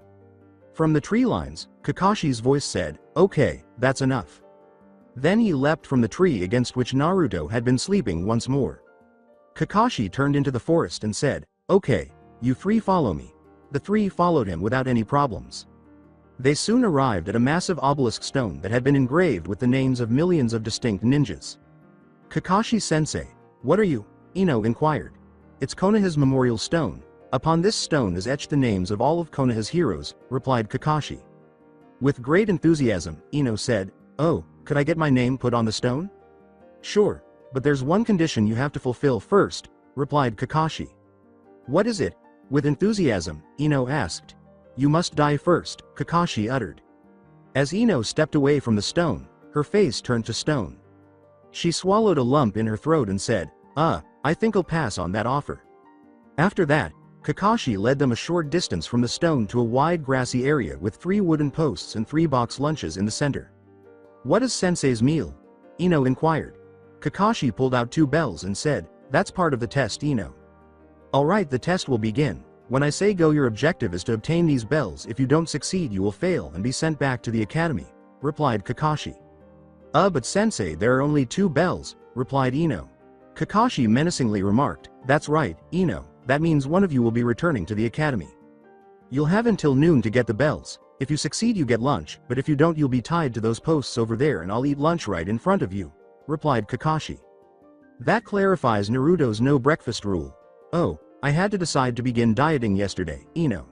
From the tree lines, Kakashi's voice said, okay, that's enough. Then he leapt from the tree against which Naruto had been sleeping once more. Kakashi turned into the forest and said, okay, you 3 follow me. The 3 followed him without any problems. They soon arrived at a massive obelisk stone that had been engraved with the names of millions of distinct ninjas. Kakashi-sensei, what are you? Ino inquired. It's Konoha's memorial stone. Upon this stone is etched the names of all of Konoha's heroes, replied Kakashi. With great enthusiasm, Ino said, oh, could I get my name put on the stone? Sure, but there's one condition you have to fulfill first, replied Kakashi. What is it? With enthusiasm, Ino asked. You must die first, Kakashi uttered. As Ino stepped away from the stone, her face turned to stone. She swallowed a lump in her throat and said, I think I'll pass on that offer. After that, Kakashi led them a short distance from the stone to a wide grassy area with 3 wooden posts and 3 box lunches in the center. What is Sensei's meal? Ino inquired. Kakashi pulled out 2 bells and said, that's part of the test, Ino. Alright, the test will begin. When I say go, your objective is to obtain these bells. If you don't succeed, you will fail and be sent back to the academy, replied Kakashi. But Sensei, there are only 2 bells, replied Ino. Kakashi menacingly remarked, that's right, Ino, that means one of you will be returning to the academy. You'll have until noon to get the bells. If you succeed, you get lunch, but if you don't, you'll be tied to those posts over there and I'll eat lunch right in front of you, replied Kakashi. That clarifies Naruto's no breakfast rule. Oh, I had to decide to begin dieting yesterday, Ino.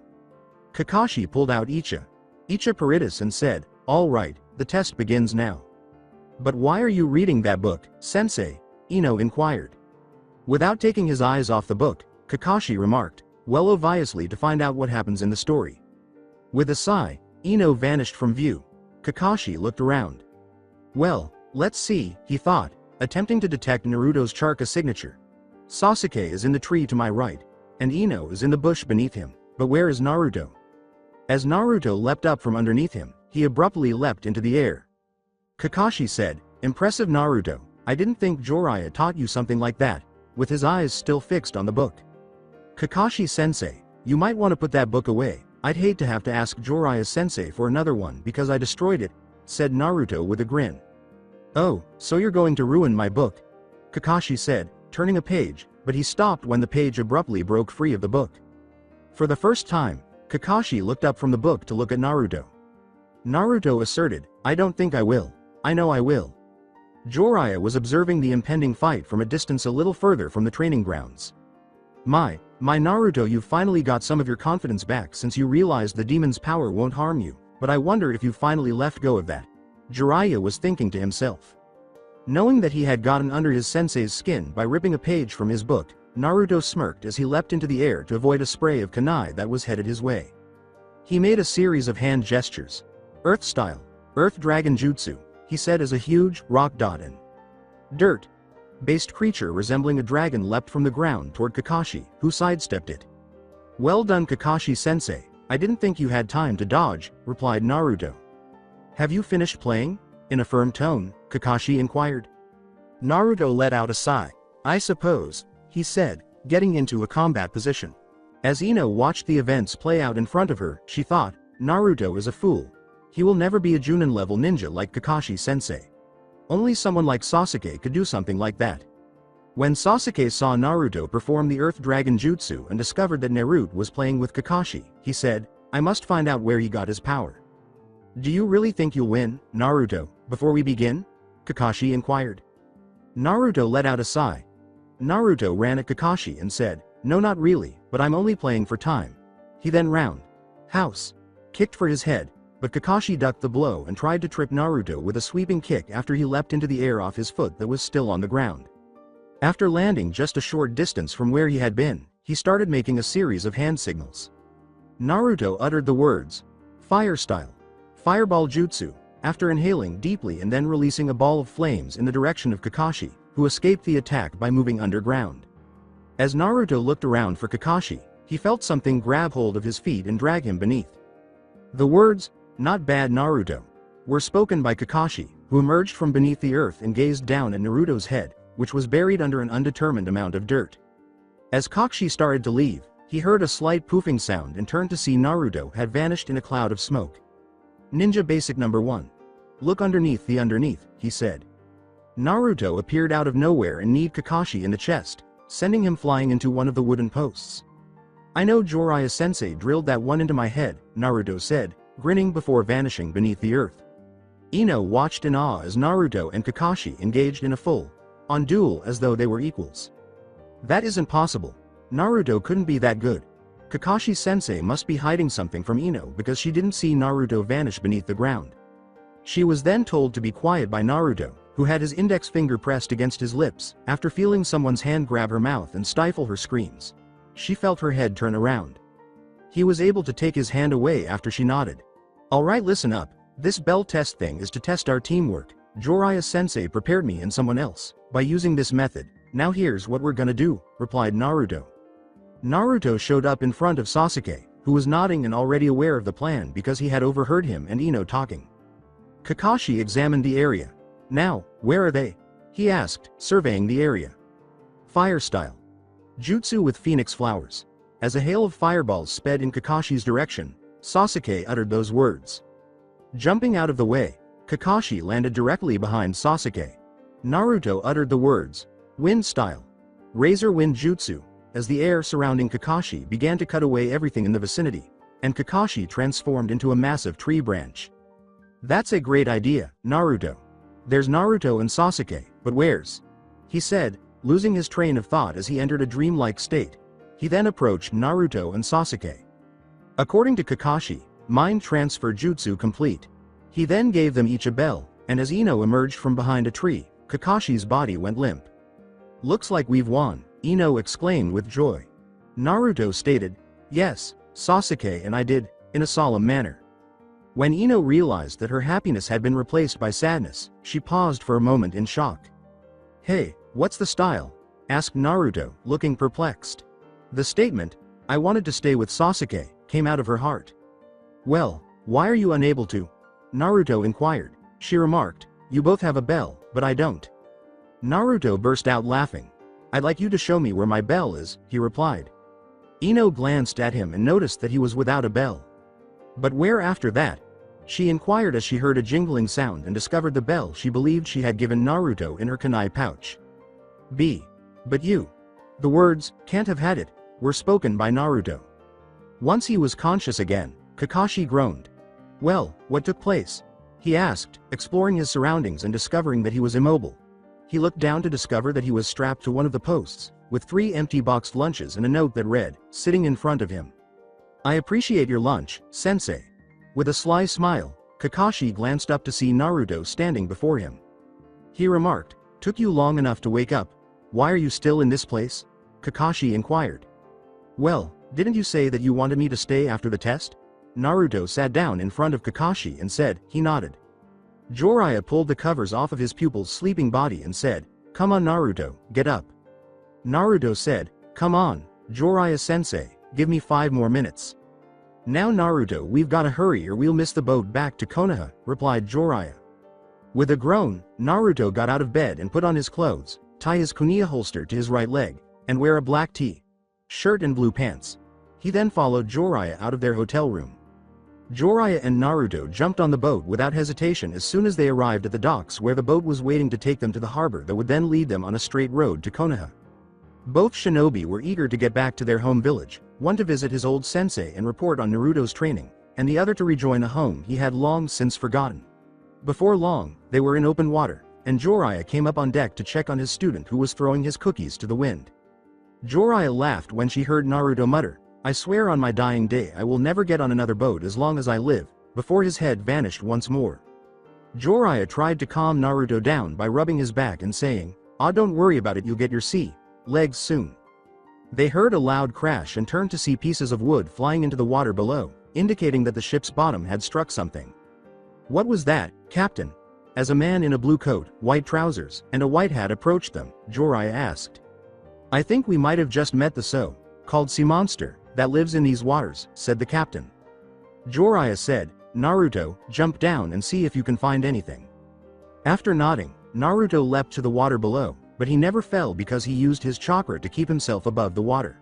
Kakashi pulled out Icha Peritas and said, all right, the test begins now. But why are you reading that book, Sensei? Ino inquired. Without taking his eyes off the book, Kakashi remarked, well, obviously to find out what happens in the story. With a sigh, Ino vanished from view. Kakashi looked around. Well, let's see, he thought, attempting to detect Naruto's Charka signature. Sasuke is in the tree to my right, and Ino is in the bush beneath him, but where is Naruto? As Naruto leapt up from underneath him, he abruptly leapt into the air. Kakashi said, impressive Naruto, I didn't think Jiraiya taught you something like that, with his eyes still fixed on the book. Kakashi-sensei, you might want to put that book away. I'd hate to have to ask Jiraiya-sensei for another one because I destroyed it, said Naruto with a grin. Oh, so you're going to ruin my book? Kakashi said, turning a page, but he stopped when the page abruptly broke free of the book. For the first time, Kakashi looked up from the book to look at Naruto. Naruto asserted, I don't think I will. I know I will. Jiraiya was observing the impending fight from a distance a little further from the training grounds. My Naruto, you've finally got some of your confidence back since you realized the demon's power won't harm you, but I wonder if you finally left go of that. Jiraiya was thinking to himself. Knowing that he had gotten under his sensei's skin by ripping a page from his book, Naruto smirked as he leapt into the air to avoid a spray of kunai that was headed his way. He made a series of hand gestures. Earth style, Earth Dragon Jutsu, he said as a huge, rock dot and dirt-based creature resembling a dragon leapt from the ground toward Kakashi, who sidestepped it. Well done, Kakashi-sensei, I didn't think you had time to dodge, replied Naruto. Have you finished playing? In a firm tone, Kakashi inquired. Naruto let out a sigh. I suppose, he said, getting into a combat position. As Ino watched the events play out in front of her, she thought, Naruto is a fool. He will never be a Junin-level ninja like Kakashi-sensei. Only someone like Sasuke could do something like that. When Sasuke saw Naruto perform the Earth Dragon Jutsu and discovered that Naruto was playing with Kakashi, he said, I must find out where he got his power. Do you really think you'll win, Naruto, before we begin? Kakashi inquired. Naruto let out a sigh. Naruto ran at Kakashi and said, no, not really, but I'm only playing for time. He then round house kicked for his head. but Kakashi ducked the blow and tried to trip Naruto with a sweeping kick after he leapt into the air off his foot that was still on the ground. After landing just a short distance from where he had been, he started making a series of hand signals. Naruto uttered the words, "Fire style. Fireball jutsu," after inhaling deeply and then releasing a ball of flames in the direction of Kakashi, who escaped the attack by moving underground. As Naruto looked around for Kakashi, he felt something grab hold of his feet and drag him beneath. The words, "Not bad, Naruto," were spoken by Kakashi, who emerged from beneath the earth and gazed down at Naruto's head, which was buried under an undetermined amount of dirt. As Kakashi started to leave, he heard a slight poofing sound and turned to see Naruto had vanished in a cloud of smoke. "Ninja basic number 1. Look underneath the underneath," he said. Naruto appeared out of nowhere and kneed Kakashi in the chest, sending him flying into one of the wooden posts. "I know Jiraiya-sensei drilled that one into my head," Naruto said, grinning before vanishing beneath the earth. Ino watched in awe as Naruto and Kakashi engaged in a full-on duel as though they were equals. "That isn't possible. Naruto couldn't be that good. Kakashi-sensei must be hiding something from Ino because she didn't see Naruto vanish beneath the ground." She was then told to be quiet by Naruto, who had his index finger pressed against his lips, after feeling someone's hand grab her mouth and stifle her screams. She felt her head turn around. He was able to take his hand away after she nodded. "Alright, listen up. This bell test thing is to test our teamwork. Jiraiya-sensei prepared me and someone else by using this method. Now here's what we're gonna do," replied Naruto. Naruto showed up in front of Sasuke, who was nodding and already aware of the plan because he had overheard him and Ino talking. Kakashi examined the area. "Now, where are they?" he asked, surveying the area. "Fire style. Jutsu with phoenix flowers." As a hail of fireballs sped in Kakashi's direction, Sasuke uttered those words. Jumping out of the way, Kakashi landed directly behind Sasuke. Naruto uttered the words, "Wind style. Razor wind jutsu," as the air surrounding Kakashi began to cut away everything in the vicinity, and Kakashi transformed into a massive tree branch. "That's a great idea, Naruto. There's Naruto and Sasuke, but where's?" he said, losing his train of thought as he entered a dreamlike state. He then approached Naruto and Sasuke. According to Kakashi, mind transfer jutsu complete. He then gave them each a bell, and as Ino emerged from behind a tree, Kakashi's body went limp. "Looks like we've won," Ino exclaimed with joy. Naruto stated, "Yes, Sasuke and I did," in a solemn manner. When Ino realized that her happiness had been replaced by sadness, she paused for a moment in shock. "Hey, what's the style?" asked Naruto, looking perplexed. The statement, "I wanted to stay with Sasuke," came out of her heart. "Well, why are you unable to?" Naruto inquired. She remarked, "You both have a bell, but I don't." Naruto burst out laughing. "I'd like you to show me where my bell is," he replied. Ino glanced at him and noticed that he was without a bell. "But where after that?" she inquired as she heard a jingling sound and discovered the bell she believed she had given Naruto in her kunai pouch. But you." The words, "can't have had it," were spoken by Naruto. Once he was conscious again, Kakashi groaned. "Well, what took place?" he asked, exploring his surroundings and discovering that he was immobile. He looked down to discover that he was strapped to one of the posts, with 3 empty boxed lunches and a note that read, sitting in front of him. "I appreciate your lunch, sensei." With a sly smile, Kakashi glanced up to see Naruto standing before him. He remarked, "Took you long enough to wake up. Why are you still in this place?" Kakashi inquired. "Well, didn't you say that you wanted me to stay after the test?" Naruto sat down in front of Kakashi and said. He nodded. Jiraiya pulled the covers off of his pupil's sleeping body and said, "Come on Naruto, get up." Naruto said, "Come on, Jiraiya-sensei, give me 5 more minutes." "Now Naruto, we've gotta hurry or we'll miss the boat back to Konoha," replied Jiraiya. With a groan, Naruto got out of bed and put on his clothes, tie his kunai holster to his right leg, and wear a black shirt and blue pants. He then followed Jiraiya out of their hotel room. Jiraiya and Naruto jumped on the boat without hesitation as soon as they arrived at the docks where the boat was waiting to take them to the harbor that would then lead them on a straight road to Konoha. Both shinobi were eager to get back to their home village, one to visit his old sensei and report on Naruto's training, and the other to rejoin a home he had long since forgotten. Before long, they were in open water, and Jiraiya came up on deck to check on his student who was throwing his cookies to the wind. Jiraiya laughed when she heard Naruto mutter, "I swear on my dying day I will never get on another boat as long as I live," before his head vanished once more. Jiraiya tried to calm Naruto down by rubbing his back and saying, "Ah, don't worry about it, you'll get your legs soon." They heard a loud crash and turned to see pieces of wood flying into the water below, indicating that the ship's bottom had struck something. "What was that, Captain?" As a man in a blue coat, white trousers, and a white hat approached them, Jiraiya asked. "I think we might have just met the so-called sea monster that lives in these waters," said the captain. Jiraiya said, "Naruto, jump down and see if you can find anything." After nodding, Naruto leapt to the water below, but he never fell because he used his chakra to keep himself above the water.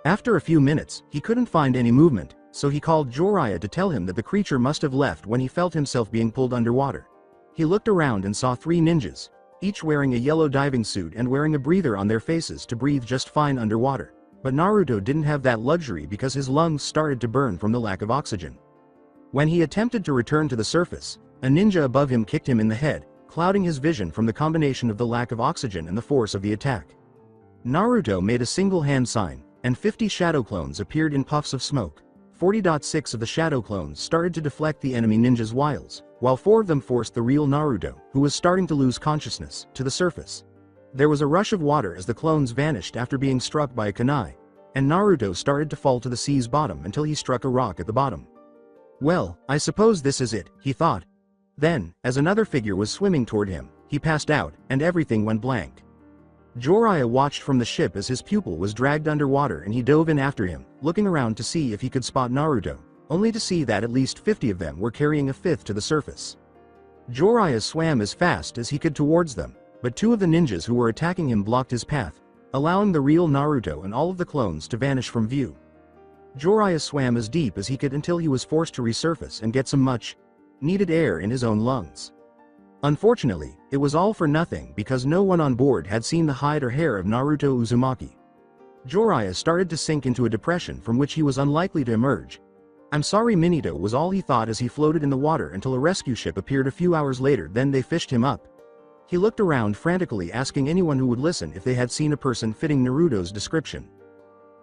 After a few minutes, he couldn't find any movement, so he called Jiraiya to tell him that the creature must have left when he felt himself being pulled underwater. He looked around and saw 3 ninjas, each wearing a yellow diving suit and wearing a breather on their faces to breathe just fine underwater. But Naruto didn't have that luxury because his lungs started to burn from the lack of oxygen. When he attempted to return to the surface, a ninja above him kicked him in the head, clouding his vision from the combination of the lack of oxygen and the force of the attack. Naruto made a single hand sign, and 50 shadow clones appeared in puffs of smoke. 40.6 of the shadow clones started to deflect the enemy ninja's wiles, while 4 of them forced the real Naruto, who was starting to lose consciousness, to the surface. There was a rush of water as the clones vanished after being struck by a kunai, and Naruto started to fall to the sea's bottom until he struck a rock at the bottom. "Well, I suppose this is it," he thought. Then, as another figure was swimming toward him, he passed out, and everything went blank. Jiraiya watched from the ship as his pupil was dragged underwater and he dove in after him, looking around to see if he could spot Naruto, only to see that at least 50 of them were carrying a fifth to the surface. Jiraiya swam as fast as he could towards them, but 2 of the ninjas who were attacking him blocked his path, allowing the real Naruto and all of the clones to vanish from view. Jiraiya swam as deep as he could until he was forced to resurface and get some much-needed air in his own lungs. Unfortunately, it was all for nothing because no one on board had seen the hide or hair of Naruto Uzumaki. Jiraiya started to sink into a depression from which he was unlikely to emerge. "I'm sorry, Minato," was all he thought as he floated in the water until a rescue ship appeared a few hours later. Then they fished him up. He looked around frantically, asking anyone who would listen if they had seen a person fitting Naruto's description.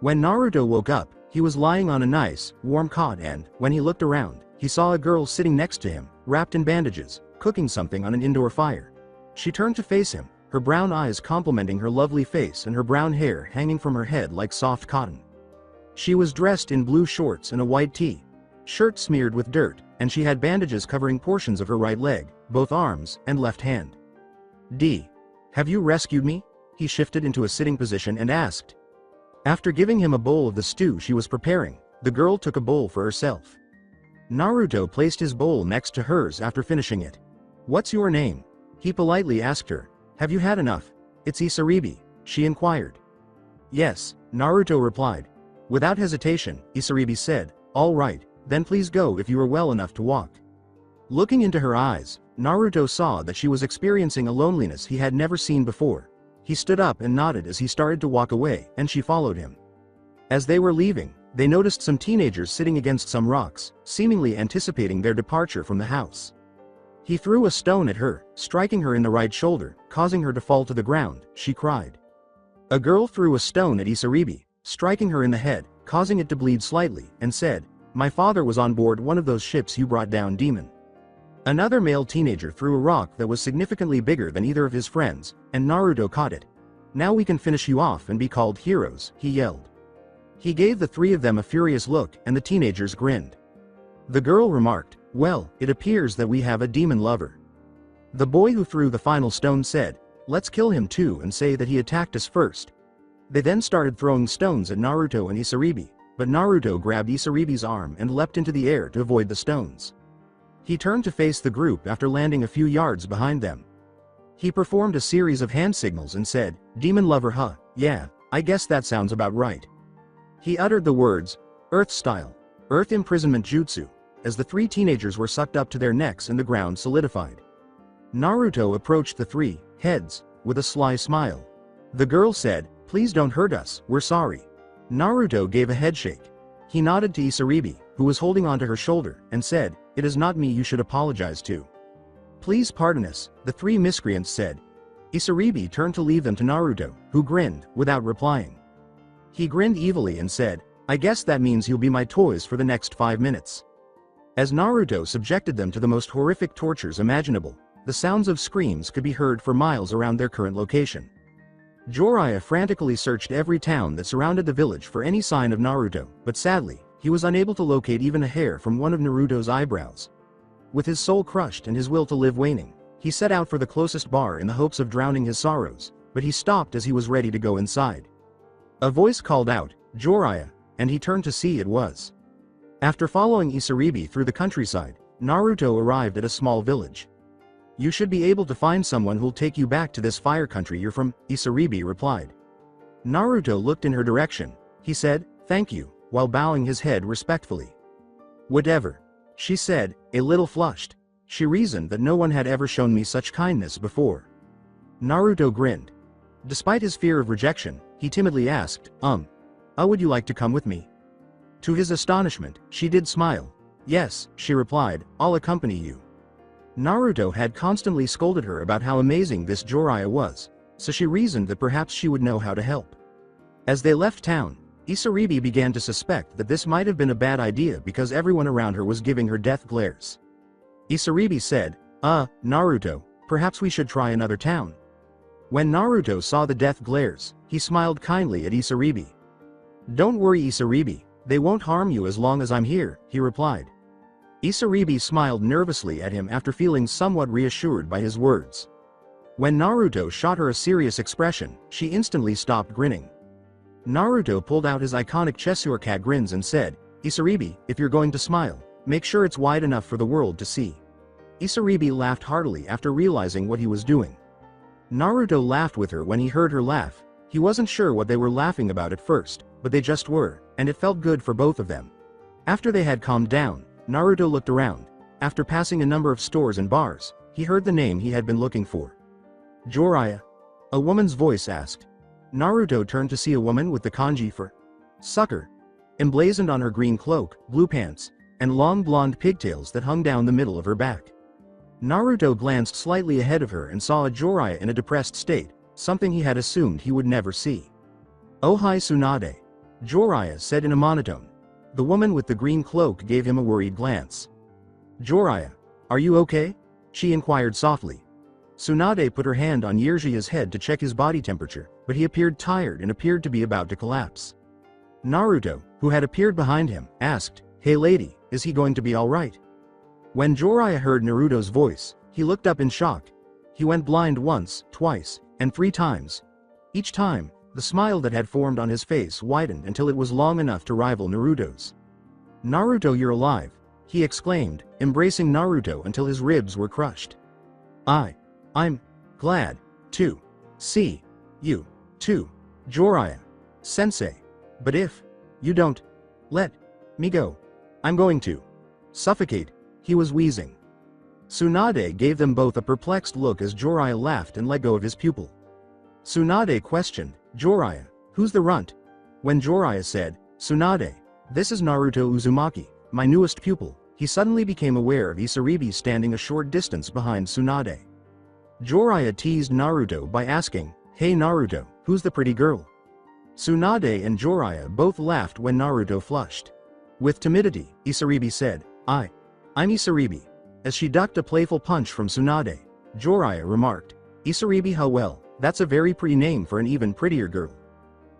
When Naruto woke up, he was lying on a nice, warm cot and, when he looked around, he saw a girl sitting next to him, wrapped in bandages, cooking something on an indoor fire. She turned to face him, her brown eyes complementing her lovely face and her brown hair hanging from her head like soft cotton. She was dressed in blue shorts and a white shirt smeared with dirt, and she had bandages covering portions of her right leg, both arms, and left hand. Have you rescued me?" He shifted into a sitting position and asked. After giving him a bowl of the stew she was preparing, the girl took a bowl for herself. Naruto placed his bowl next to hers after finishing it. "What's your name?" he politely asked her. "Have you had enough?" "It's Isaribi," she inquired. "Yes," Naruto replied. Without hesitation, Isaribi said, "All right, then please go if you are well enough to walk." Looking into her eyes, Naruto saw that she was experiencing a loneliness he had never seen before. He stood up and nodded as he started to walk away, and she followed him. As they were leaving, they noticed some teenagers sitting against some rocks, seemingly anticipating their departure from the house. He threw a stone at her, striking her in the right shoulder, causing her to fall to the ground. She cried. A girl threw a stone at Isaribi, striking her in the head, causing it to bleed slightly, and said, "My father was on board one of those ships you brought down, demon." Another male teenager threw a rock that was significantly bigger than either of his friends, and Naruto caught it. "Now we can finish you off and be called heroes," he yelled. He gave the 3 of them a furious look, and the teenagers grinned. The girl remarked, "Well, it appears that we have a demon lover." The boy who threw the final stone said, "Let's kill him too and say that he attacked us first." They then started throwing stones at Naruto and Isaribi, but Naruto grabbed Isaribi's arm and leapt into the air to avoid the stones. He turned to face the group after landing a few yards behind them. He performed a series of hand signals and said, "Demon lover, huh? Yeah, I guess that sounds about right." He uttered the words, "Earth style, Earth imprisonment jutsu," as the 3 teenagers were sucked up to their necks and the ground solidified. Naruto approached the 3 heads with a sly smile. The girl said, "Please don't hurt us, we're sorry." Naruto gave a headshake. He nodded to Isaribi, who was holding onto her shoulder, and said, "It is not me you should apologize to." "Please pardon us," the 3 miscreants said. Isaribi turned to leave them to Naruto, who grinned, without replying. He grinned evilly and said, "I guess that means you'll be my toys for the next 5 minutes." As Naruto subjected them to the most horrific tortures imaginable, the sounds of screams could be heard for miles around their current location. Jiraiya frantically searched every town that surrounded the village for any sign of Naruto, but sadly, he was unable to locate even a hair from one of Naruto's eyebrows. With his soul crushed and his will to live waning, he set out for the closest bar in the hopes of drowning his sorrows, but he stopped as he was ready to go inside. A voice called out, "Jiraiya," and he turned to see it was. After following Isaribi through the countryside, Naruto arrived at a small village. "You should be able to find someone who'll take you back to this fire country you're from," Isaribi replied. Naruto looked in her direction. He said, "Thank you," while bowing his head respectfully. "Whatever," she said, a little flushed. She reasoned that no one had ever shown me such kindness before. Naruto grinned. Despite his fear of rejection, he timidly asked, would you like to come with me?" To his astonishment, she did smile. "Yes," she replied, "I'll accompany you." Naruto had constantly scolded her about how amazing this Jiraiya was, so she reasoned that perhaps she would know how to help. As they left town, Isaribi began to suspect that this might have been a bad idea because everyone around her was giving her death glares. Isaribi said, Naruto, perhaps we should try another town." When Naruto saw the death glares, he smiled kindly at Isaribi. "Don't worry, Isaribi, they won't harm you as long as I'm here," he replied. Isaribi smiled nervously at him after feeling somewhat reassured by his words. When Naruto shot her a serious expression, she instantly stopped grinning. Naruto pulled out his iconic Cheshire grins and said, "Isaribi, if you're going to smile, make sure it's wide enough for the world to see." Isaribi laughed heartily after realizing what he was doing. Naruto laughed with her when he heard her laugh. He wasn't sure what they were laughing about at first, but they just were, and it felt good for both of them. After they had calmed down, Naruto looked around. After passing a number of stores and bars, he heard the name he had been looking for. "Jiraiya?" a woman's voice asked. Naruto turned to see a woman with the kanji for sucker emblazoned on her green cloak, blue pants, and long blonde pigtails that hung down the middle of her back. Naruto glanced slightly ahead of her and saw a Jiraiya in a depressed state, something he had assumed he would never see. "Oh hi Tsunade," Jiraiya said in a monotone. The woman with the green cloak gave him a worried glance. "Jiraiya, are you okay?" she inquired softly. Tsunade put her hand on Jiraiya's head to check his body temperature, but he appeared tired and appeared to be about to collapse. Naruto, who had appeared behind him, asked, "Hey lady, is he going to be alright?" When Jiraiya heard Naruto's voice, he looked up in shock. He went blind once, twice, and 3 times. Each time, the smile that had formed on his face widened until it was long enough to rival Naruto's. "Naruto, you're alive," he exclaimed, embracing Naruto until his ribs were crushed. I'm glad to see you too, Jiraiya sensei. But if you don't let me go, I'm going to suffocate," he was wheezing. Tsunade gave them both a perplexed look as Jiraiya laughed and let go of his pupil. Tsunade questioned, "Jiraiya, who's the runt?" When Jiraiya said, "Tsunade, this is Naruto Uzumaki, my newest pupil," he suddenly became aware of Isaribi standing a short distance behind Tsunade. Jiraiya teased Naruto by asking, "Hey Naruto, who's the pretty girl?" Tsunade and Jiraiya both laughed when Naruto flushed. With timidity, Isaribi said, I'm Isaribi." As she ducked a playful punch from Tsunade, Jiraiya remarked, "Isaribi, how well, that's a very pretty name for an even prettier girl."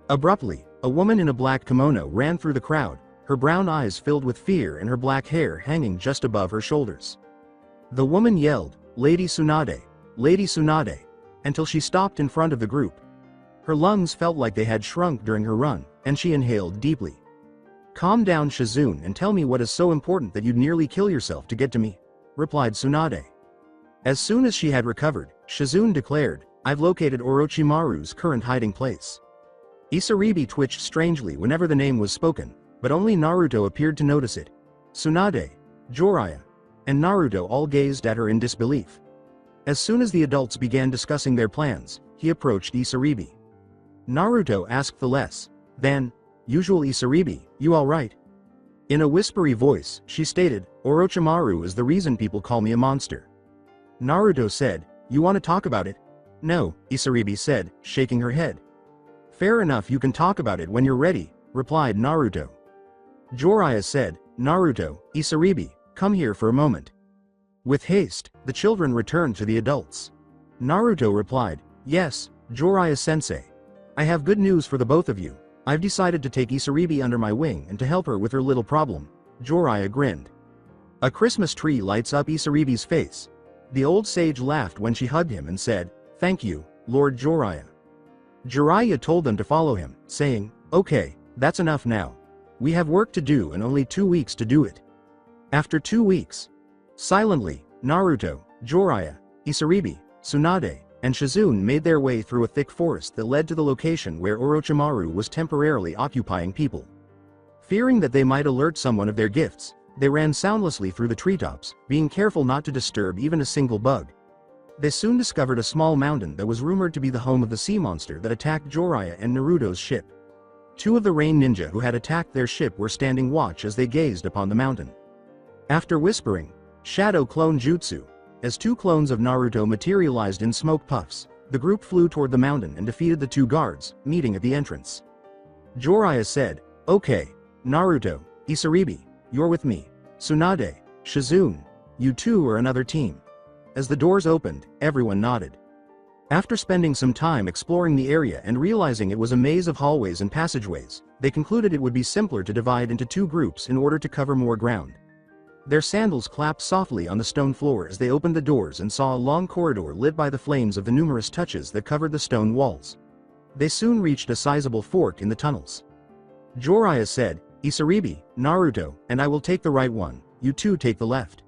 Abruptly, a woman in a black kimono ran through the crowd, her brown eyes filled with fear and her black hair hanging just above her shoulders. The woman yelled, Lady Tsunade, until she stopped in front of the group. Her lungs felt like they had shrunk during her run, and she inhaled deeply. "Calm down, Shizune, and tell me what is so important that you'd nearly kill yourself to get to me," replied Tsunade. As soon as she had recovered, Shizune declared, "I've located Orochimaru's current hiding place." Isaribi twitched strangely whenever the name was spoken, but only Naruto appeared to notice it. Tsunade, Jiraiya, and Naruto all gazed at her in disbelief. As soon as the adults began discussing their plans, he approached Isaribi. Naruto asked the less than usual, "Isaribi, you alright?" In a whispery voice, she stated, "Orochimaru is the reason people call me a monster." Naruto said, "You want to talk about it?" "No," Isaribi said, shaking her head. "Fair enough, you can talk about it when you're ready," replied Naruto. Jiraiya said, "Naruto, Isaribi, come here for a moment." With haste, the children returned to the adults. Naruto replied, "Yes, Jiraiya-sensei. I have good news for the both of you. I've decided to take Isaribi under my wing and to help her with her little problem." Jiraiya grinned. A Christmas tree lights up Isaribi's face. The old sage laughed when she hugged him and said, "Thank you, Lord Jiraiya." Jiraiya told them to follow him, saying, "Okay, that's enough now. We have work to do and only 2 weeks to do it." After 2 weeks, silently, Naruto, Jiraiya, Isaribi, Tsunade, and Shizune made their way through a thick forest that led to the location where Orochimaru was temporarily occupying people. Fearing that they might alert someone of their gifts, they ran soundlessly through the treetops, being careful not to disturb even a single bug. They soon discovered a small mountain that was rumored to be the home of the sea monster that attacked Jiraiya and Naruto's ship. 2 of the rain ninja who had attacked their ship were standing watch as they gazed upon the mountain. After whispering, "Shadow Clone Jutsu," as 2 clones of Naruto materialized in smoke puffs, the group flew toward the mountain and defeated the 2 guards, meeting at the entrance. Jiraiya said, "Okay, Naruto, Isaribi, you're with me. Tsunade, Shizune, you 2 are another team." As the doors opened, everyone nodded. After spending some time exploring the area and realizing it was a maze of hallways and passageways, they concluded it would be simpler to divide into 2 groups in order to cover more ground. Their sandals clapped softly on the stone floor as they opened the doors and saw a long corridor lit by the flames of the numerous touches that covered the stone walls. They soon reached a sizable fork in the tunnels. Jiraiya said, "Isaribi, Naruto, and I will take the right one, you 2 take the left."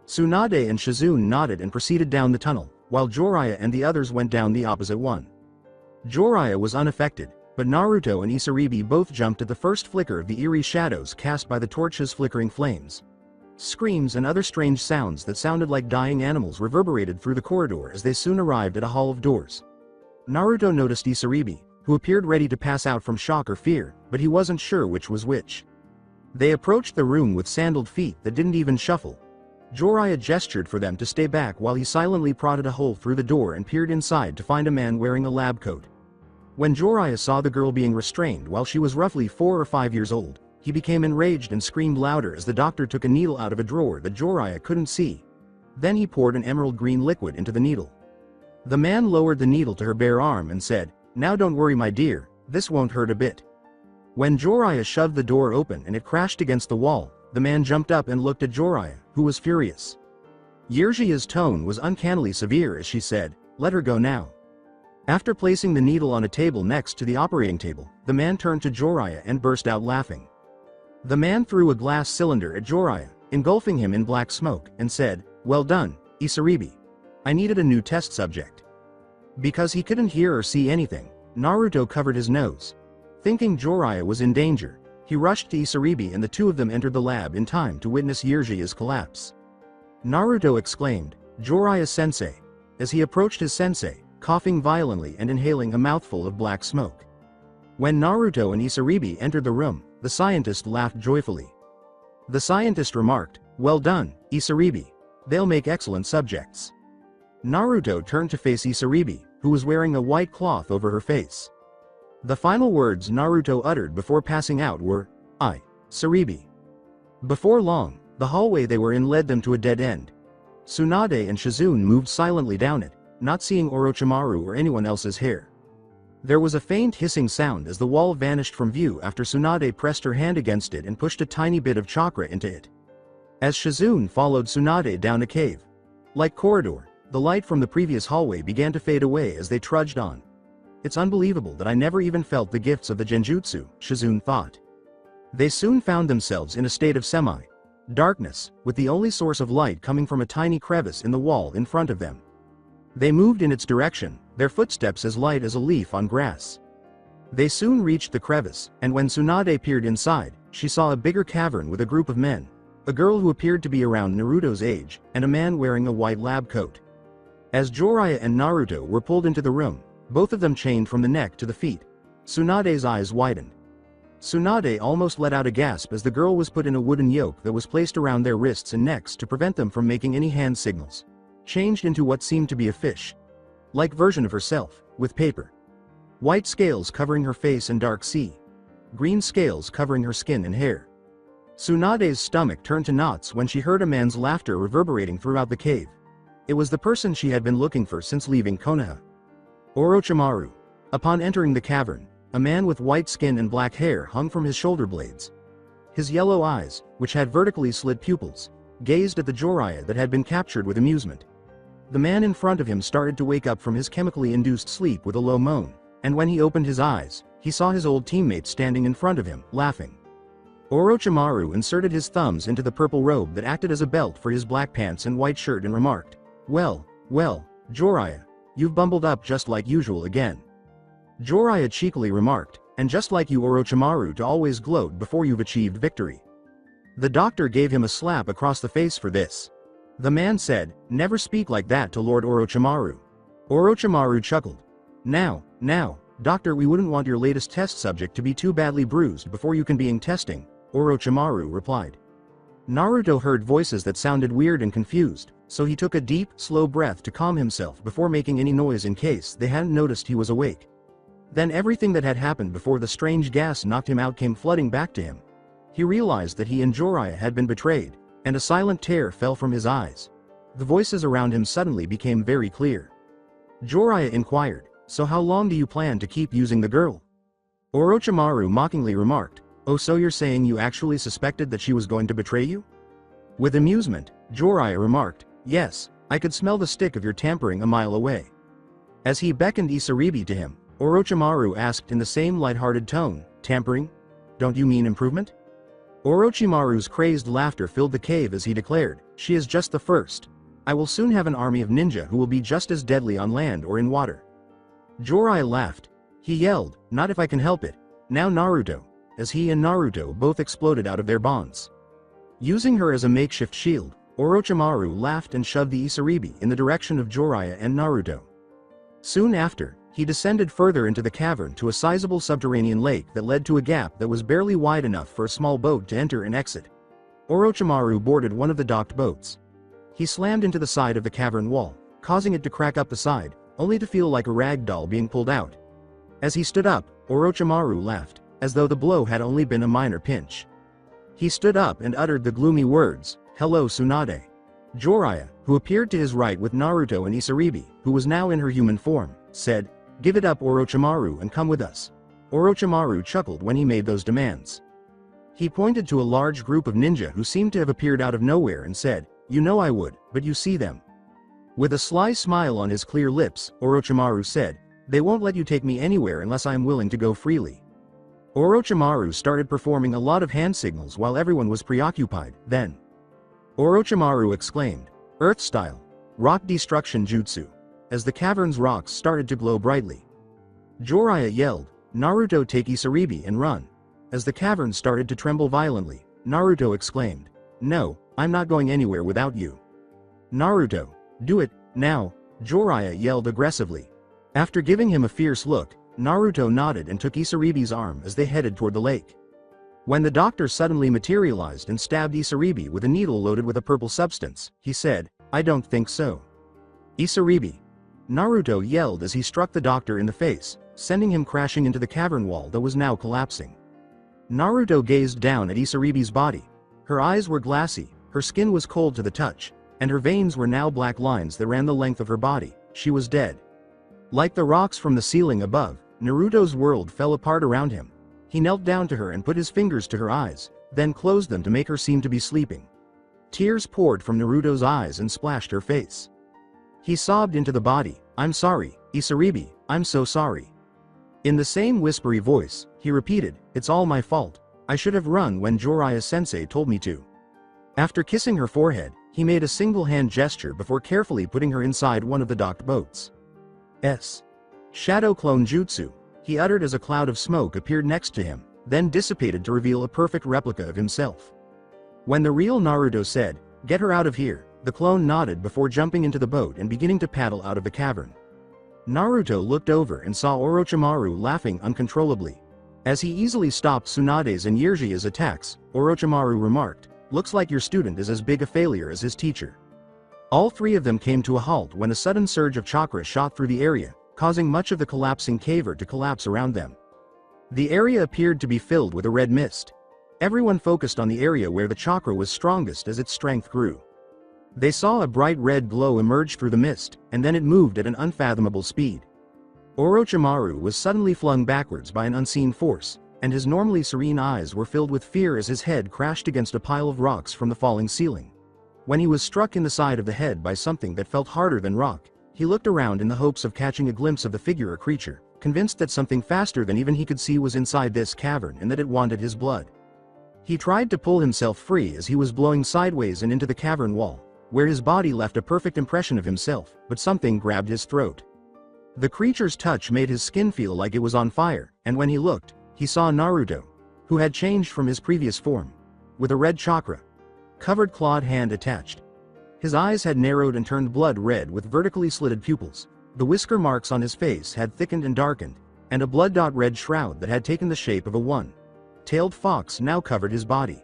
Tsunade and Shizune nodded and proceeded down the tunnel, while Jiraiya and the others went down the opposite one. Jiraiya was unaffected, but Naruto and Isaribi both jumped at the first flicker of the eerie shadows cast by the torch's flickering flames. Screams and other strange sounds that sounded like dying animals reverberated through the corridor as they soon arrived at a hall of doors. Naruto noticed Isaribi, who appeared ready to pass out from shock or fear, but he wasn't sure which was which. They approached the room with sandaled feet that didn't even shuffle. Jiraiya gestured for them to stay back while he silently prodded a hole through the door and peered inside to find a man wearing a lab coat. When Jiraiya saw the girl being restrained while she was roughly 4 or 5 years old, he became enraged and screamed louder as the doctor took a needle out of a drawer that Jiraiya couldn't see. Then he poured an emerald green liquid into the needle. The man lowered the needle to her bare arm and said, "Now don't worry my dear, this won't hurt a bit." When Jiraiya shoved the door open and it crashed against the wall, the man jumped up and looked at Jiraiya, who was furious. Yurgia's tone was uncannily severe as she said, "Let her go now." After placing the needle on a table next to the operating table, the man turned to Jiraiya and burst out laughing. The man threw a glass cylinder at Jiraiya, engulfing him in black smoke, and said, "Well done, Isaribi. I needed a new test subject." Because he couldn't hear or see anything, Naruto covered his nose. Thinking Jiraiya was in danger, he rushed to Isaribi and the 2 of them entered the lab in time to witness Yurgia's collapse. Naruto exclaimed, "Jiraiya-sensei," as he approached his sensei, coughing violently and inhaling a mouthful of black smoke. When Naruto and Isaribi entered the room, the scientist laughed joyfully. The scientist remarked, "Well done, Isaribi. They'll make excellent subjects." Naruto turned to face Isaribi, who was wearing a white cloth over her face. The final words Naruto uttered before passing out were, "Isaribi." Before long, the hallway they were in led them to a dead end. Tsunade and Shizune moved silently down it, not seeing Orochimaru or anyone else's hair. There was a faint hissing sound as the wall vanished from view after Tsunade pressed her hand against it and pushed a tiny bit of chakra into it. As Shizune followed Tsunade down a cave. Like corridor, the light from the previous hallway began to fade away as they trudged on. "It's unbelievable that I never even felt the gifts of the genjutsu," Shizune thought. They soon found themselves in a state of semi-darkness, with the only source of light coming from a tiny crevice in the wall in front of them. They moved in its direction, their footsteps as light as a leaf on grass. They soon reached the crevice, and when Tsunade peered inside, she saw a bigger cavern with a group of men, a girl who appeared to be around Naruto's age, and a man wearing a white lab coat. As Jiraiya and Naruto were pulled into the room, both of them chained from the neck to the feet, Tsunade's eyes widened. Tsunade almost let out a gasp as the girl was put in a wooden yoke that was placed around their wrists and necks to prevent them from making any hand signals. Changed into what seemed to be a fish-like version of herself, with paper. White scales covering her face and dark sea green scales covering her skin and hair. Tsunade's stomach turned to knots when she heard a man's laughter reverberating throughout the cave. It was the person she had been looking for since leaving Konoha. Orochimaru. Upon entering the cavern, a man with white skin and black hair hung from his shoulder blades. His yellow eyes, which had vertically slit pupils, gazed at the Jiraiya that had been captured with amusement. The man in front of him started to wake up from his chemically induced sleep with a low moan, and when he opened his eyes, he saw his old teammate standing in front of him, laughing. Orochimaru inserted his thumbs into the purple robe that acted as a belt for his black pants and white shirt and remarked, well, Jiraiya, you've bumbled up just like usual again. Jiraiya cheekily remarked, and just like you Orochimaru to always gloat before you've achieved victory. The doctor gave him a slap across the face for this. The man said, never speak like that to Lord Orochimaru. Orochimaru chuckled. Now, doctor, we wouldn't want your latest test subject to be too badly bruised before you can begin testing, Orochimaru replied. Naruto heard voices that sounded weird and confused, so he took a deep, slow breath to calm himself before making any noise in case they hadn't noticed he was awake. Then everything that had happened before the strange gas knocked him out came flooding back to him. He realized that he and Jiraiya had been betrayed, and a silent tear fell from his eyes. The voices around him suddenly became very clear. Jiraiya inquired, so how long do you plan to keep using the girl? Orochimaru mockingly remarked, oh, so you're saying you actually suspected that she was going to betray you? With amusement, Jiraiya remarked, yes, I could smell the stick of your tampering a mile away. As he beckoned Isaribi to him, Orochimaru asked in the same light-hearted tone, tampering? Don't you mean improvement? Orochimaru's crazed laughter filled the cave as he declared, she is just the first. I will soon have an army of ninja who will be just as deadly on land or in water. Jiraiya laughed. He yelled, not if I can help it. Now Naruto, as he and Naruto both exploded out of their bonds. Using her as a makeshift shield, Orochimaru laughed and shoved the Isaribi in the direction of Jiraiya and Naruto. Soon after, he descended further into the cavern to a sizable subterranean lake that led to a gap that was barely wide enough for a small boat to enter and exit. Orochimaru boarded one of the docked boats. He slammed into the side of the cavern wall, causing it to crack up the side, only to feel like a rag doll being pulled out. As he stood up, Orochimaru laughed, as though the blow had only been a minor pinch. He stood up and uttered the gloomy words, hello Tsunade. Jiraiya, who appeared to his right with Naruto and Isaribi, who was now in her human form, said, give it up Orochimaru and come with us. Orochimaru chuckled when he made those demands. He pointed to a large group of ninja who seemed to have appeared out of nowhere and said, you know I would, but you see them. With a sly smile on his clear lips, Orochimaru said, they won't let you take me anywhere unless I am willing to go freely. Orochimaru started performing a lot of hand signals while everyone was preoccupied, then. Orochimaru exclaimed, Earth style, rock destruction jutsu, as the cavern's rocks started to glow brightly. Jiraiya yelled, Naruto take Isaribi and run. As the cavern started to tremble violently, Naruto exclaimed, no, I'm not going anywhere without you. Naruto, do it, now, Jiraiya yelled aggressively. After giving him a fierce look, Naruto nodded and took Isaribi's arm as they headed toward the lake. When the doctor suddenly materialized and stabbed Isaribi with a needle loaded with a purple substance, he said, I don't think so. Isaribi. Naruto yelled as he struck the doctor in the face, sending him crashing into the cavern wall that was now collapsing. Naruto gazed down at Isaribi's body. Her eyes were glassy, her skin was cold to the touch, and her veins were now black lines that ran the length of her body. She was dead. Like the rocks from the ceiling above, Naruto's world fell apart around him. He knelt down to her and put his fingers to her eyes, then closed them to make her seem to be sleeping. Tears poured from Naruto's eyes and splashed her face. He sobbed into the body, I'm sorry, Isaribi, I'm so sorry. In the same whispery voice, he repeated, it's all my fault. I should have run when Jiraiya-sensei told me to. After kissing her forehead, he made a single hand gesture before carefully putting her inside one of the docked boats. Shadow clone jutsu, he uttered as a cloud of smoke appeared next to him, then dissipated to reveal a perfect replica of himself. When the real Naruto said, get her out of here, the clone nodded before jumping into the boat and beginning to paddle out of the cavern. Naruto looked over and saw Orochimaru laughing uncontrollably. As he easily stopped Tsunade's and Jiraiya's attacks, Orochimaru remarked, looks like your student is as big a failure as his teacher. All three of them came to a halt when a sudden surge of chakra shot through the area, causing much of the collapsing caver to collapse around them. The area appeared to be filled with a red mist. Everyone focused on the area where the chakra was strongest as its strength grew. They saw a bright red glow emerge through the mist, and then it moved at an unfathomable speed. Orochimaru was suddenly flung backwards by an unseen force, and his normally serene eyes were filled with fear as his head crashed against a pile of rocks from the falling ceiling. When he was struck in the side of the head by something that felt harder than rock, he looked around in the hopes of catching a glimpse of the figure or creature, convinced that something faster than even he could see was inside this cavern and that it wanted his blood. He tried to pull himself free as he was blowing sideways and into the cavern wall, where his body left a perfect impression of himself, but something grabbed his throat. The creature's touch made his skin feel like it was on fire, and when he looked, he saw Naruto, who had changed from his previous form, with a red chakra covered clawed hand attached. His eyes had narrowed and turned blood red with vertically slitted pupils. The whisker marks on his face had thickened and darkened, and a blood-red shroud that had taken the shape of a one-tailed fox now covered his body.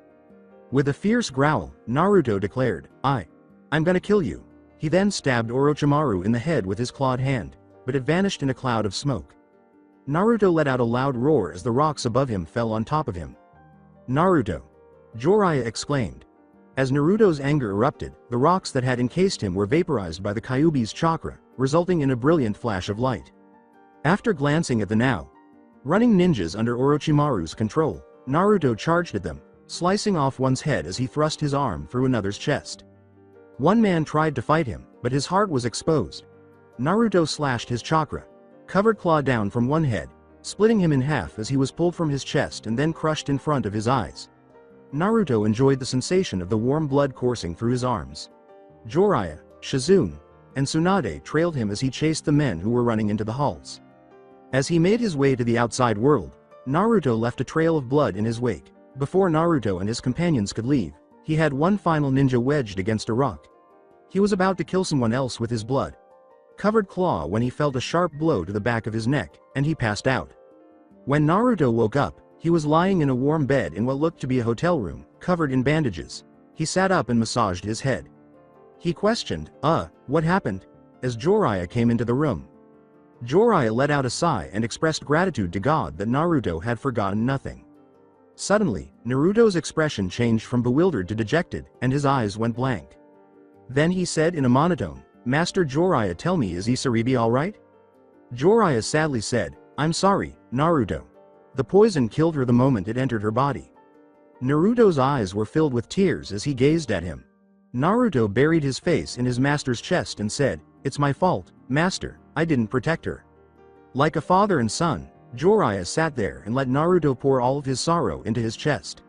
With a fierce growl, Naruto declared, I'm gonna kill you." He then stabbed Orochimaru in the head with his clawed hand, but it vanished in a cloud of smoke. Naruto let out a loud roar as the rocks above him fell on top of him. "Naruto!" Jiraiya exclaimed. As Naruto's anger erupted, the rocks that had encased him were vaporized by the Kyuubi's chakra, resulting in a brilliant flash of light. After glancing at the now running ninjas under Orochimaru's control, Naruto charged at them, slicing off one's head as he thrust his arm through another's chest. One man tried to fight him, but his heart was exposed. Naruto slashed his chakra covered claw down from one head, splitting him in half as he was pulled from his chest and then crushed in front of his eyes. Naruto enjoyed the sensation of the warm blood coursing through his arms. Jiraiya, Shizune, and Tsunade trailed him as he chased the men who were running into the halls. As he made his way to the outside world, Naruto left a trail of blood in his wake. Before Naruto and his companions could leave, he had one final ninja wedged against a rock. He was about to kill someone else with his blood-covered claw when he felt a sharp blow to the back of his neck, and he passed out. When Naruto woke up, he was lying in a warm bed in what looked to be a hotel room, covered in bandages. He sat up and massaged his head. He questioned, what happened?" as Jiraiya came into the room. Jiraiya let out a sigh and expressed gratitude to God that Naruto had forgotten nothing. Suddenly, Naruto's expression changed from bewildered to dejected, and his eyes went blank. Then he said in a monotone, "Master Jiraiya, tell me, is Isaribi alright?" Jiraiya sadly said, "I'm sorry, Naruto. The poison killed her the moment it entered her body." Naruto's eyes were filled with tears as he gazed at him. Naruto buried his face in his master's chest and said, "It's my fault, master, I didn't protect her." Like a father and son, Jiraiya sat there and let Naruto pour all of his sorrow into his chest.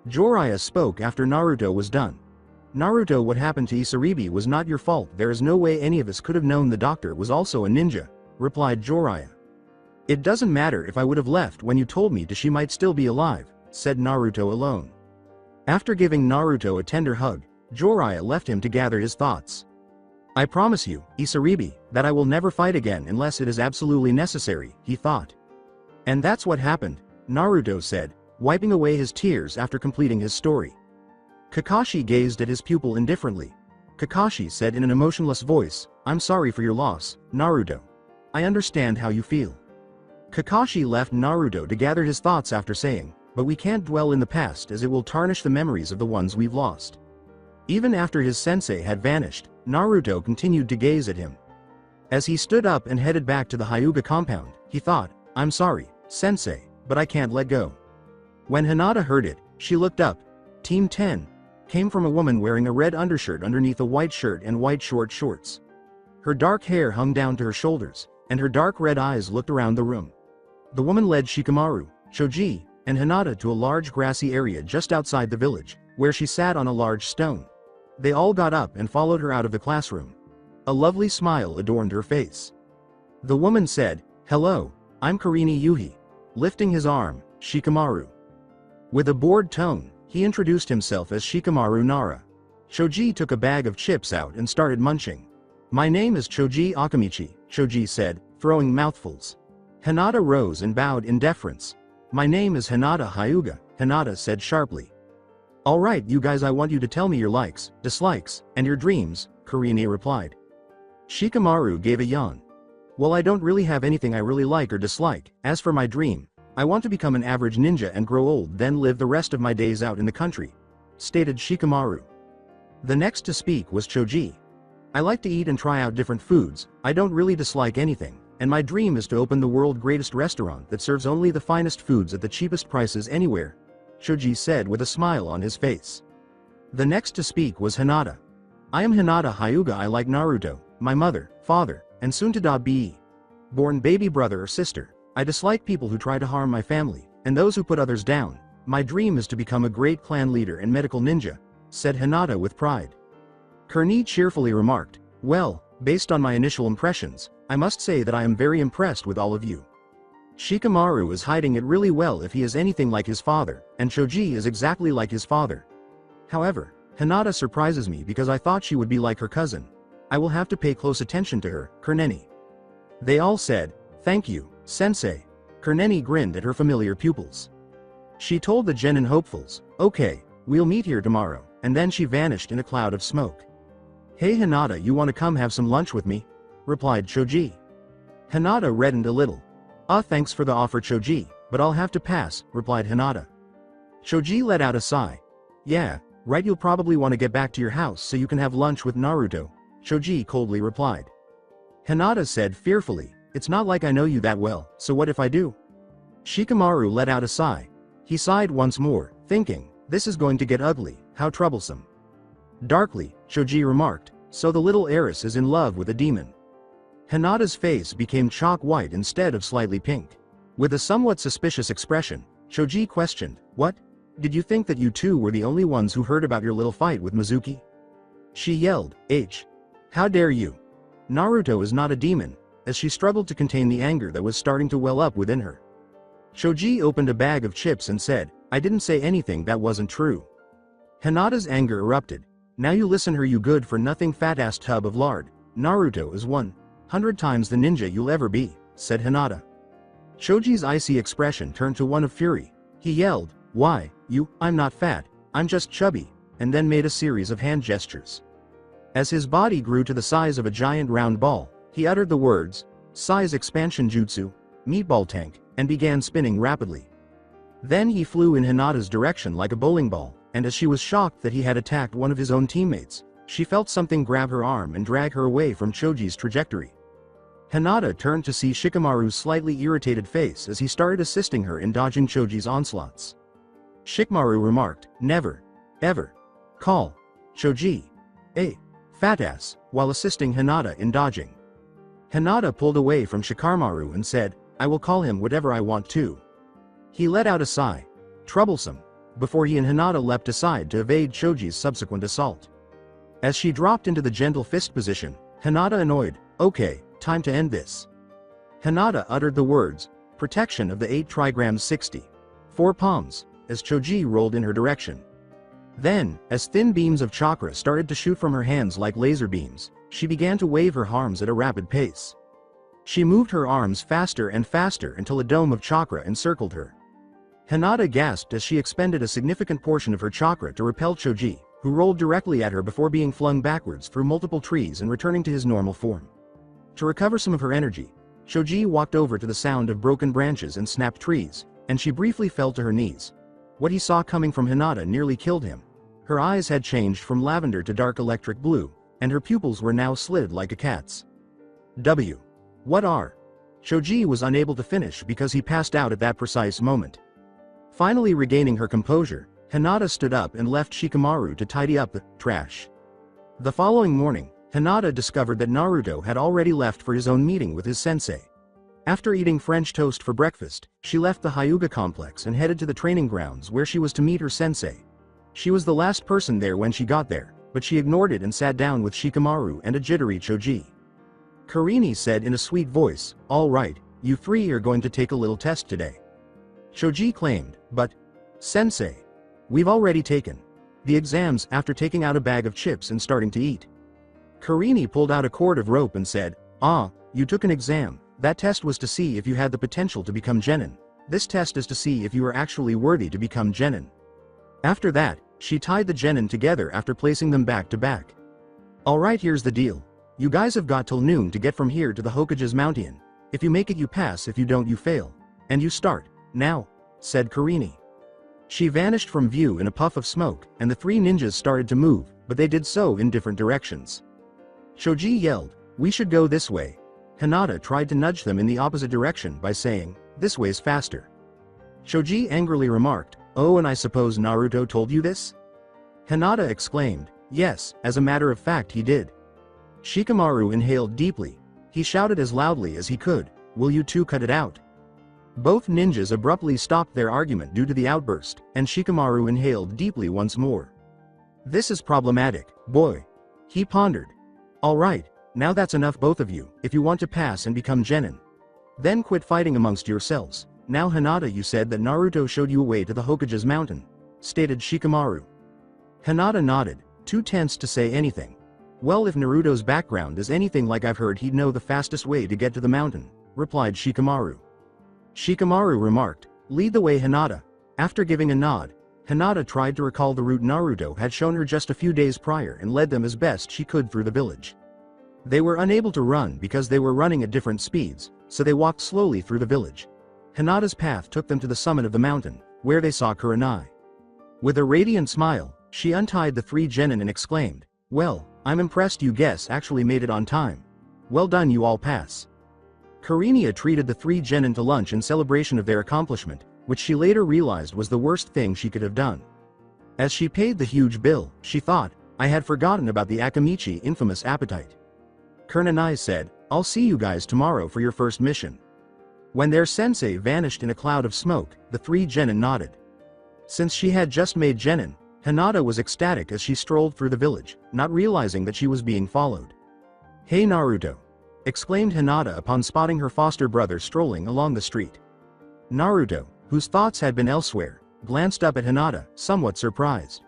Jiraiya spoke after Naruto was done. "Naruto, what happened to Isaribi was not your fault. There is no way any of us could have known the doctor was also a ninja," replied Jiraiya. "It doesn't matter if I would have left when you told me she might still be alive," said Naruto alone. After giving Naruto a tender hug, Jiraiya left him to gather his thoughts. "I promise you, Isaribi, that I will never fight again unless it is absolutely necessary," he thought. "And that's what happened," Naruto said, wiping away his tears after completing his story. Kakashi gazed at his pupil indifferently. Kakashi said in an emotionless voice, "I'm sorry for your loss, Naruto. I understand how you feel." Kakashi left Naruto to gather his thoughts after saying, "But we can't dwell in the past as it will tarnish the memories of the ones we've lost." Even after his sensei had vanished, Naruto continued to gaze at him. As he stood up and headed back to the Hyuga compound, he thought, "I'm sorry, sensei, but I can't let go." When Hinata heard it, she looked up. Team 10 came from a woman wearing a red undershirt underneath a white shirt and white short shorts. Her dark hair hung down to her shoulders, and her dark red eyes looked around the room. The woman led Shikamaru, Choji, and Hinata to a large grassy area just outside the village, where she sat on a large stone. They all got up and followed her out of the classroom. A lovely smile adorned her face. The woman said, "Hello, I'm Karini Yuhi." Lifting his arm, Shikamaru. With a bored tone, he introduced himself as Shikamaru Nara. Choji took a bag of chips out and started munching. "My name is Choji Akamichi," Choji said, throwing mouthfuls. Hinata rose and bowed in deference. "My name is Hinata Hyuga," Hinata said sharply. "Alright you guys, I want you to tell me your likes, dislikes, and your dreams," Karini replied. Shikamaru gave a yawn. "Well, I don't really have anything I really like or dislike. As for my dream, I want to become an average ninja and grow old, then live the rest of my days out in the country," stated Shikamaru. The next to speak was Choji. "I like to eat and try out different foods, I don't really dislike anything, and my dream is to open the world's greatest restaurant that serves only the finest foods at the cheapest prices anywhere," Choji said with a smile on his face. The next to speak was Hinata. "I am Hinata Hyuga. I like Naruto, my mother, father, and soon to be born baby brother or sister. I dislike people who try to harm my family, and those who put others down. My dream is to become a great clan leader and medical ninja," said Hinata with pride. Kerni cheerfully remarked, "Well, based on my initial impressions, I must say that I am very impressed with all of you. Shikamaru is hiding it really well if he is anything like his father, and Choji is exactly like his father. However, Hinata surprises me because I thought she would be like her cousin. I will have to pay close attention to her." Kerneni. They all said, "Thank you, Sensei." Kerneni grinned at her familiar pupils. She told the genin hopefuls, "Okay, we'll meet here tomorrow," and then she vanished in a cloud of smoke. "Hey Hinata, you want to come have some lunch with me?" replied Choji. Hinata reddened a little. Thanks for the offer Choji, but I'll have to pass," replied Hinata. Choji let out a sigh. "Yeah, right, you'll probably want to get back to your house so you can have lunch with Naruto," Choji coldly replied. Hinata said fearfully, "It's not like I know you that well, so what if I do?" Shikamaru let out a sigh. He sighed once more, thinking, "This is going to get ugly, how troublesome." Darkly, Choji remarked, "So the little heiress is in love with a demon." Hinata's face became chalk white instead of slightly pink. With a somewhat suspicious expression, Choji questioned, "What? Did you think that you two were the only ones who heard about your little fight with Mizuki?" She yelled, How dare you? Naruto is not a demon," as she struggled to contain the anger that was starting to well up within her. Choji opened a bag of chips and said, "I didn't say anything that wasn't true." Hinata's anger erupted. "Now you listen her, you good for nothing fat-ass tub of lard. Naruto is 100 times the ninja you'll ever be," said Hinata. Choji's icy expression turned to one of fury. He yelled, "Why, I'm not fat, I'm just chubby," and then made a series of hand gestures. As his body grew to the size of a giant round ball, he uttered the words, "Size expansion jutsu, meatball tank," and began spinning rapidly. Then he flew in Hinata's direction like a bowling ball, and as she was shocked that he had attacked one of his own teammates, she felt something grab her arm and drag her away from Choji's trajectory. Hinata turned to see Shikamaru's slightly irritated face as he started assisting her in dodging Choji's onslaughts. Shikamaru remarked, "Never, ever, call Choji a fat ass," while assisting Hinata in dodging. Hinata pulled away from Shikamaru and said, "I will call him whatever I want to." He let out a sigh. Troublesome. Before he and Hinata leapt aside to evade Choji's subsequent assault. As she dropped into the gentle fist position, Hinata annoyed, "Okay, time to end this." Hinata uttered the words, "Protection of the 8 trigrams 60. 4 palms," as Choji rolled in her direction. Then, as thin beams of chakra started to shoot from her hands like laser beams, she began to wave her arms at a rapid pace. She moved her arms faster and faster until a dome of chakra encircled her. Hinata gasped as she expended a significant portion of her chakra to repel Choji, who rolled directly at her before being flung backwards through multiple trees and returning to his normal form. To recover some of her energy, Choji walked over to the sound of broken branches and snapped trees, and she briefly fell to her knees. What he saw coming from Hinata nearly killed him. Her eyes had changed from lavender to dark electric blue, and her pupils were now slitted like a cat's. What are? Choji was unable to finish because he passed out at that precise moment. Finally regaining her composure, Hinata stood up and left Shikamaru to tidy up the trash. The following morning, Hinata discovered that Naruto had already left for his own meeting with his sensei. After eating French toast for breakfast, she left the Hyuga complex and headed to the training grounds where she was to meet her sensei. She was the last person there when she got there, but she ignored it and sat down with Shikamaru and a jittery Choji. Karini said in a sweet voice, "All right, you 3 are going to take a little test today." Choji claimed, "But, sensei, we've already taken the exams," after taking out a bag of chips and starting to eat. Karini pulled out a cord of rope and said, You took an exam. That test was to see if you had the potential to become genin. This test is to see if you are actually worthy to become genin." After that, she tied the genin together after placing them back to back. "Alright, here's the deal. You guys have got till noon to get from here to the Hokage's mountain. If you make it you pass, if you don't you fail. And you start Now, said Karini. She vanished from view in a puff of smoke, and the three ninjas started to move, but they did so in different directions. Shoji yelled, "We should go this way." Hinata tried to nudge them in the opposite direction by saying, "This way's faster." Shoji angrily remarked, "Oh, and I suppose Naruto told you this?" Hinata exclaimed, "Yes, as a matter of fact he did." Shikamaru inhaled deeply. He shouted as loudly as he could, "Will you two cut it out?" Both ninjas abruptly stopped their argument due to the outburst, and Shikamaru inhaled deeply once more. "This is problematic, boy," he pondered. "All right, now that's enough both of you, if you want to pass and become genin. Then quit fighting amongst yourselves. Now Hinata, you said that Naruto showed you a way to the Hokage's mountain," stated Shikamaru. Hinata nodded, too tense to say anything. "Well, if Naruto's background is anything like I've heard, he'd know the fastest way to get to the mountain," replied Shikamaru. Shikamaru remarked, "Lead the way, Hinata." After giving a nod, Hinata tried to recall the route Naruto had shown her just a few days prior and led them as best she could through the village. They were unable to run because they were running at different speeds, so they walked slowly through the village. Hinata's path took them to the summit of the mountain, where they saw Kurenai. With a radiant smile, she untied the three genin and exclaimed, "Well, I'm impressed you guys actually made it on time. Well done, you all pass." Karini treated the three genin to lunch in celebration of their accomplishment, which she later realized was the worst thing she could have done. As she paid the huge bill, she thought, "I had forgotten about the Akamichi infamous appetite." Kurenai said, "I'll see you guys tomorrow for your first mission." When their sensei vanished in a cloud of smoke, the three genin nodded. Since she had just made genin, Hinata was ecstatic as she strolled through the village, not realizing that she was being followed. "Hey Naruto!" exclaimed Hinata upon spotting her foster brother strolling along the street. Naruto, whose thoughts had been elsewhere, glanced up at Hinata, somewhat surprised.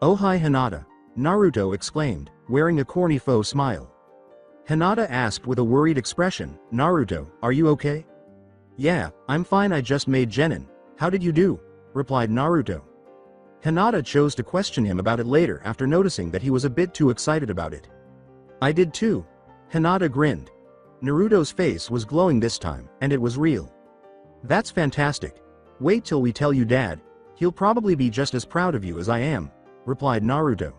"Oh hi Hinata!" Naruto exclaimed, wearing a corny faux smile. Hinata asked with a worried expression, "Naruto, are you okay?" "Yeah, I'm fine, I just made genin. How did you do?" replied Naruto. Hinata chose to question him about it later after noticing that he was a bit too excited about it. "I did too." Hinata grinned. Naruto's face was glowing this time, and it was real. "That's fantastic. Wait till we tell you Dad. He'll probably be just as proud of you as I am," replied Naruto.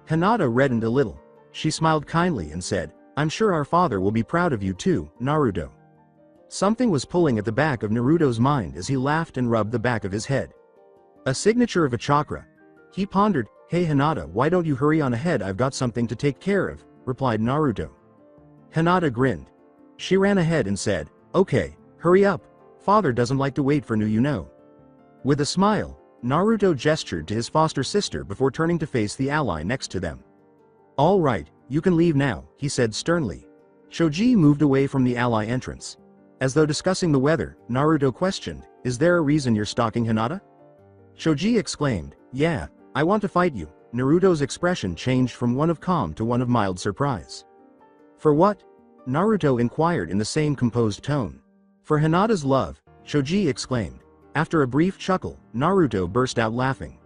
Hinata reddened a little. She smiled kindly and said, "I'm sure our father will be proud of you too, Naruto." Something was pulling at the back of Naruto's mind as he laughed and rubbed the back of his head. A signature of a chakra. He pondered, "Hey Hinata, why don't you hurry on ahead, I've got something to take care of," replied Naruto. Hinata grinned. She ran ahead and said, "Okay, hurry up. Father doesn't like to wait for you know." With a smile, Naruto gestured to his foster sister before turning to face the ally next to them. "All right, you can leave now," he said sternly. Shoji moved away from the ally entrance. As though discussing the weather, Naruto questioned, "Is there a reason you're stalking Hinata?" Shoji exclaimed, "Yeah, I want to fight you." Naruto's expression changed from one of calm to one of mild surprise. "For what?" Naruto inquired in the same composed tone. "For Hinata's love," Shoji exclaimed. After a brief chuckle, Naruto burst out laughing.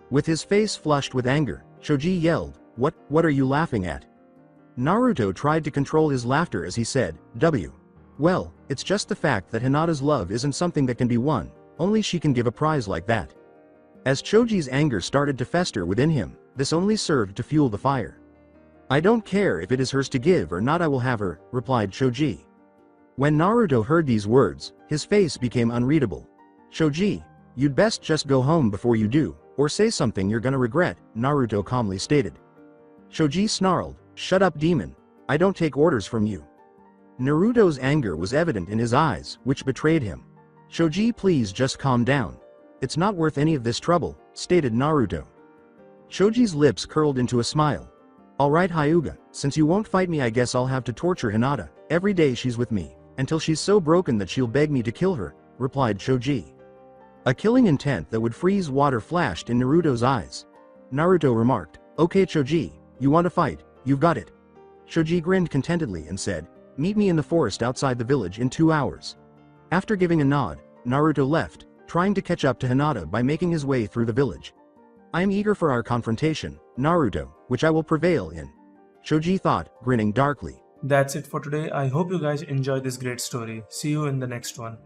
With his face flushed with anger, Shoji yelled, What are you laughing at?" Naruto tried to control his laughter as he said, Well, it's just the fact that Hinata's love isn't something that can be won, only she can give a prize like that." As Choji's anger started to fester within him, this only served to fuel the fire. "I don't care if it is hers to give or not, I will have her," replied Choji. When Naruto heard these words, his face became unreadable. "Choji, you'd best just go home before you do, or say something you're gonna regret," Naruto calmly stated. Choji snarled, "Shut up, demon. I don't take orders from you." Naruto's anger was evident in his eyes, which betrayed him. "Choji, please just calm down. It's not worth any of this trouble," stated Naruto. Choji's lips curled into a smile. "Alright Hyuga, since you won't fight me, I guess I'll have to torture Hinata every day she's with me, until she's so broken that she'll beg me to kill her," replied Choji. A killing intent that would freeze water flashed in Naruto's eyes. Naruto remarked, "Okay Choji, you want to fight, you've got it." Choji grinned contentedly and said, "Meet me in the forest outside the village in 2 hours." After giving a nod, Naruto left, trying to catch up to Hinata by making his way through the village. "I am eager for our confrontation, Naruto, which I will prevail in," Choji thought, grinning darkly. That's it for today. I hope you guys enjoyed this great story. See you in the next one.